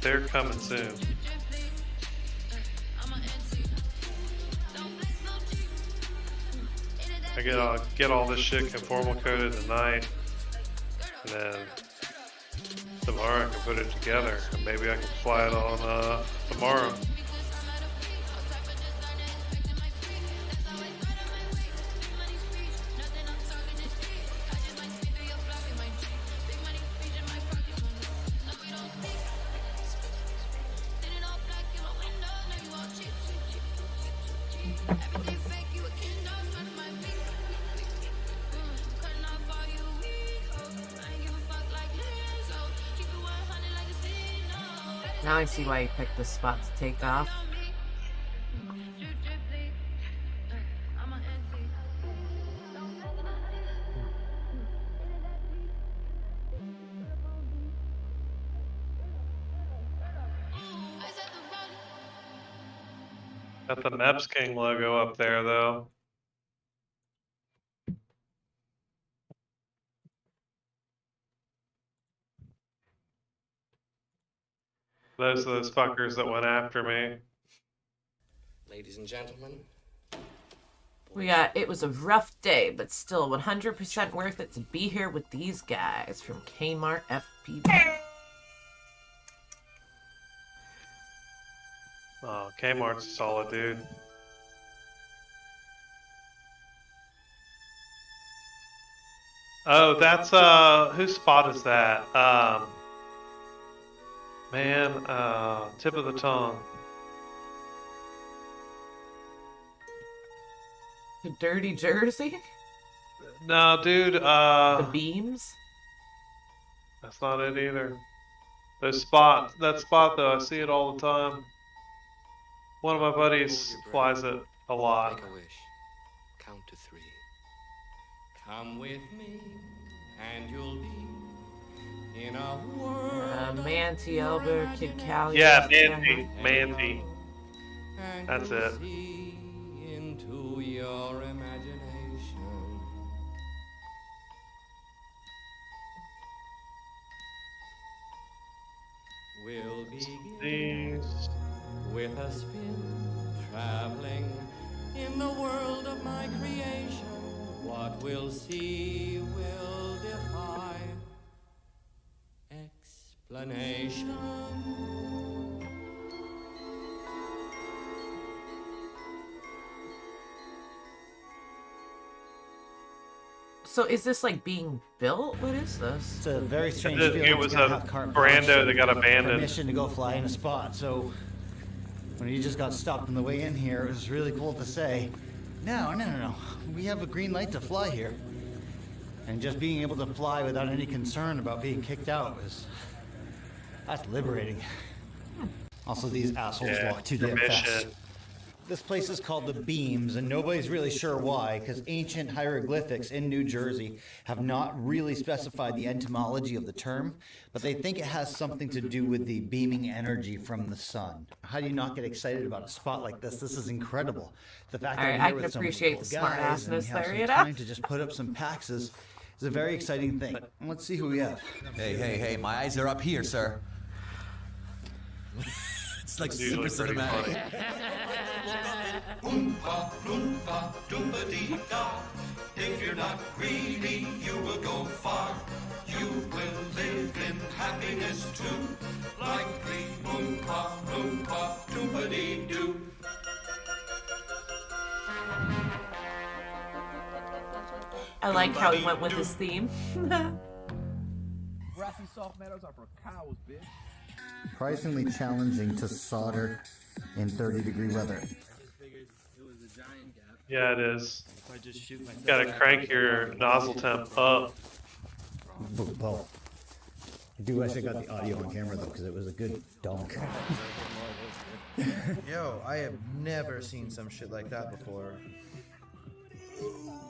They're coming soon. I get all this shit conformal coated tonight, and then tomorrow I can put it together, and maybe I can fly it on tomorrow. Now I see why you picked this spot to take off. Got the Meps King logo up there though. Those are those fuckers that went after me. Ladies and gentlemen. We got, it was a rough day, but still 100% worth it to be here with these guys from Kmart FPTV. Oh, Kmart's a solid dude. Oh, that's, whose spot is that? Man, tip of the tongue. The Dirty Jersey? No, dude, The Beams? That's not it either. Those spot, that spot though, I see it all the time. One of my buddies flies it a lot. Make a wish. Count to 3. Come with me, and you'll be in a world. Manti, Elber, Kid Cali. Yeah, Manti. That's it. Into your imagination. We'll begin with a spin, traveling in the world of my creation. What we'll see will defy explanation. So is this like being built? What is this? It's a very strange It feeling. was to have a carte Brando blanche that got and abandoned. Permission to go fly in a spot. So when you just got stopped on the way in here, it was really cool to say, no. We have a green light to fly here. And just being able to fly without any concern about being kicked out that's liberating. Also, these assholes walk too damn fast. This place is called the Beams, and nobody's really sure why, because ancient hieroglyphics in New Jersey have not really specified the etymology of the term, but they think it has something to do with the beaming energy from the sun. How do you not get excited about a spot like this? This is incredible. The fact that I we're can here with so many appreciate cool the guys and we smart-assness have there, some you know? time to just put up some packs is a very exciting thing. But let's see who we have. Hey, my eyes are up here, sir. It's like super cinematic. Oompa, loompa, doompa-dee-da. If you're not greedy, you will go far. You will live in happiness too. Like the oompa, loompa, doompa-dee-doo. I like how he went with his theme. Grassy soft meadows are for cows, bitch. Surprisingly challenging to solder in 30-degree weather. Yeah, it is. Gotta crank your nozzle temp up. Well, I do wish I got the audio on camera though, because it was a good donk. Yo, I have never seen some shit like that before.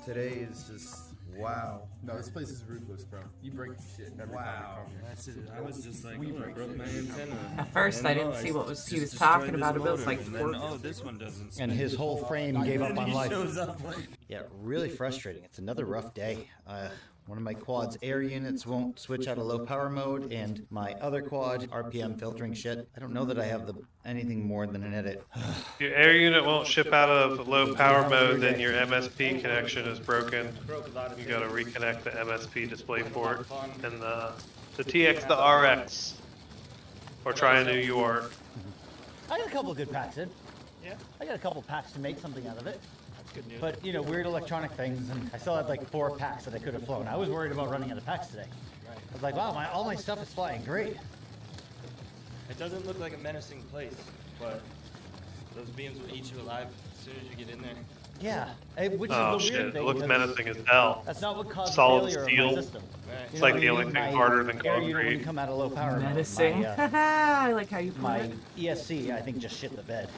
Today is just wow. No, this place is ruthless, bro. You break shit every time you come. That's it. I was just like, I broke my antenna. At first, I didn't see what he was talking about. It was like, oh, this one doesn't. And his whole frame gave up on He life. shows up like. Yeah, really frustrating. It's another rough day. One of my quad's air units won't switch out of low power mode, and my other quad, RPM filtering shit. I don't know that I have anything more than an edit. Your air unit won't ship out of low power mode, then your MSP connection is broken. You gotta reconnect the MSP display port and the TX to RX. Or try a new UART. I got a couple of good packs in. Yeah. I got a couple packs to make something out of it. That's good news. But, you know, weird electronic things, and I still had like 4 packs that I could have flown. I was worried about running out of packs today. Right. I was like, wow, all my stuff is flying great. It doesn't look like a menacing place, but those beams will eat you alive as soon as you get in there. Yeah, which Oh is the shit, weird it thing. looks because menacing as hell. That's not what caused Solid failure steel. of my system. It's You like know, the only thing my harder than air unit concrete. wouldn't come out of low power mode. menacing. My, I like how you put my it. ESC, I think, just shit the bed.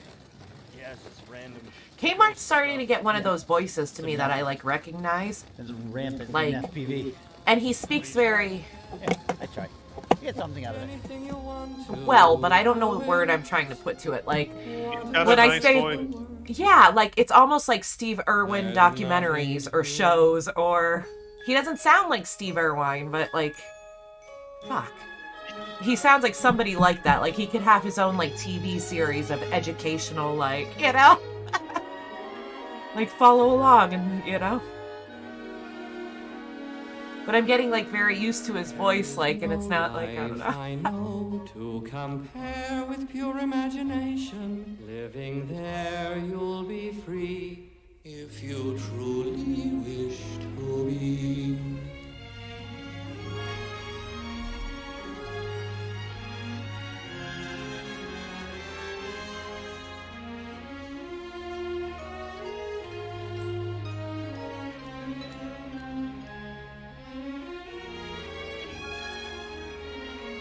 Yes, it's random. Kmart's starting to get one of those voices to me that I like recognize. It's rampant Like, in FPV. and he speaks very Yeah, I tried. Get something out of it. well, but I don't know what word I'm trying to put to it. Like, Got when a I nice say, voice. yeah, like it's almost like Steve Irwin documentaries or shows, or he doesn't sound like Steve Irwin, but like, fuck. He sounds like somebody like that. Like he could have his own like TV series of educational, like, you know, like follow along and, you know. But I'm getting like very used to his voice, like, and it's not like, I don't know. I know to compare with pure imagination. Living there, you'll be free if you truly wish to be.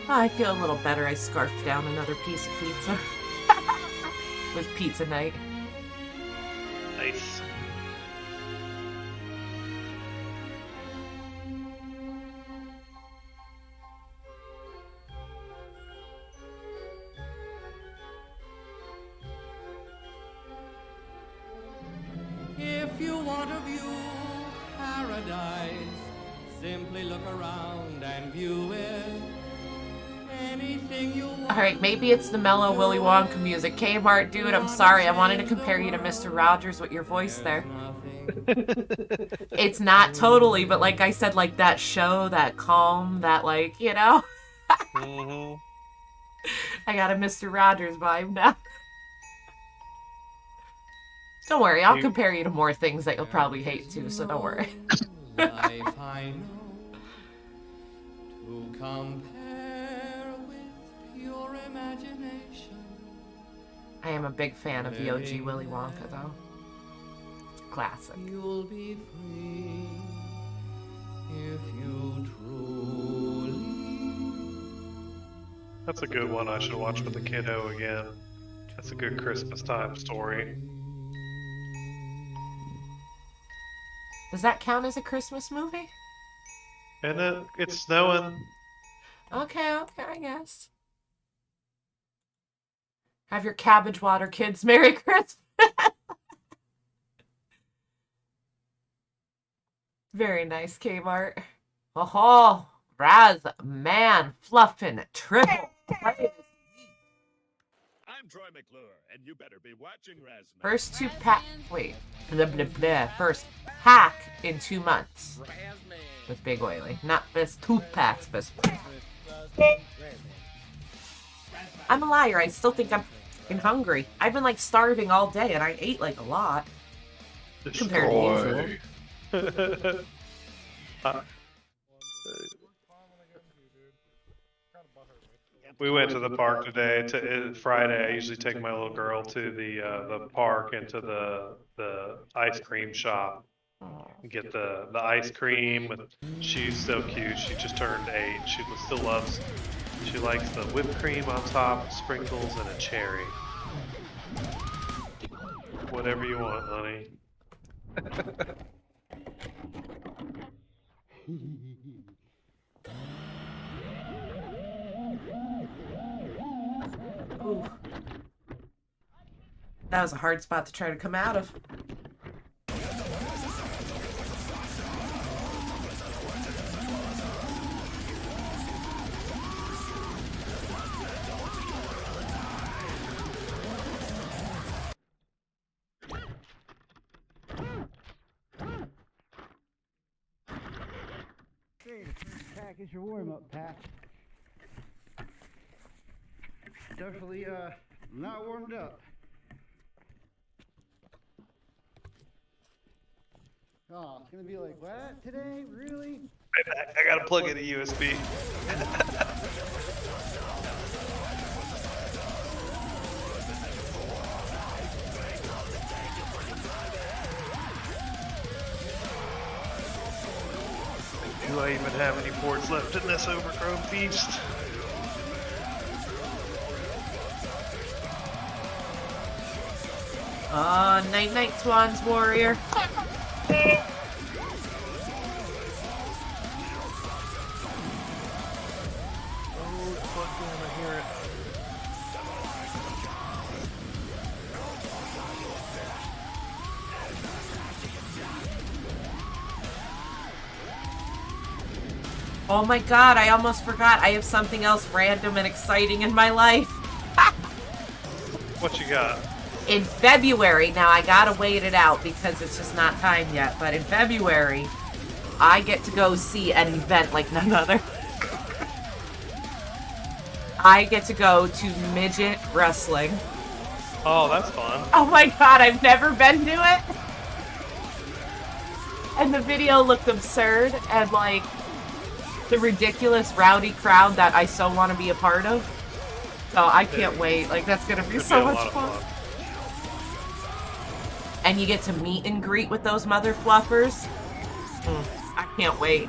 Oh, I feel a little better. I scarfed down another piece of pizza. It was pizza night. Nice. If you want to view paradise, simply look around and view it. Alright, maybe it's the mellow Willy Wonka music. Kmart, dude, I'm sorry. I wanted to compare you to Mr. Rogers with your voice there. It's not totally, but like I said, like that show, that calm, that like, you know? Mm-hmm. I got a Mr. Rogers vibe now. Don't worry, I'll compare you to more things that you'll probably hate too, so don't worry. Life I know to compare with pure imagination. I am a big fan of the OG Willy Wonka, though. Classic. You'll be free if you truly. That's a good one. I should watch with the kiddo again. That's a good Christmas time story. Does that count as a Christmas movie? And it's snowing. Okay, I guess. Have your cabbage water, kids. Merry Christmas. Very nice, Kmart. Oh, Raz, man, fluffin' triple. I'm Troy McClure, and you better be watching Razman. First two pack. Wait. Blah, blah, blah. First pack in 2 months. With Big Oily. Not this 2 packs, but. I'm a liar. I still think I'm fucking hungry. I've been like starving all day, and I ate like a lot. Compared to usual. We went to the park today. Friday, I usually take my little girl to the park and to the ice cream shop. Get the ice cream. She's so cute. She just turned 8. She still loves. She likes the whipped cream on top, sprinkles, and a cherry. Whatever you want, honey. Ooh. That was a hard spot to try to come out of. Okay, the first pack is your warm-up pack. Definitely not warmed up. Oh, it's gonna be like, what today? Really? I gotta plug in a USB. Do I even have any ports left in this overgrown feast? Night night, Swans Warrior. Oh my god, I almost forgot. I have something else random and exciting in my life. What you got? In February, now I gotta wait it out because it's just not time yet, but in February, I get to go see an event like none other. I get to go to midget wrestling. Oh, that's fun. Oh my god, I've never been to it. And the video looked absurd and like the ridiculous rowdy crowd that I so want to be a part of. So I can't wait. Like that's gonna be so much fun. And you get to meet and greet with those mother fluffers. I can't wait.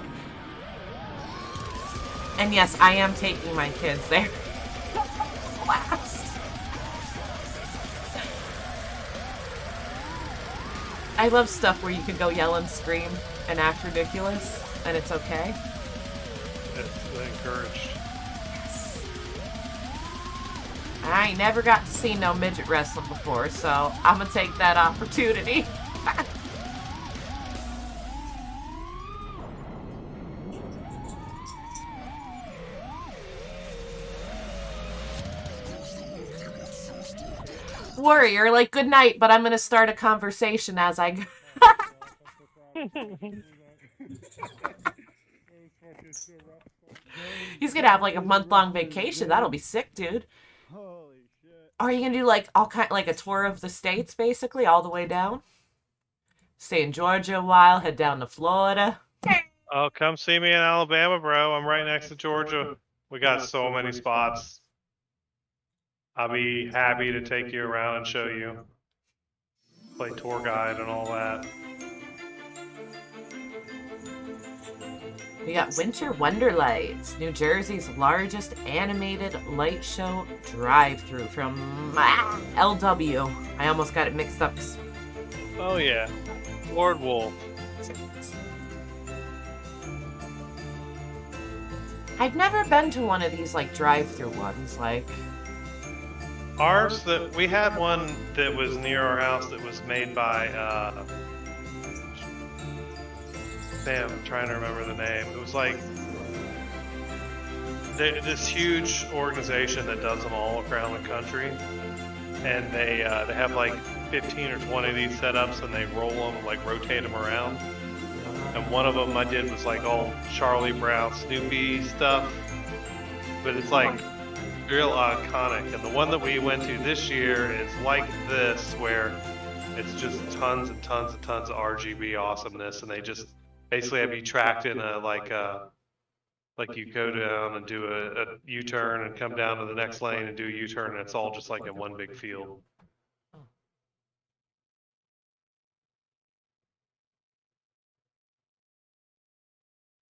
And yes, I am taking my kids there. Blast. I love stuff where you can go yell and scream and act ridiculous, and it's okay. It's encouraged. I never got to see no midget wrestling before, so I'm gonna take that opportunity. Warrior, like, good night, but I'm gonna start a conversation as I go. He's gonna have like a month-long vacation. That'll be sick, dude. Holy shit. Are you gonna do like like a tour of the states, basically, all the way down? Stay in Georgia a while, head down to Florida. Oh, come see me in Alabama, bro. I'm right next to Georgia. We got so many spots. I'll be happy to take you around and show you. Play tour guide and all that. We got Winter Wonderlights, New Jersey's largest animated light show drive-through from LW. I almost got it mixed up. Oh yeah, Lord Wolf. I've never been to one of these like drive-through ones. Like Ours, that we had one that was near our house that was made by. Damn, I'm trying to remember the name. It was like this huge organization that does them all around the country, and they have like 15 or 20 of these setups, and they roll them, like rotate them around. And one of them I did was like all Charlie Brown, Snoopy stuff, but it's like real iconic. And the one that we went to this year is like this, where it's just tons and tons and tons of RGB awesomeness, and they just basically have you tracked in a like you go down and do a U-turn and come down to the next lane and do a U-turn, and it's all just like in one big field.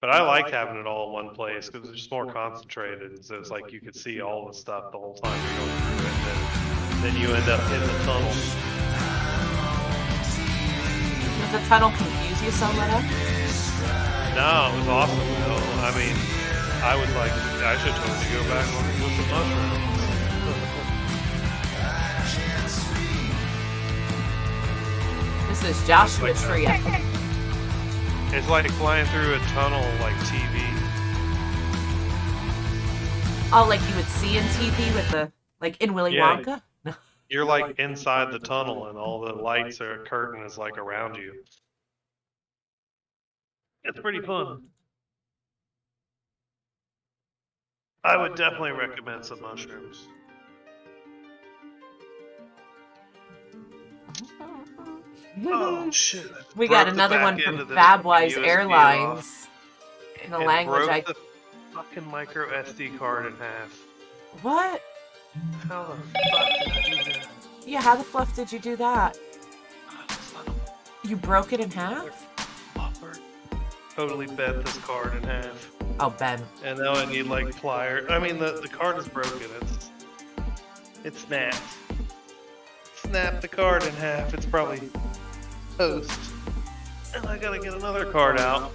But I liked having it all in one place because it's just more concentrated. So it's like you could see all the stuff the whole time you're going through it, and then you end up in the tunnel. Does the tunnel confuse you so much? No, it was awesome. I mean, I was like, I should totally go back with the mushrooms. This is Joshua Like Tree. It's like flying through a tunnel like TV. Oh, like you would see in TV with the, like in Willy Wonka? You're like inside the tunnel, and all the lights or curtain is like around you. It's pretty fun. I would definitely recommend some mushrooms. Oh shit! We got another one from Fabwise Airlines in a language I. The fucking micro SD card in half. What? How the fuck did I do that? Yeah, how the fluff did you do that? You broke it in half? Totally bent this card in half. Oh, bent. And now I need like pliers. I mean, the card is broken. It snapped. Snap the card in half. It's probably toast. And I gotta get another card out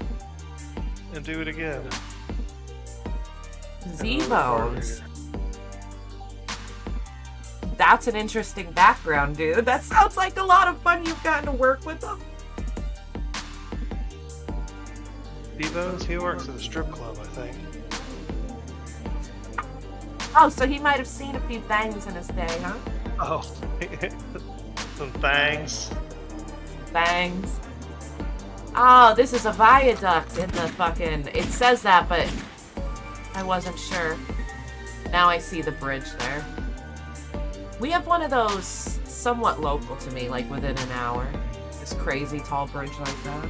and do it again. Z-Bones. That's an interesting background, dude. That sounds like a lot of fun. You've gotten to work with them. Z-Bones, he works at a strip club, I think. Oh, so he might have seen a few bangs in his day, huh? Oh, some fangs. Bangs. Oh, this is a viaduct in the fucking... It says that, but I wasn't sure. Now I see the bridge there. We have one of those somewhat local to me, like within an hour. This crazy tall bridge like that.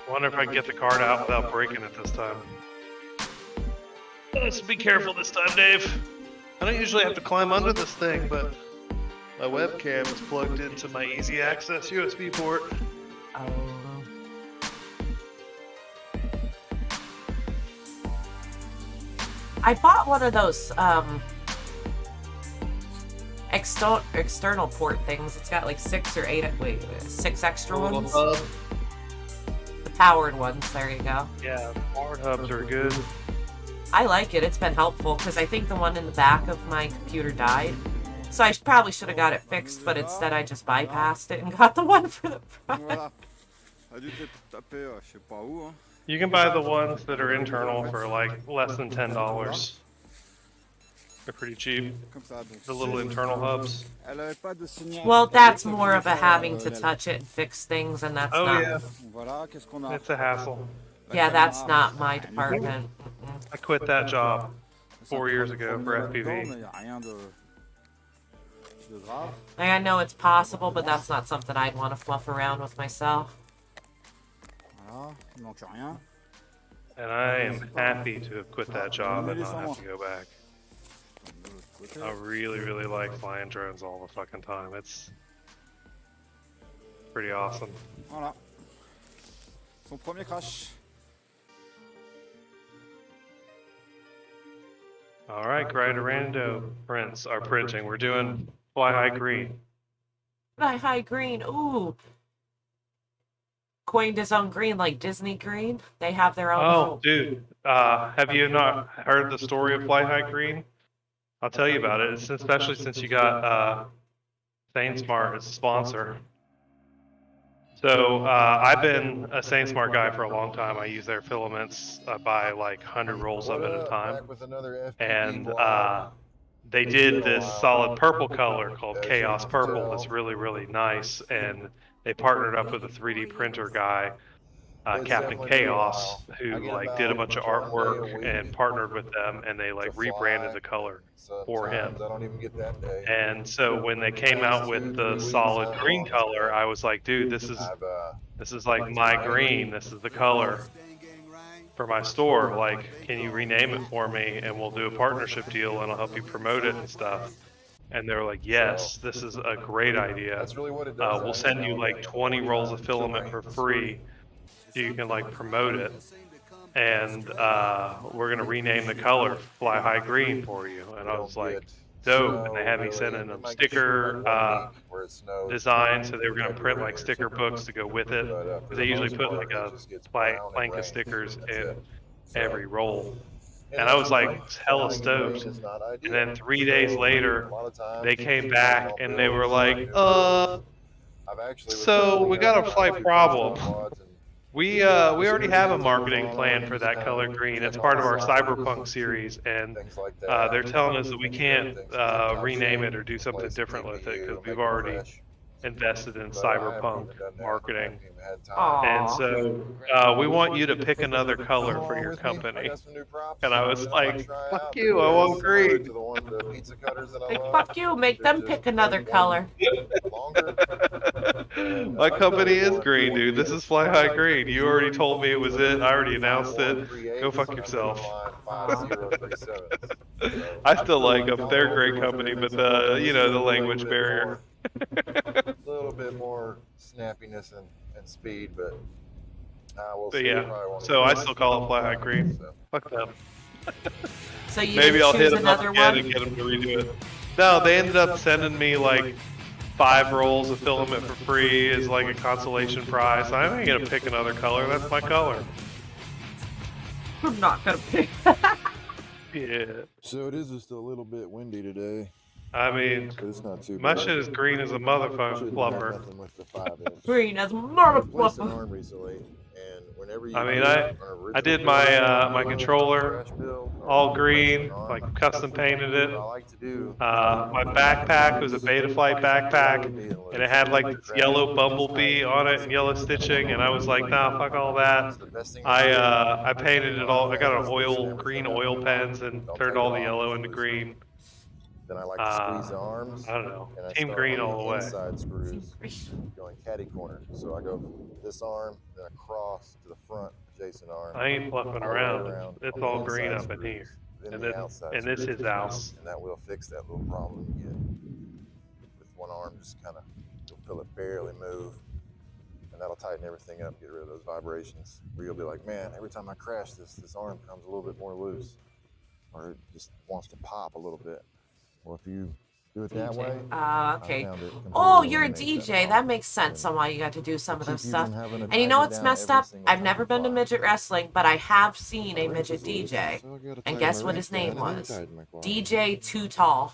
Wonder if I can get the card out without breaking it this time. Let's be careful this time, Dave. I don't usually have to climb under this thing, but my webcam is plugged into my easy access USB port. I bought one of those external port things. It's got like 6 or 8, wait, 6 extra ones. powered ones. There you go. Yeah, powered hubs are good. I like it. It's been helpful because I think the one in the back of my computer died. So I probably should have got it fixed, but instead I just bypassed it and got the one for the price. You can buy the ones that are internal for like less than $10. They're pretty cheap. The little internal hubs. Well, that's more of a having to touch it and fix things, and that's not. Yeah. It's a hassle. Yeah, that's not my department. I quit that job 4 years ago for FPV. Like, I know it's possible, but that's not something I'd want to fluff around with myself. And I am happy to have quit that job and not have to go back. I really, really like flying drones all the fucking time. It's pretty awesome. Voilà. Son premier crash. All right, Griderando prints are printing. We're doing Fly High Green. Fly High Green, ooh. Coined his own green, like Disney green. They have their own. Oh, dude. Have you not heard the story of Fly High Green? I'll tell you about it. It's especially since you got SaneSmart as a sponsor. So I've been a SaneSmart guy for a long time. I use their filaments. I buy like 100 rolls of it at a time. And they did this solid purple color called Chaos Purple that's really, really nice. And they partnered up with a 3D printer guy, Captain Chaos, who like did a bunch of artwork and partnered with them, and they like rebranded the color for him. And so when they came out with the solid green color, I was like, dude, this is like my green. This is the color for my store. Like, can you rename it for me, and we'll do a partnership deal, and I'll help you promote it and stuff. And they were like, yes, this is a great idea. We'll send you like 20 rolls of filament for free so you can like promote it. And we're going to rename the color Fly High Green for you. And I was like, dope. And they had me sending them sticker designs. So they were going to print like sticker books to go with it. They usually put like a blank of stickers in every roll. And I was like hella stoked. And then 3 days later, they came back and they were like, so we got a slight problem. We already have a marketing plan for that color green. It's part of our Cyberpunk series, and they're telling us that we can't rename it or do something different with it because we've already invested in Cyberpunk marketing. And so we want you to pick another color for your company. And I was like, fuck you, I want green. Like, fuck you, make them pick another color. My company is green, dude. This is Fly High Green. You already told me it was it. I already announced it. Go fuck yourself. I still like them. They're a great company, but the language barrier. A little bit more snappiness and speed, but we'll see. Yeah, so I still call it Fly High Green. So. Fuck them. So you Maybe I'll hit them up another again one? and get them to redo it. No, they ended up sending me like 5 rolls of filament for free as like a consolation prize. I ain't gonna pick another color. That's my color. I'm not gonna pick. Yeah. So it is just a little bit windy today. I mean, but it's not too my bad. shit is green as a motherfucker fluffer. Green as a motherfucker. Arm recently, and whenever you I mean, I did my my controller all green, like custom painted it. My backpack was a Betaflight backpack, and it had like this yellow bumblebee on it and yellow stitching, and I was like, nah, fuck all that. I painted it all. I got an green oil pens and turned all the yellow into green. Then I like to squeeze the arms. I don't know. And I Team start green on all the way. Inside screws going catty corner. So I go this arm, then across to the front adjacent arm. I ain't fluffing around. It's all green up in here. And this is his house. And that will fix that little problem you get with one arm just kind of, you'll feel it barely move. And that'll tighten everything up, get rid of those vibrations. Where you'll be like, man, every time I crash this arm comes a little bit more loose. Or it just wants to pop a little bit. Well, if you do it that way. Okay. I found it Oh, completely you're a eliminates DJ. That makes sense on why you got to do some of this stuff. And you know what's messed up? I've never been to midget wrestling, but I have seen a midget DJ. And guess what his name was? DJ Too Tall.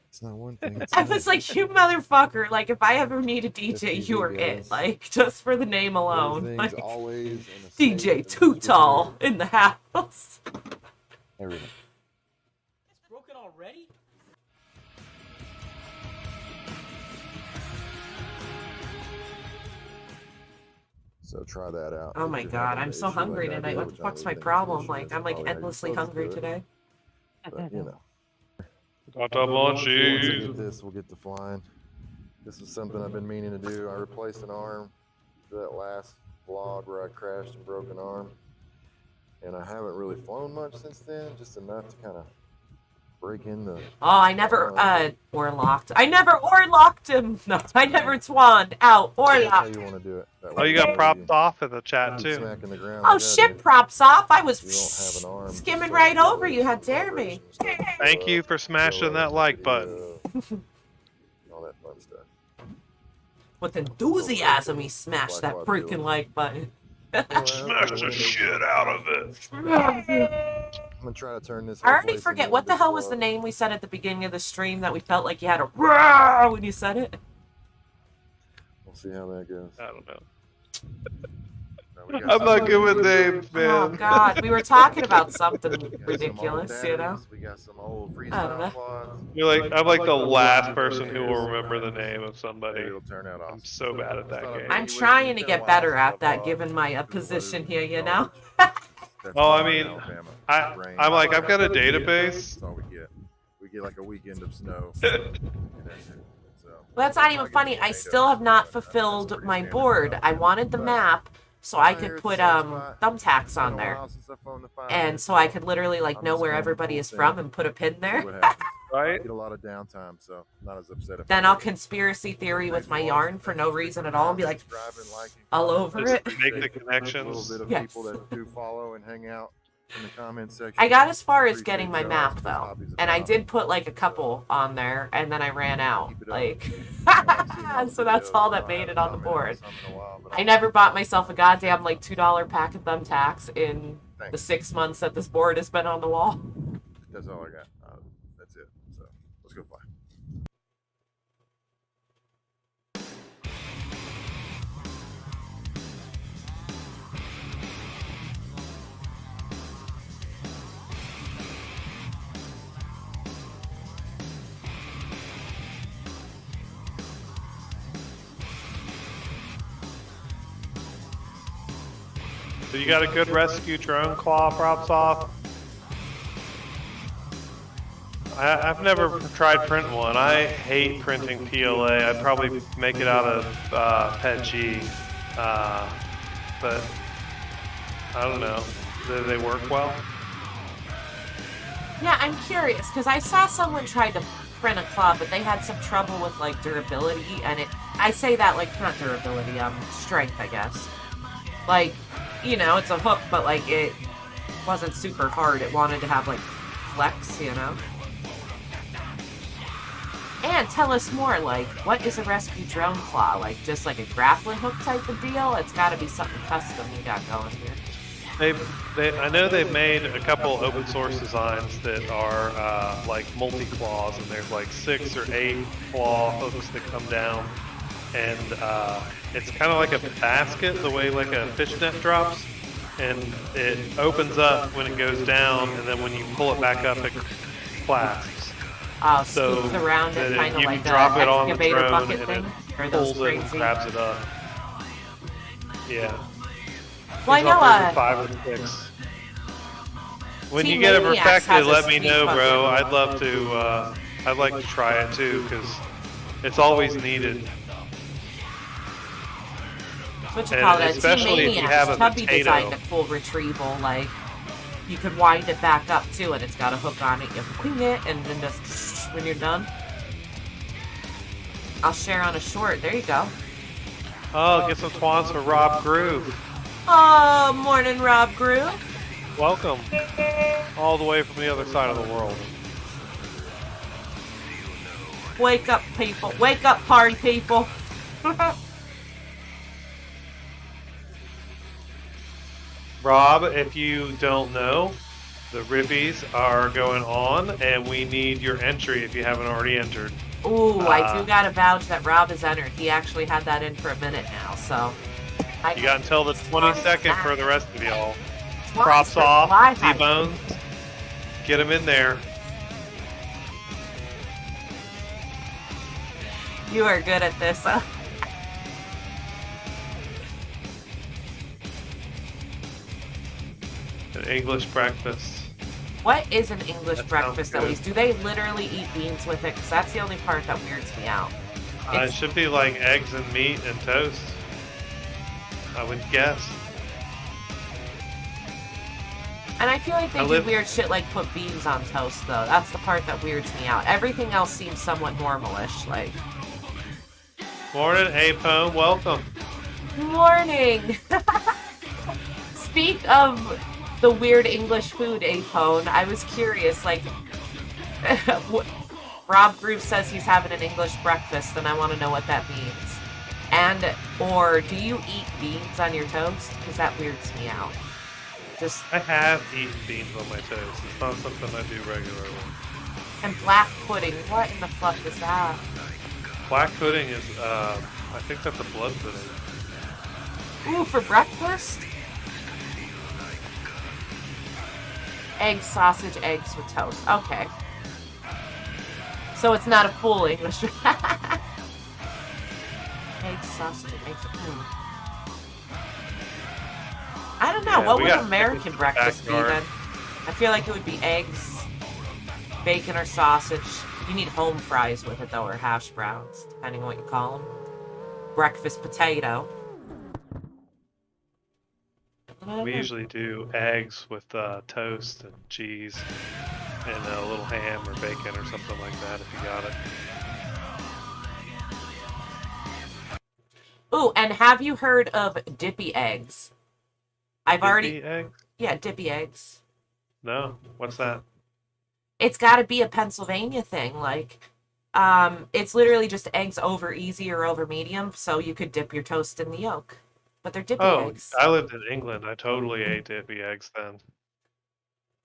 It's not one thing. I was like, you motherfucker. Like, if I ever need a DJ, you are it. Like, just for the name alone. Like, DJ Too Tall in the house. Everything. It's broken already? So try that out. Oh my god, I'm so hungry tonight. What the fuck's my problem? Like, I'm like endlessly hungry today. But, you know. Got a Once I get this, we'll get to flying. This is something I've been meaning to do. I replaced an arm for that last vlog where I crashed and broke an arm. And I haven't really flown much since then, just enough to kind of break in the... Oh, I never, Orlocked. I never Orlocked him! No, I never twanned out. Orlocked. How you want to do it. Oh, you got propped off in the chat, too. Smacking the ground. Oh, shit, props off. I was You don't have an arm. skimming right over you. How dare me? Thank you for smashing that like button. All that fun stuff. With enthusiasm, he smashed that freaking like button. Smash the shit out of it. I'm gonna try to turn this. I already forget what the hell was the name we said at the beginning of the stream that we felt like you had a roar when you said it. We'll see how that goes. I don't know. I'm not good with names, man. Oh god, we were talking about something ridiculous, you know? We got some old I don't know. I'm like the last person who will remember the name of somebody. It'll turn out awesome. I'm so bad at that game. I'm trying to get better at that, given my position here, you know? Oh, I mean, I'm like, I've got a database. That's all we get. We get like a weekend of snow. Well, that's not even funny. I still have not fulfilled my board. I wanted the map so I could put thumbtacks on there. And so I could literally like know where everybody is from and put a pin there. Right? Get a lot of downtime, so not as upset. Then I'll conspiracy theory with my yarn for no reason at all and be like all over it. Make the connections. A little bit of Yes. people that do follow and hang out in the comment section. I got as far as getting my map though, and I did put like a couple on there, and then I ran out. Like, so that's all that made it on the board. I never bought myself a goddamn like $2 pack of thumbtacks in the 6 months that this board has been on the wall. That's all I got. That's it. So let's go fly. So you got a good rescue drone claw props off? I've never tried printing one. I hate printing PLA. I'd probably make it out of PETG. But I don't know. Do they work well? Yeah, I'm curious because I saw someone try to print a claw, but they had some trouble with like durability, and I say that like not durability, strength, I guess. Like, you know, it's a hook, but like it wasn't super hard. It wanted to have like flex, you know. And tell us more, like, what is a rescue drone claw? Like, just like a grappling hook type of deal? It's got to be something custom you got going here. I know they've made a couple open source designs that are like multi-claws, and there's like 6 or 8 claw hooks that come down, and it's kind of like a basket, the way like a fishnet drops, and it opens up when it goes down, and then when you pull it back up, it clasps. So around it, kind of like drop it on the excavator drone bucket and thing? it Or those pulls it and crazy? grabs it up. Yeah. Well, I know, 5 or 6. When Team you get it Maniacs perfected, has a let me sweet know, bro. fucking- I'd love to. I'd like to try it too, because it's always needed. What you And call that? Team especially if you have Maniacs. a Tubby potato. designed a cool retrieval, like, you could wind it back up too, and it's got a hook on it. You wing it, and then just when you're done. I'll share on a short. There you go. Oh, get some twans for Rob Groove. Oh, morning, Rob Groove. Welcome. All the way from the other side of the world. wake up, people. Wake up, party people. Rob, if you don't know, the Rippies are going on, and we need your entry if you haven't already entered. Ooh, I do gotta vouch that Rob is entered. He actually had that in for a minute now, so. You got until the 22nd for the rest of y'all. Swans Props for off, fly height. T-Bones. Get him in there. You are good at this, huh? An English breakfast. What is an English breakfast, at good. least? Do they literally eat beans with it? Because that's the only part that weirds me out. It should be like eggs and meat and toast. I would guess. And I feel like they do weird shit like put beans on toast, though. That's the part that weirds me out. Everything else seems somewhat normalish, like... Morning, Apone. Welcome. Morning! Speak of the weird English food, Apone, I was curious, like... Rob Groove says he's having an English breakfast, and I want to know what that means. And, or, do you eat beans on your toast? Because that weirds me out. Just... I have eaten beans on my toast. It's not something I do regularly. And black pudding. What in the fuck is that? Black pudding is, I think that's a blood pudding. Ooh, for breakfast? Egg, sausage, eggs with toast. Okay. So it's not a full English. Egg, sausage, eggs. I don't know. Yeah, what would American breakfast be then? I feel like it would be eggs, bacon, or sausage. You need home fries with it, though, or hash browns, depending on what you call them. Breakfast potato. We usually do eggs with toast and cheese and a little ham or bacon or something like that if you got it. Ooh, and have you heard of dippy eggs? Dippy eggs? Yeah, dippy eggs. No, what's that? It's got to be a Pennsylvania thing. Like, it's literally just eggs over easy or over medium, so you could dip your toast in the yolk. But they're dippy eggs. I lived in England. I totally ate dippy eggs then.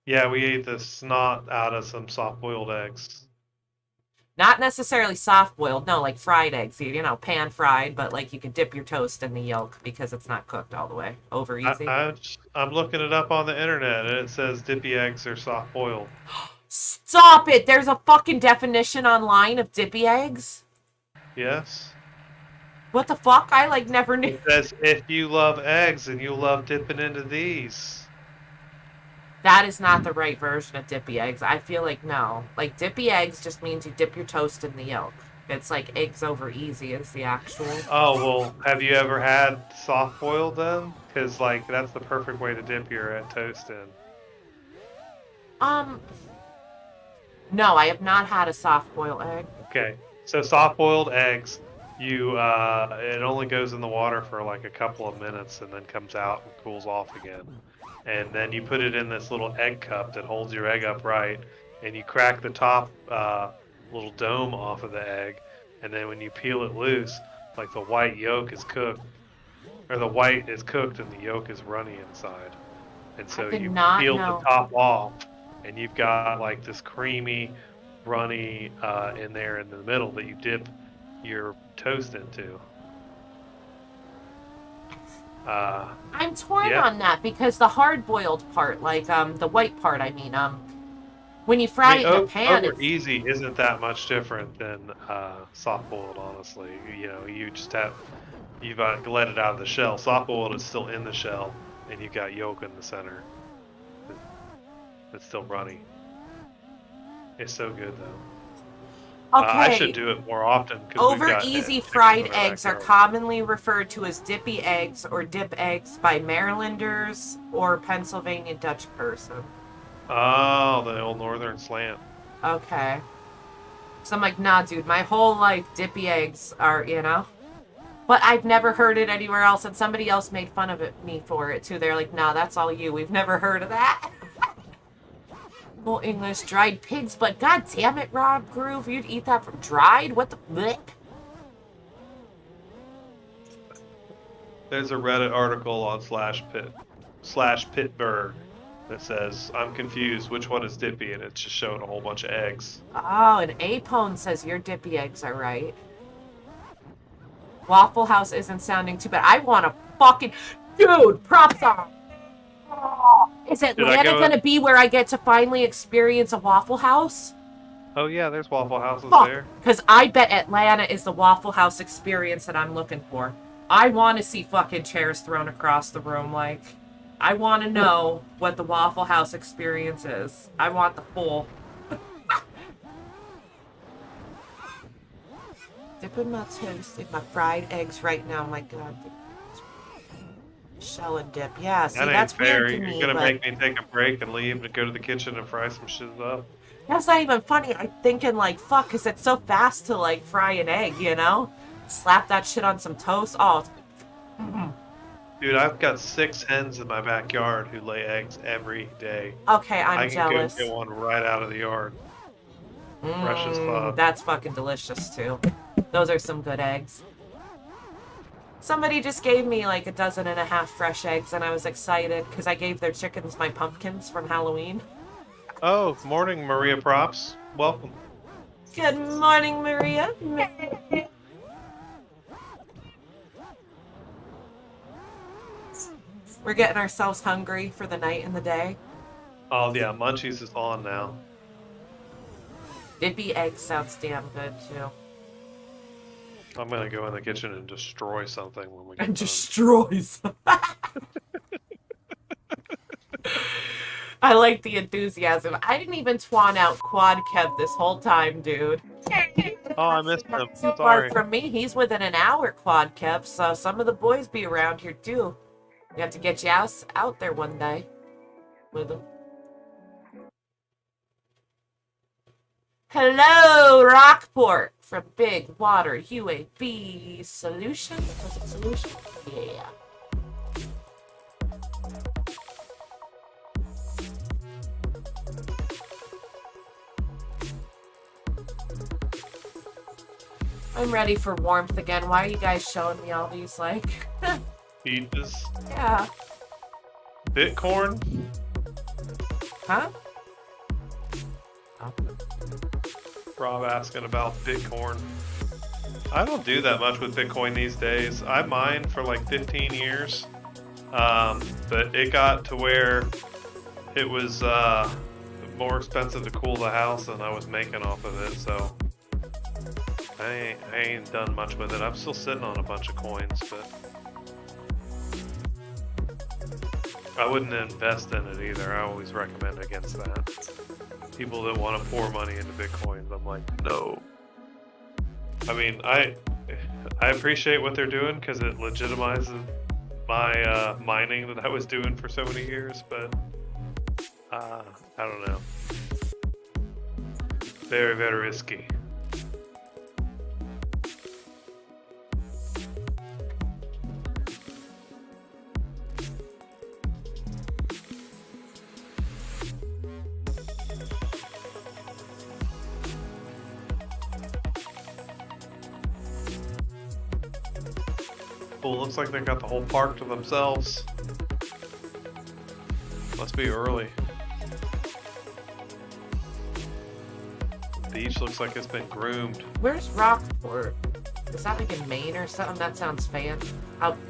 Yeah, we ate the snot out of some soft-boiled eggs. Not necessarily soft-boiled, no, like fried eggs. You know, pan-fried, but like you could dip your toast in the yolk because it's not cooked all the way. Over easy. I'm looking it up on the internet, and it says dippy eggs are soft-boiled. Stop it! There's a fucking definition online of dippy eggs? Yes. What the fuck? I, like, never knew. It says, if you love eggs and you love dipping into these. That is not the right version of dippy eggs. I feel like no. Like, dippy eggs just means you dip your toast in the yolk. It's like eggs over easy is the actual. Oh, well, have you ever had soft-boiled then? Because, like, that's the perfect way to dip your toast in. No, I have not had a soft-boiled egg. Okay, so soft-boiled eggs, it only goes in the water for like a couple of minutes and then comes out and cools off again. And then you put it in this little egg cup that holds your egg upright, and you crack the top little dome off of the egg, and then when you peel it loose, like the white yolk is cooked, or the white is cooked and the yolk is runny inside. And so you peel the top off, and you've got like this creamy, runny in there in the middle that you dip your toast into. I'm torn on that because the hard-boiled part, like the white part, I mean, when you fry it in a pan, over easy isn't that much different than soft-boiled. Honestly, you know, you've let it out of the shell. Soft-boiled is still in the shell, and you've got yolk in the center. It's still runny. It's so good though. Okay. I should do it more often. Over easy fried eggs are commonly referred to as dippy eggs or dip eggs by Marylanders or Pennsylvania Dutch person. Oh, the old northern slant. Okay. So I'm like, nah, dude, my whole life dippy eggs are, you know. But I've never heard it anywhere else, and somebody else made fun of me for it too. They're like, nah, that's all you. We've never heard of that. Full English dried pigs, but god damn it, Rob Groove, you'd eat that from dried? What the bleh? There's a Reddit article on /Pittsburgh that says, I'm confused, which one is Dippy? And it's just showing a whole bunch of eggs. Oh, and Apone says your Dippy eggs are right. Waffle House isn't sounding too bad. I want a fucking... Dude, props on. Is Atlanta gonna be where I get to finally experience a Waffle House? Oh yeah, there's Waffle Houses there. Because I bet Atlanta is the Waffle House experience that I'm looking for. I want to see fucking chairs thrown across the room. Like, I want to know what the Waffle House experience is. I want the full. Dipping my toast in my fried eggs right now. My god. Shell and dip. Yeah, see, that's weird to me. You're gonna make me take a break and leave and go to the kitchen and fry some shit up. That's not even funny. I'm thinking, like, fuck, because it's so fast to, like, fry an egg, you know? Slap that shit on some toast. Oh, Dude, I've got 6 hens in my backyard who lay eggs every day. Okay, I'm jealous. I can go get one right out of the yard. Fresh as fuck. That's fucking delicious, too. Those are some good eggs. Somebody just gave me like 12 fresh eggs, and I was excited because I gave their chickens my pumpkins from Halloween. Oh, morning, Maria Props. Welcome. Good morning, Maria. We're getting ourselves hungry for the night and the day. Oh, yeah, Munchies is on now. Dippy egg sounds damn good, too. I'm gonna go in the kitchen and destroy something when we get And done. destroy something. I like the enthusiasm. I didn't even twan out Quad Kev this whole time, dude. Oh, I missed him. Too far Sorry. from me. He's within an hour, Quad Kev, so some of the boys be around here, too. We have to get you out there one day with them. Hello, Rockport from Big Water UAV Solution. Was it Solution? Yeah. I'm ready for warmth again. Why are you guys showing me all these, like... Pizzas. Yeah. Bitcoin? Huh? Rob asking about Bitcoin. I don't do that much with Bitcoin these days. I mined for like 15 years. But it got to where it was more expensive to cool the house than I was making off of it, so I ain't done much with it. I'm still sitting on a bunch of coins, but I wouldn't invest in it either. I always recommend against that. People that want to pour money into Bitcoins, I'm like, no. I mean, I appreciate what they're doing because it legitimizes my mining that I was doing for so many years, but I don't know. Very, very risky. Cool, looks like they got the whole park to themselves. Must be early. The beach looks like it's been groomed. Where's Rockport? Is that like in Maine or something? That sounds fan.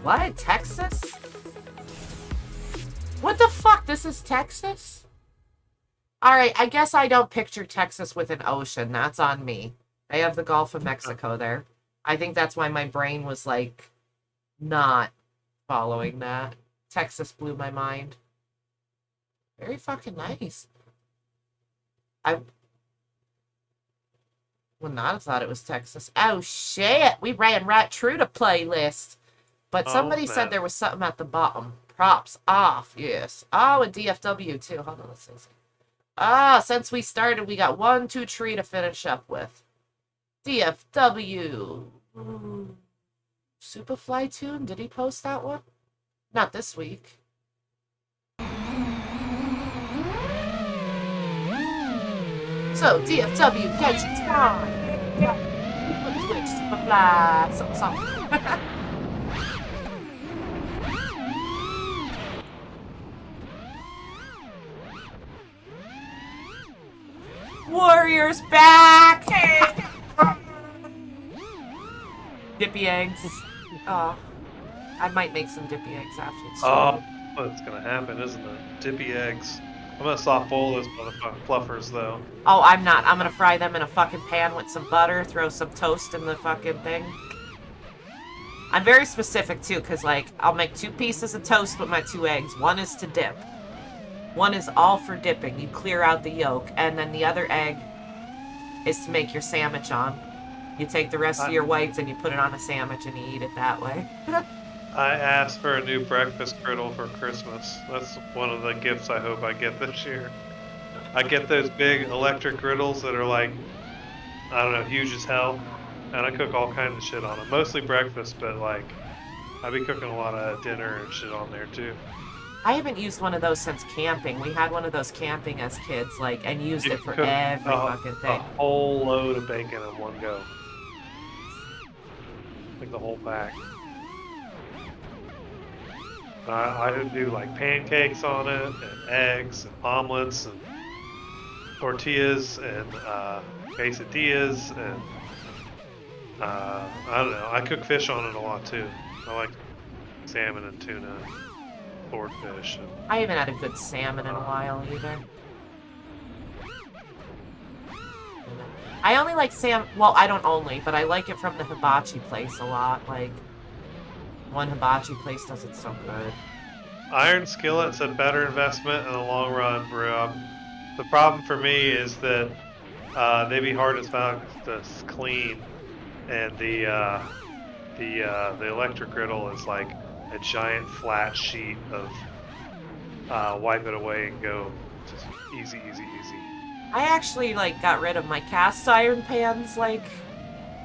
What? Texas? What the fuck? This is Texas? Alright, I guess I don't picture Texas with an ocean. That's on me. They have the Gulf of Mexico there. I think that's why my brain was like not following that. Texas blew my mind. Very fucking nice. I would not have thought it was Texas. Oh shit, we ran right through the playlist. But somebody said there was something at the bottom. Props off, yes. Oh, and DFW too. Hold on, let's see. Since we started, we got 1, 2, 3 to finish up with. DFW. Superfly Tune? Did he post that one? Not this week. So, DFW, catch its spawn. Twitch, Superfly, something. Warriors back! Dippy eggs. Oh, I might make some dippy eggs after this. Oh, what's gonna happen, isn't it? Dippy eggs. I'm gonna soft boil those motherfucking fluffers, though. Oh, I'm not. I'm gonna fry them in a fucking pan with some butter, throw some toast in the fucking thing. I'm very specific, too, because, like, I'll make 2 pieces of toast with my 2 eggs. One is to dip. One is all for dipping. You clear out the yolk. And then the other egg is to make your sandwich on. You take the rest of your whites and you put it on a sandwich and you eat it that way. I asked for a new breakfast griddle for Christmas. That's one of the gifts I hope I get this year. I get those big electric griddles that are like, I don't know, huge as hell. And I cook all kinds of shit on them. Mostly breakfast, but like, I be cooking a lot of dinner and shit on there too. I haven't used one of those since camping. We had one of those camping as kids, like, and used You it for cook every fucking a thing. whole load of bacon in one go. Like the whole pack. I do like pancakes on it, and eggs, and omelets, and tortillas, and quesadillas, and I don't know. I cook fish on it a lot too. I like salmon and tuna, swordfish. And, I haven't had a good salmon in a while either. I only like salmon. Well, I don't only, but I like it from the hibachi place a lot. Like, one hibachi place does it so good. Iron skillet's a better investment in the long run, bro. The problem for me is that they be hard as fuck to clean, and the electric griddle is like a giant flat sheet of wipe it away and go, just easy, easy, easy. I actually, like, got rid of my cast iron pans, like,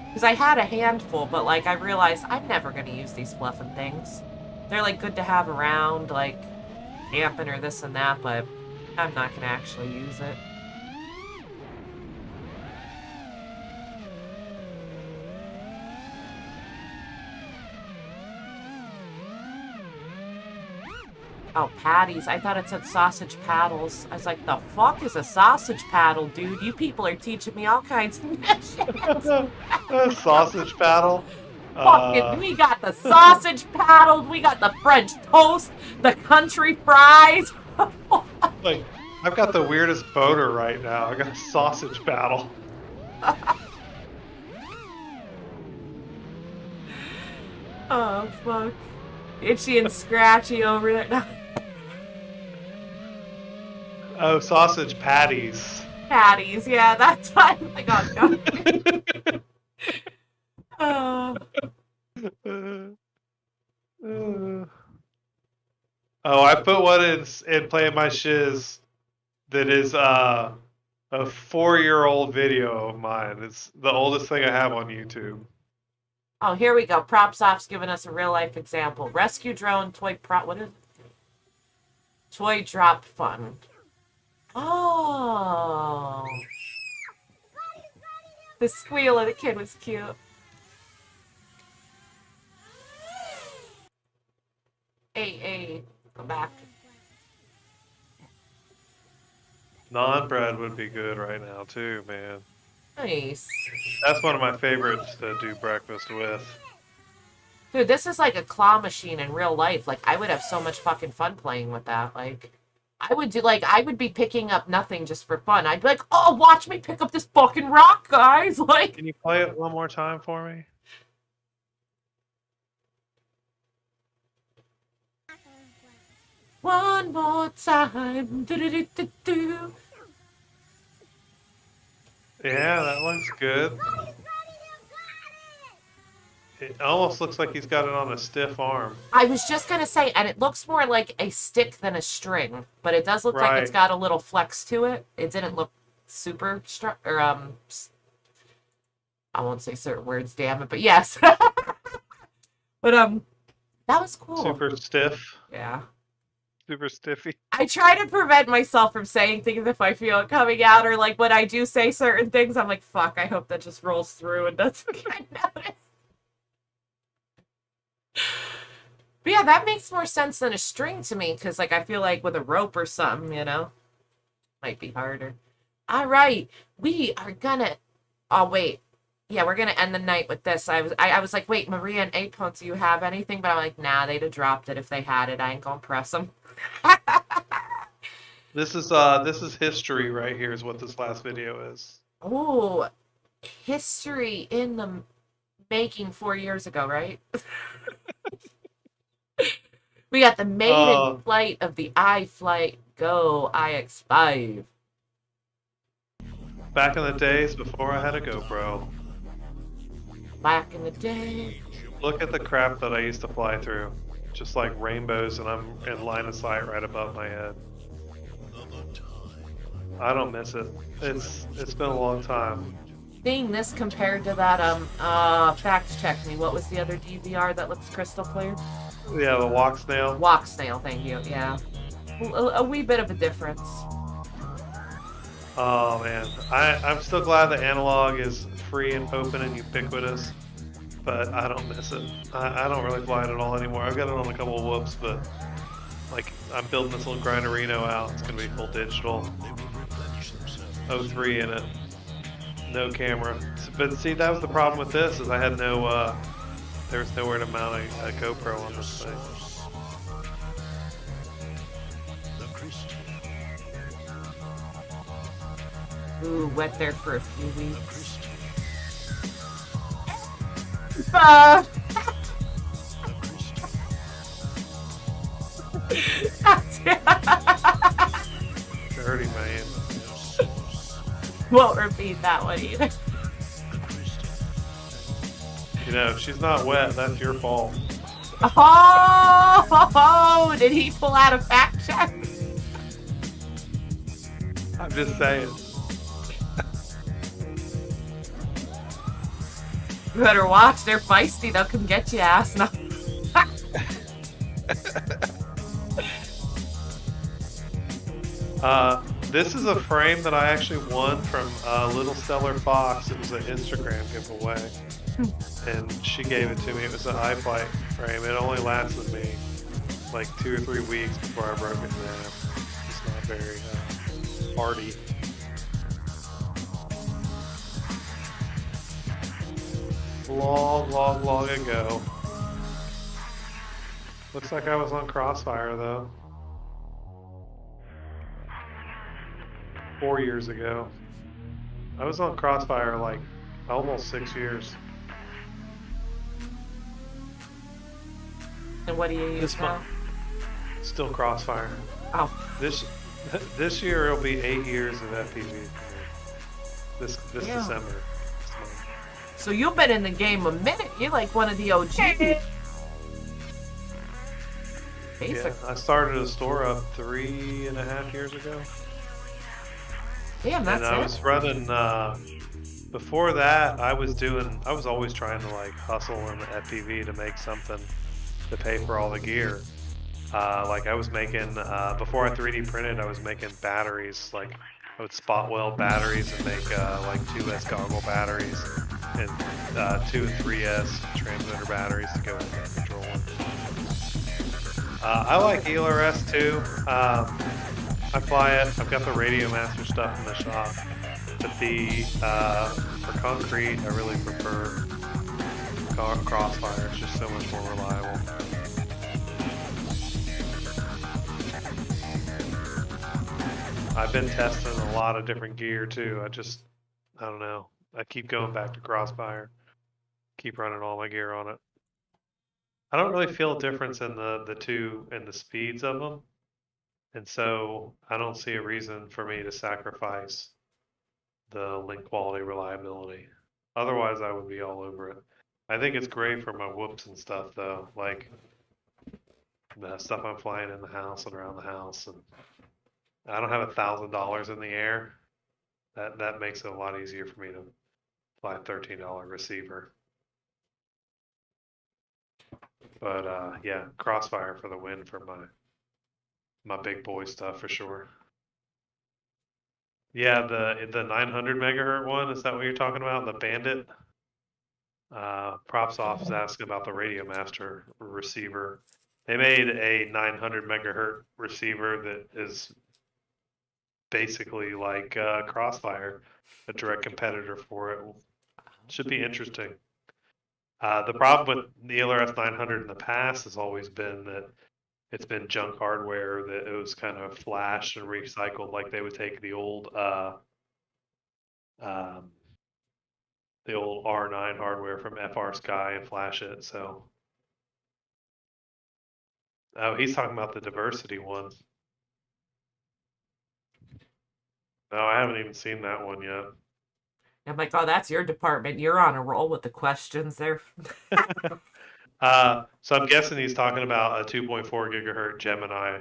because I had a handful, but, like, I realized I'm never going to use these fluffing things. They're, like, good to have around, like, camping or this and that, but I'm not going to actually use it. Oh, patties. I thought it said sausage paddles. I was like, the fuck is a sausage paddle, dude? You people are teaching me all kinds of shit. Sausage paddle? Fucking, we got the sausage paddle, we got the French toast, the country fries. Like, I've got the weirdest boner right now. I got a sausage paddle. Oh, fuck. Itchy and scratchy over there. No. Oh, sausage patties. Patties, yeah, that's why I'm like, oh, God. Oh, I put one in Playing My Shiz that is a 4-year-old video of mine. It's the oldest thing I have on YouTube. Oh, here we go. PropSoft's giving us a real-life example. Rescue drone, what is it? Toy drop fund. Oh. The squeal of the kid was cute. Hey, come back. Non-bread would be good right now too, man. Nice. That's one of my favorites to do breakfast with. Dude, this is like a claw machine in real life. Like, I would have so much fucking fun playing with that. Like, I would be picking up nothing just for fun. I'd be like, oh, watch me pick up this fucking rock, guys. Like, can you play it one more time for me? One more time. Do-do-do-do-do. Yeah, that looks good. It almost looks like he's got it on a stiff arm. I was just gonna say, and it looks more like a stick than a string, but it does look like it's got a little flex to it. It didn't look super I won't say certain words, damn it, but yes. But that was cool. Super stiff. Yeah. Super stiffy. I try to prevent myself from saying things if I feel it coming out, or like when I do say certain things, I'm like, fuck, I hope that just rolls through and doesn't get noticed. But yeah, that makes more sense than a string to me, because like I feel like with a rope or something, you know, might be harder. All right, we are gonna. Oh wait, yeah, we're gonna end the night with this. I was like, wait, Maria and Apon, do you have anything? But I'm like, nah, they'd have dropped it if they had it. I ain't gonna press them. This is history right here. Is what this last video is. Oh, history in the making 4 years ago, right? We got the maiden flight of the iFlight Go IX5. Back in the days before I had a GoPro. Back in the day. Look at the crap that I used to fly through. Just like rainbows, and I'm in line of sight right above my head. I don't miss it. It's been a long time. Seeing this compared to that, fact check me. What was the other DVR that looks crystal clear? Yeah, the walk snail. Walk snail, thank you. Yeah, a wee bit of a difference. Oh man, I'm still glad the analog is free and open and ubiquitous, but I don't miss it. I don't really fly it at all anymore. I've got it on a couple of whoops, but like I'm building this little Grinderino out. It's gonna be full digital. 03 in it. No camera. But see, that was the problem with this, is I had no, there was nowhere to mount a GoPro on this thing. Ooh, wet there for a few weeks. Dirty man. Won't repeat that one either. You know, if she's not wet, that's your fault. Oh, did he pull out a fact check? I'm just saying. You better watch, they're feisty, they'll come get you, ass. No. This is a frame that I actually won from Little Stellar Fox. It was an Instagram giveaway. And she gave it to me. It was an iFlight frame. It only lasted me like 2 or 3 weeks before I broke it in half. It's not very hardy. Long ago. Looks like I was on Crossfire though. 4 years ago. I was on Crossfire like almost 6 years. And what do you use now? Still Crossfire. Oh. This year it'll be 8 years of FPV for me. This Yeah. December. So you've been in the game a minute. You're like one of the OGs. Yeah, I started a store up 3.5 years ago. Damn, that's and I was running, before that, I was always trying to like hustle in the FPV to make something to pay for all the gear. Like I was making, before I 3D printed, I was making batteries. Like I would spot weld batteries and make like 2S goggle batteries and 2 and 3S transmitter batteries to go with that controller. I like ELRS too. I fly it. I've got the Radio Master stuff in the shop. But for concrete, I really prefer Crossfire. It's just so much more reliable. I've been testing a lot of different gear too. I don't know. I keep going back to Crossfire. Keep running all my gear on it. I don't really feel a difference in the two and the speeds of them. And so I don't see a reason for me to sacrifice the link quality reliability. Otherwise I would be all over it. I think it's great for my whoops and stuff though. Like the stuff I'm flying in the house and around the house, and I don't have $1,000 in the air. That makes it a lot easier for me to fly a $13 receiver. But yeah, Crossfire for the win for my my big boy stuff for sure. Yeah, the 900 megahertz one, is that what you're talking about? The Bandit? Props off is asking about the Radio Master receiver. They made a 900 megahertz receiver that is basically like Crossfire, a direct competitor for it. Should be interesting. The problem with the LRS 900 in the past has always been that it's been junk hardware, that it was kind of flashed and recycled. Like they would take the old R9 hardware from FR Sky and flash it. So, oh, he's talking about the diversity one. No, I haven't even seen that one yet. I'm like, oh, that's your department. You're on a roll with the questions there. So I'm guessing he's talking about a 2.4 gigahertz Gemini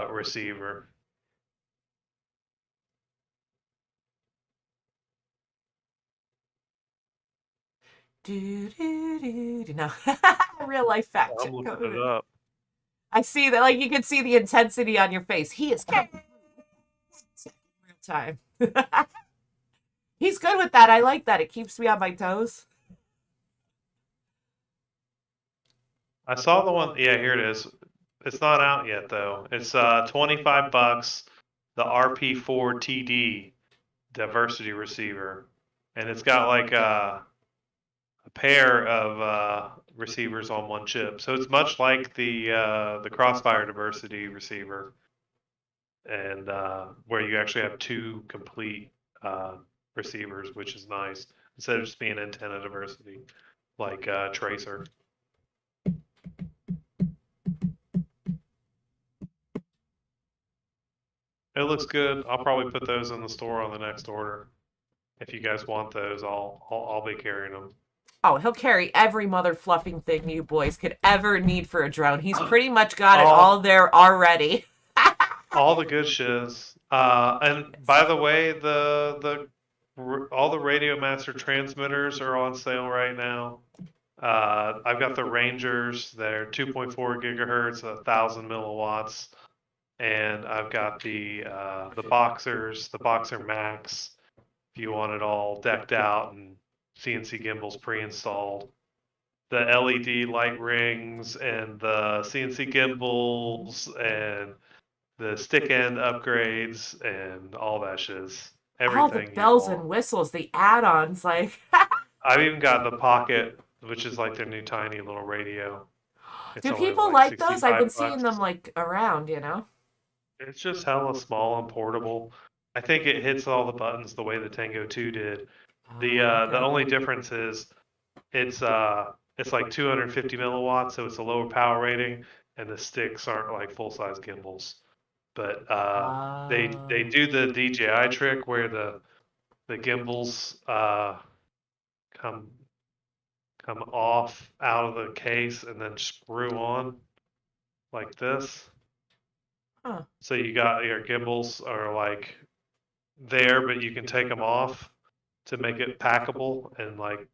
receiver. No, real life fact check. I'm looking it up. I see that, like, you can see the intensity on your face. He is real time. He's good with that. I like that. It keeps me on my toes. I saw the one. Yeah, here it is. It's not out yet though. It's $25. The RP4 TD diversity receiver, and it's got like a pair of receivers on one chip. So it's much like the Crossfire diversity receiver, and where you actually have two complete receivers, which is nice instead of just being antenna diversity like Tracer. It looks good. I'll probably put those in the store on the next order. If you guys want those, I'll be carrying them. Oh, he'll carry every mother fluffing thing you boys could ever need for a drone. He's pretty much got it all there already. All the good shiz. And by the way, all the Radio Master transmitters are on sale right now. I've got the Rangers. They're 2.4 gigahertz, 1,000 milliwatts, and I've got the Boxers, the Boxer Max. If you want it all decked out and CNC gimbals pre-installed, the LED light rings and the CNC gimbals and the stick end upgrades and all that shiz. Everything. All the bells and whistles, the add-ons, like. I've even got the Pocket, which is like their new tiny little radio. Do people like those? I've been seeing them like around, you know. It's just hella small and portable. I think it hits all the buttons the way the Tango 2 did. The only difference is it's like 250 milliwatts, so it's a lower power rating, and the sticks aren't like full size gimbals. But they do the DJI trick where the gimbals come off out of the case and then screw on like this. Huh. So you got your gimbals are like there, but you can take them off to make it packable and like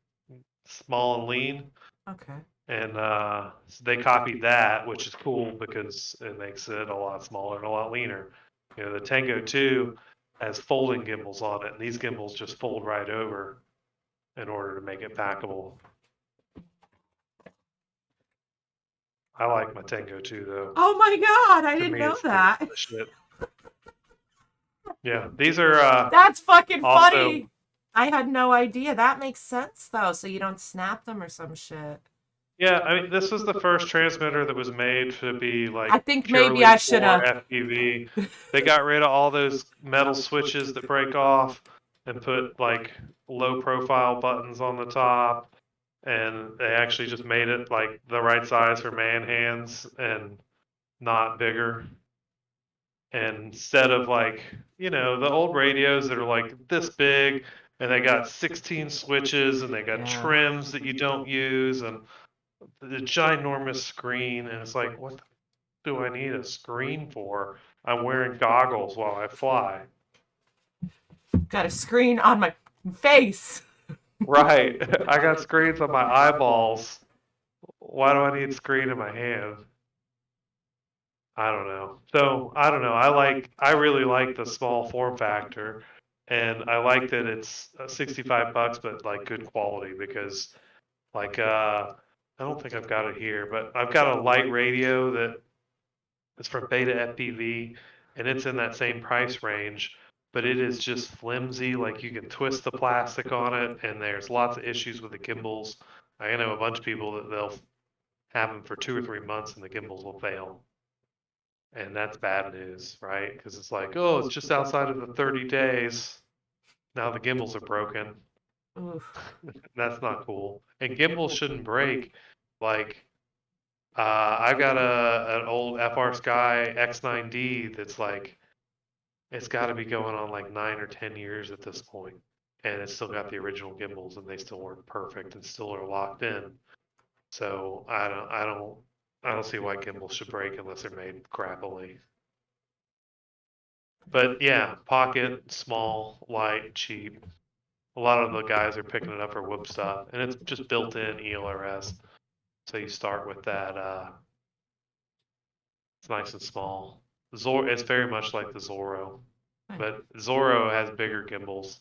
small and lean. Okay. And so they copied that, which is cool because it makes it a lot smaller and a lot leaner. You know, the Tango 2 has folding gimbals on it, and these gimbals just fold right over in order to make it packable. I like my Tango 2 though. Oh my god, I didn't know that. Shit. Yeah, these are that's fucking also funny. I had no idea. That makes sense though, so you don't snap them or some shit. Yeah, I mean, this was the first transmitter that was made to be like. I think maybe I should have. FPV. They got rid of all those metal switches that break off and put like low profile buttons on the top, and they actually just made it like the right size for man hands and not bigger. And instead of like, you know, the old radios that are like this big and they got 16 switches and they got trims that you don't use and the ginormous screen, and it's like, what do I need a screen for? I'm wearing goggles while I fly. Got a screen on my face. Right. I got screens on my eyeballs. Why do I need a screen in my hand? I don't know. So I don't know. I really like the small form factor, and I like that it's $65, but like good quality because like I don't think I've got it here, but I've got a light radio that is from Beta FPV, and it's in that same price range, but it is just flimsy. Like you can twist the plastic on it, and there's lots of issues with the gimbals. I know a bunch of people that they'll have them for 2 or 3 months, and the gimbals will fail. And that's bad news, right? Because it's like, oh, it's just outside of the 30 days. Now the gimbals are broken. Oof. That's not cool. And gimbals shouldn't break. Like, I've got an old FR Sky X9D that's like, it's got to be going on like 9 or 10 years at this point, and it's still got the original gimbals, and they still work perfect and still are locked in. So I don't see why gimbals should break unless they're made crappily. But yeah, pocket, small, light, cheap. A lot of the guys are picking it up for whoop stuff, and it's just built in ELRS. So you start with that. It's nice and small. It's very much like the Zorro, but Zorro has bigger gimbals.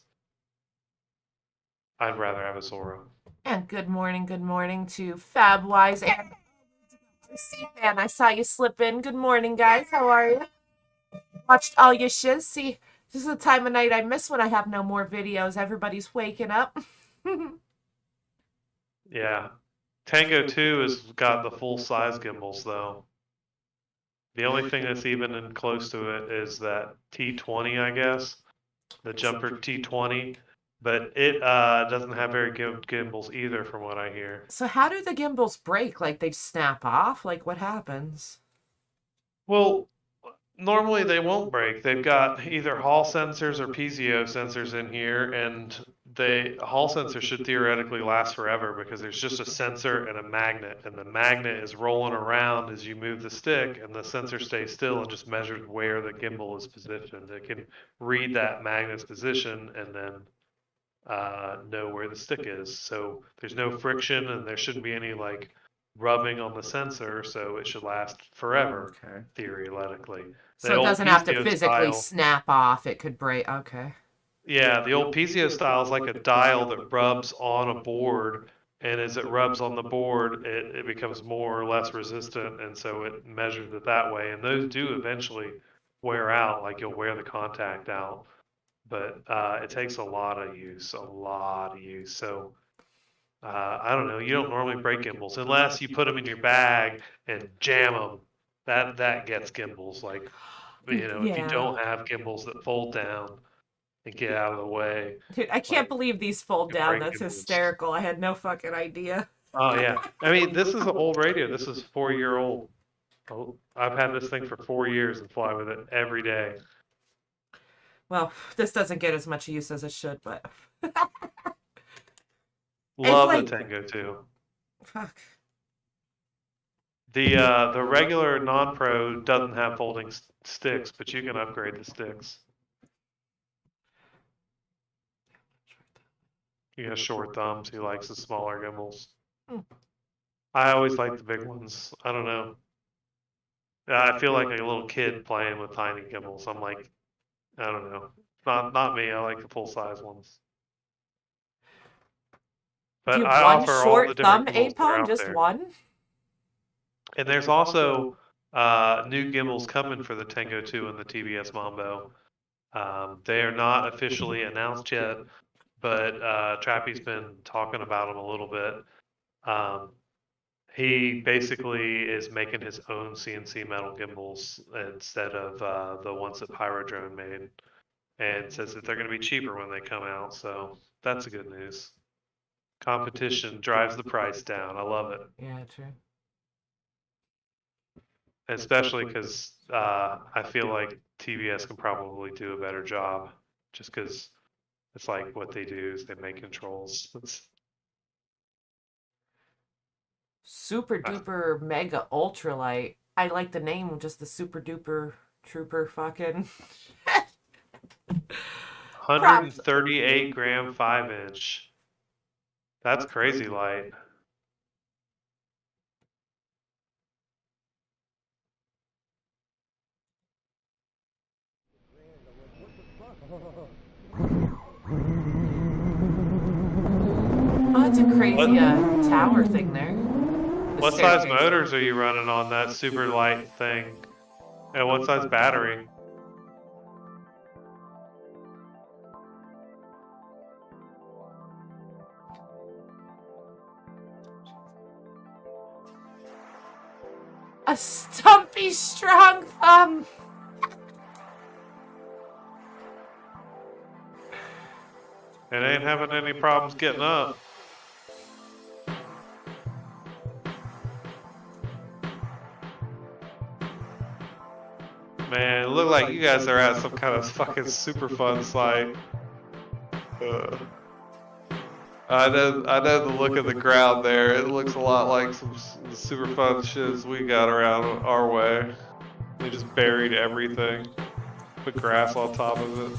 I'd rather have a Zorro. And good morning to Fabwise and C-Fan. I saw you slip in. Good morning, guys. How are you? Watched all your shiz. See, this is the time of night I miss when I have no more videos. Everybody's waking up. Yeah. Tango 2 has got the full size gimbals though. The only thing that's even in close to it is that T20, I guess. The jumper T20. But it doesn't have very good gimbals either, from what I hear. So how do the gimbals break? Like they snap off? Like what happens? Well, normally they won't break. They've got either Hall sensors or piezo sensors in here, and the Hall sensor should theoretically last forever because there's just a sensor and a magnet, and the magnet is rolling around as you move the stick, and the sensor stays still and just measures where the gimbal is positioned. It can read that magnet's position and then know where the stick is. So there's no friction, and there shouldn't be any like rubbing on the sensor, so it should last forever, theoretically. So it doesn't have to physically snap off. It could break. Okay. Yeah, the old piezo style is like a dial that rubs on a board, and as it rubs on the board, it becomes more or less resistant, and so it measures it that way. And those do eventually wear out, like you'll wear the contact out. But it takes a lot of use, So I don't know. You don't normally break gimbals unless you put them in your bag and jam them. That gets gimbals. Like, you know, if you don't have gimbals that fold down and get out of the way. Dude, I can't believe these fold down. That's hysterical. I had no fucking idea. Oh yeah. I mean, this is an old radio. This is 4-year-old. Oh, I've had this thing for 4 years and fly with it every day. Well, this doesn't get as much use as it should, but love like, the Tango 2. Fuck. The regular non-pro doesn't have folding sticks, but you can upgrade the sticks. He has short thumbs. He likes the smaller gimbals. I always like the big ones. I don't know. I feel like a little kid playing with tiny gimbals. I'm like, I don't know. Not me. I like the full size ones. But do you I one offer short all the different thumb gimbals that are APON, out just there. one? And there's also new gimbals coming for the Tango 2 and the TBS Mambo. They are not officially announced yet, but Trappy's been talking about them a little bit. He basically is making his own CNC metal gimbals instead of the ones that Pyrodrone made, and says that they're going to be cheaper when they come out. So that's a good news. Competition drives the price down. I love it. Yeah, true. Especially because I feel like TBS can probably do a better job, just because it's like what they do is they make controls. Super duper mega ultralight. I like the name, just the super duper trooper fucking. 138 gram 5-inch. That's crazy light. Oh, that's a crazy tower thing there. What size motors are you running on that super light thing? And what size battery? A stumpy strong thumb. It ain't having any problems getting up. Man, it looked like you guys are at some kind of fucking super fun site. I know the look of the ground there. It looks a lot like some super fun shits we got around our way. They just buried everything, put grass on top of it.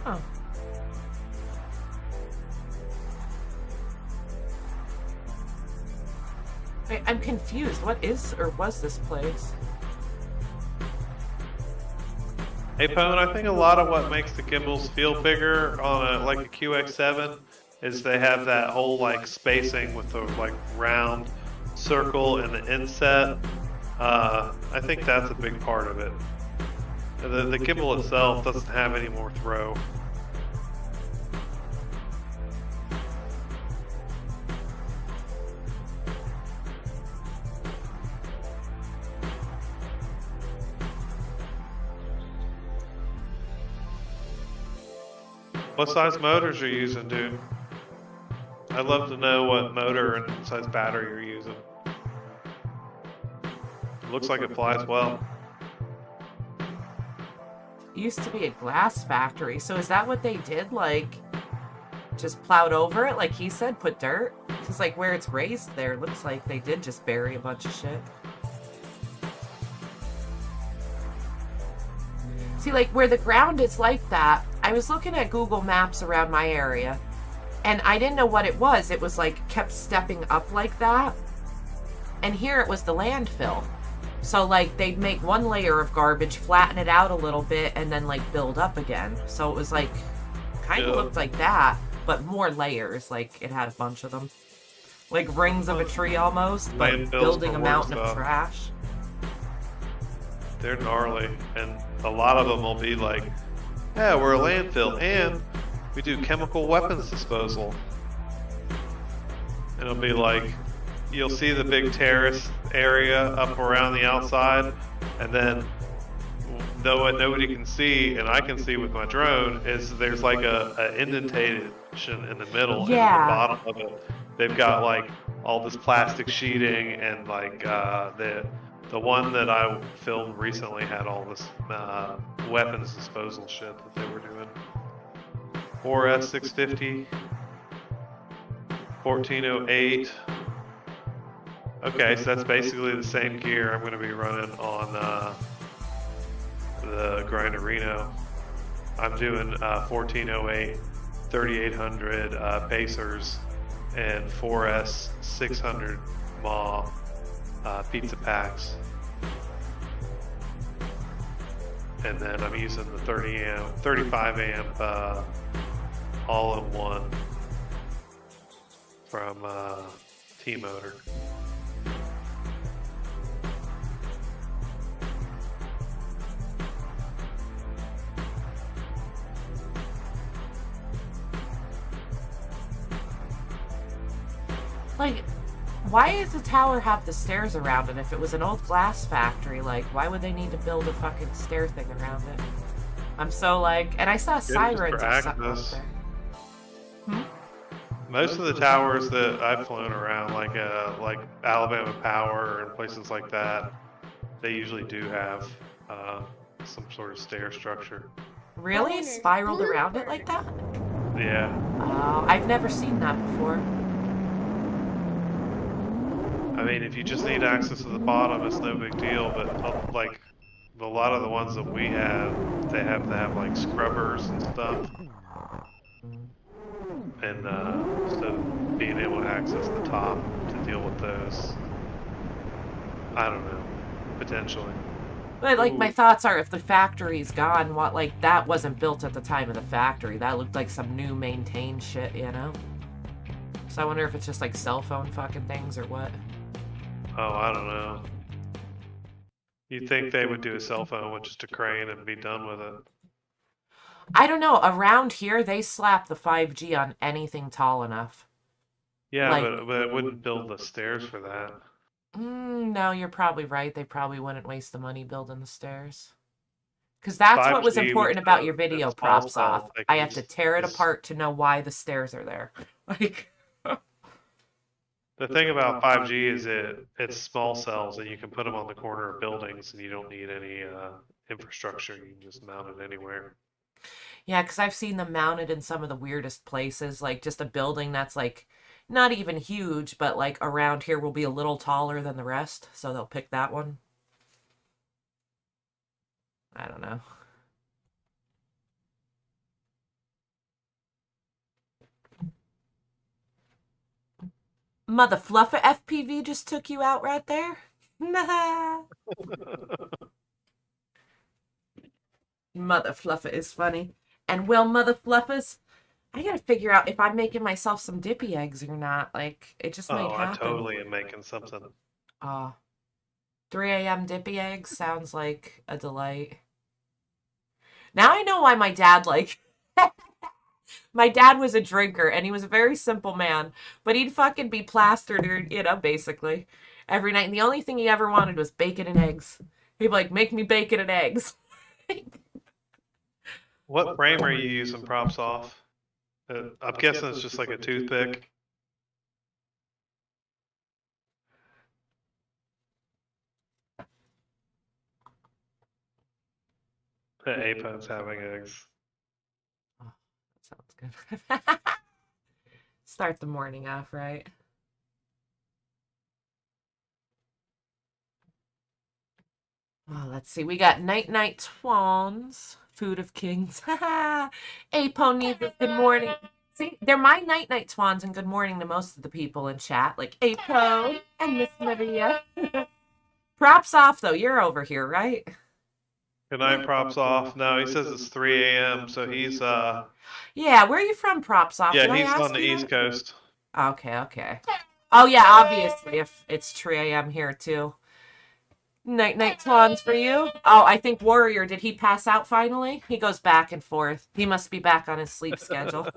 Huh. Wait, I'm confused. What is or was this place? Hey Pone, I think a lot of what makes the gimbals feel bigger on like a QX7 is they have that whole like spacing with the like round circle in the inset. I think that's a big part of it. The gimbal itself doesn't have any more throw. What size motors are you using, dude? I'd love to know what motor and size battery you're using. It looks like it flies well. It used to be a glass factory, so is that what they did? Like, just plowed over it, like he said, put dirt? Because, like, where it's raised there, it looks like they did just bury a bunch of shit. See, like, where the ground is like that, I was looking at Google Maps around my area, and I didn't know what it was. It was, like, kept stepping up like that. And here it was the landfill. So, like, they'd make one layer of garbage, flatten it out a little bit, and then, like, build up again. So it was, like, kind of looked like that, but more layers. Like, it had a bunch of them. Like, rings of a tree almost, but building a mountain of trash. They're gnarly, and a lot of them will be like, yeah, we're a landfill, and we do chemical weapons disposal. And it'll be like, you'll see the big terrace area up around the outside, and then though what nobody can see, and I can see with my drone, is there's like a indentation in the middle, and at the bottom of it, they've got like all this plastic sheeting, and like the one that I filmed recently had all this weapons disposal shit that they were doing. 4S650, 1408. Okay, so that's basically the same gear I'm going to be running on the Grinder Reno. I'm doing 1408, 3800 Pacers, and 4S 600 mAh pizza packs. And then I'm using the 35 amp all-in-one from T-Motor. Like, why does the tower have the stairs around it? If it was an old glass factory, like, why would they need to build a fucking stair thing around it? I'm so like, and I saw sirens or something out there. Most of the towers that I've flown around, like Alabama Power and places like that, they usually do have some sort of stair structure. Really? Spiraled around it like that? Yeah. I've never seen that before. I mean, if you just need access to the bottom, it's no big deal, but like a lot of the ones that we have, they have to have like scrubbers and stuff. And so being able to access the top to deal with those, I don't know. potentially. But like my thoughts are, if the factory's gone, what, like, that wasn't built at the time of the factory. That looked like some new maintained shit, you know? So I wonder if it's just like cell phone fucking things or what. Oh, I don't know. You'd think they would do a cell phone with just a crane and be done with it. I don't know. Around here, they slap the 5G on anything tall enough. Yeah, Like, but it wouldn't build the stairs for that. No, you're probably right. They probably wouldn't waste the money building the stairs. Because that's what was 5G important with about the- your the video small props cell, off. they I can have to just- tear it apart to know why the stairs are there. Like, The thing about 5G is it's small cells and you can put them on the corner of buildings and you don't need any infrastructure. You can just mount it anywhere. yeah, because I've seen them mounted in some of the weirdest places. Like, just a building that's, like, not even huge, but, like, around here will be a little taller than the rest. So they'll pick that one. I don't know. Mother Fluffer FPV just took you out right there. Nah. Mother Fluffer is funny. And well, Mother Fluffers, I gotta figure out if I'm making myself some dippy eggs or not. Like, it just might Oh, I happen. totally am making something. 3 a.m. dippy eggs sounds like a delight. Now I know why my dad, like... My dad was a drinker, and he was a very simple man, but he'd fucking be plastered, or, you know, basically, every night. And the only thing he ever wanted was bacon and eggs. He'd be like, make me bacon and eggs. What frame are you using props off? I'm guessing it's just like a toothpick. The Apo's having eggs. Sounds good. Start the morning off, right? Oh, let's see. We got Night Night Twans, Food of Kings. Apo needs a good morning. See, they're my Night Night Twans and good morning to most of the people in chat, like Apo and Miss Maria. Props off, though. You're over here, right? Good night, props off. No, he says it's 3 a.m., so he's Yeah, where are you from, Props off? Did yeah, I he's ask on the you East that? Coast. Okay. Oh, yeah, obviously, if it's 3 a.m. here, too. Night Night Twans for you. Oh, I think Warrior, did he pass out finally? He goes back and forth. He must be back on his sleep schedule.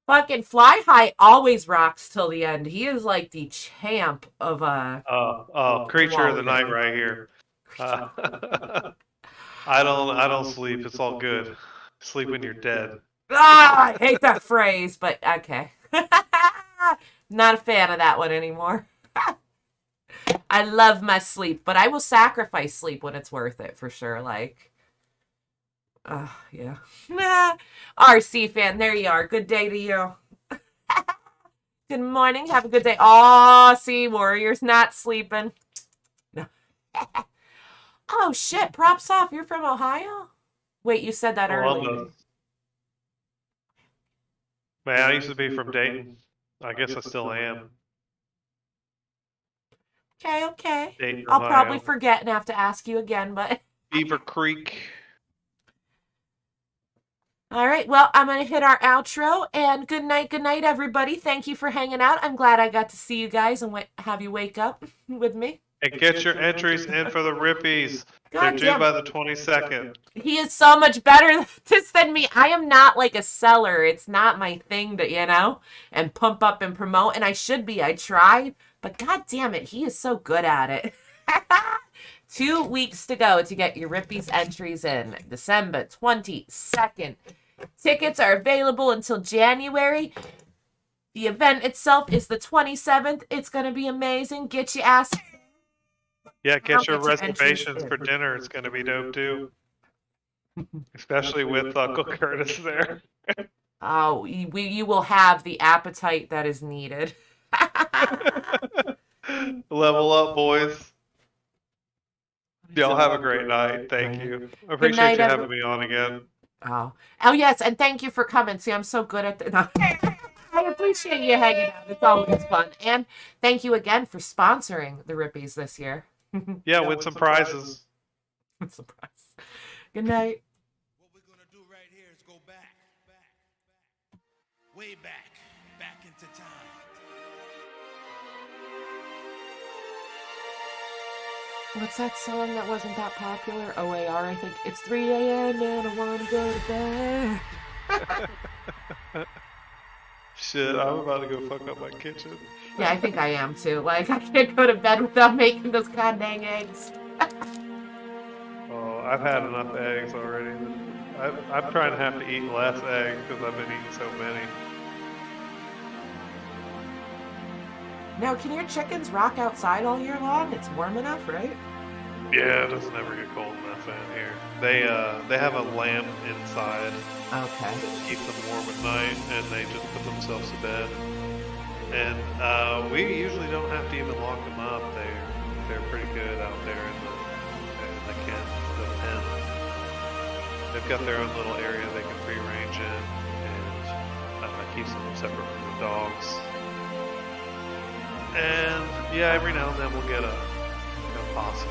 Fucking Fly High always rocks till the end. He is like the champ of Creature of the Warrior. night right here. I don't sleep. It's all good. Sleep when you're dead. Ah, I hate that phrase, but okay. Not a fan of that one anymore. I love my sleep, but I will sacrifice sleep when it's worth it, for sure. Like, yeah. RC fan, there you are. Good day to you. Good morning. Have a good day. Oh, see, Warrior's not sleeping. No. Oh, shit. Props off. You're from Ohio? Wait, you said that earlier. Columbus. Man, I used to be from Dayton. I guess I still am. Okay. Dayton, I'll Ohio. probably forget and have to ask you again, but... Beaver Creek. All right, well, I'm going to hit our outro, and good night, everybody. Thank you for hanging out. I'm glad I got to see you guys and have you wake up with me. And get your entries in for the Rippies. They're God due damn. by the 22nd. He is so much better than me. I am not like a seller. It's not my thing to, and pump up and promote, and I should be. I try, but god damn it, he is so good at it. 2 weeks to go to get your Rippies entries in. December 22nd. Tickets are available until January. The event itself is the 27th. It's going to be amazing. Get your ass. Yeah, get your I'll get your reservations entries for dinner. It's going to be dope too. Especially with Uncle Curtis there. Oh, you will have the appetite that is needed. Level up, boys. Y'all have a great night. Thank you. I appreciate night, you having me on again. Oh, yes, and thank you for coming. See, I'm so good at the... I appreciate appreciate you hanging out. It's always fun. And thank you again for sponsoring the Rippies this year. Yeah, win some prizes. Surprise. Good night. What we're gonna do right here is go back, way back into time. What's that song that wasn't that popular? OAR, I think. It's 3 a.m. and I want to go to bed. Shit, I'm about to go fuck up my kitchen. Yeah, I think I am too. Like, I can't go to bed without making those god dang eggs. Oh, I've had enough eggs already. I'm trying to have to eat less eggs because I've been eating so many. Now, can your chickens rock outside all year long? It's warm enough, right? Yeah, it doesn't ever get cold enough in here. They have a lamp inside. Okay. To keep them warm at night, and they just put themselves to bed. And we usually don't have to even lock them up. They're pretty good out there in the pen. They've got their own little area they can free range in, and keeps them separate from the dogs. And yeah, every now and then we'll get a possum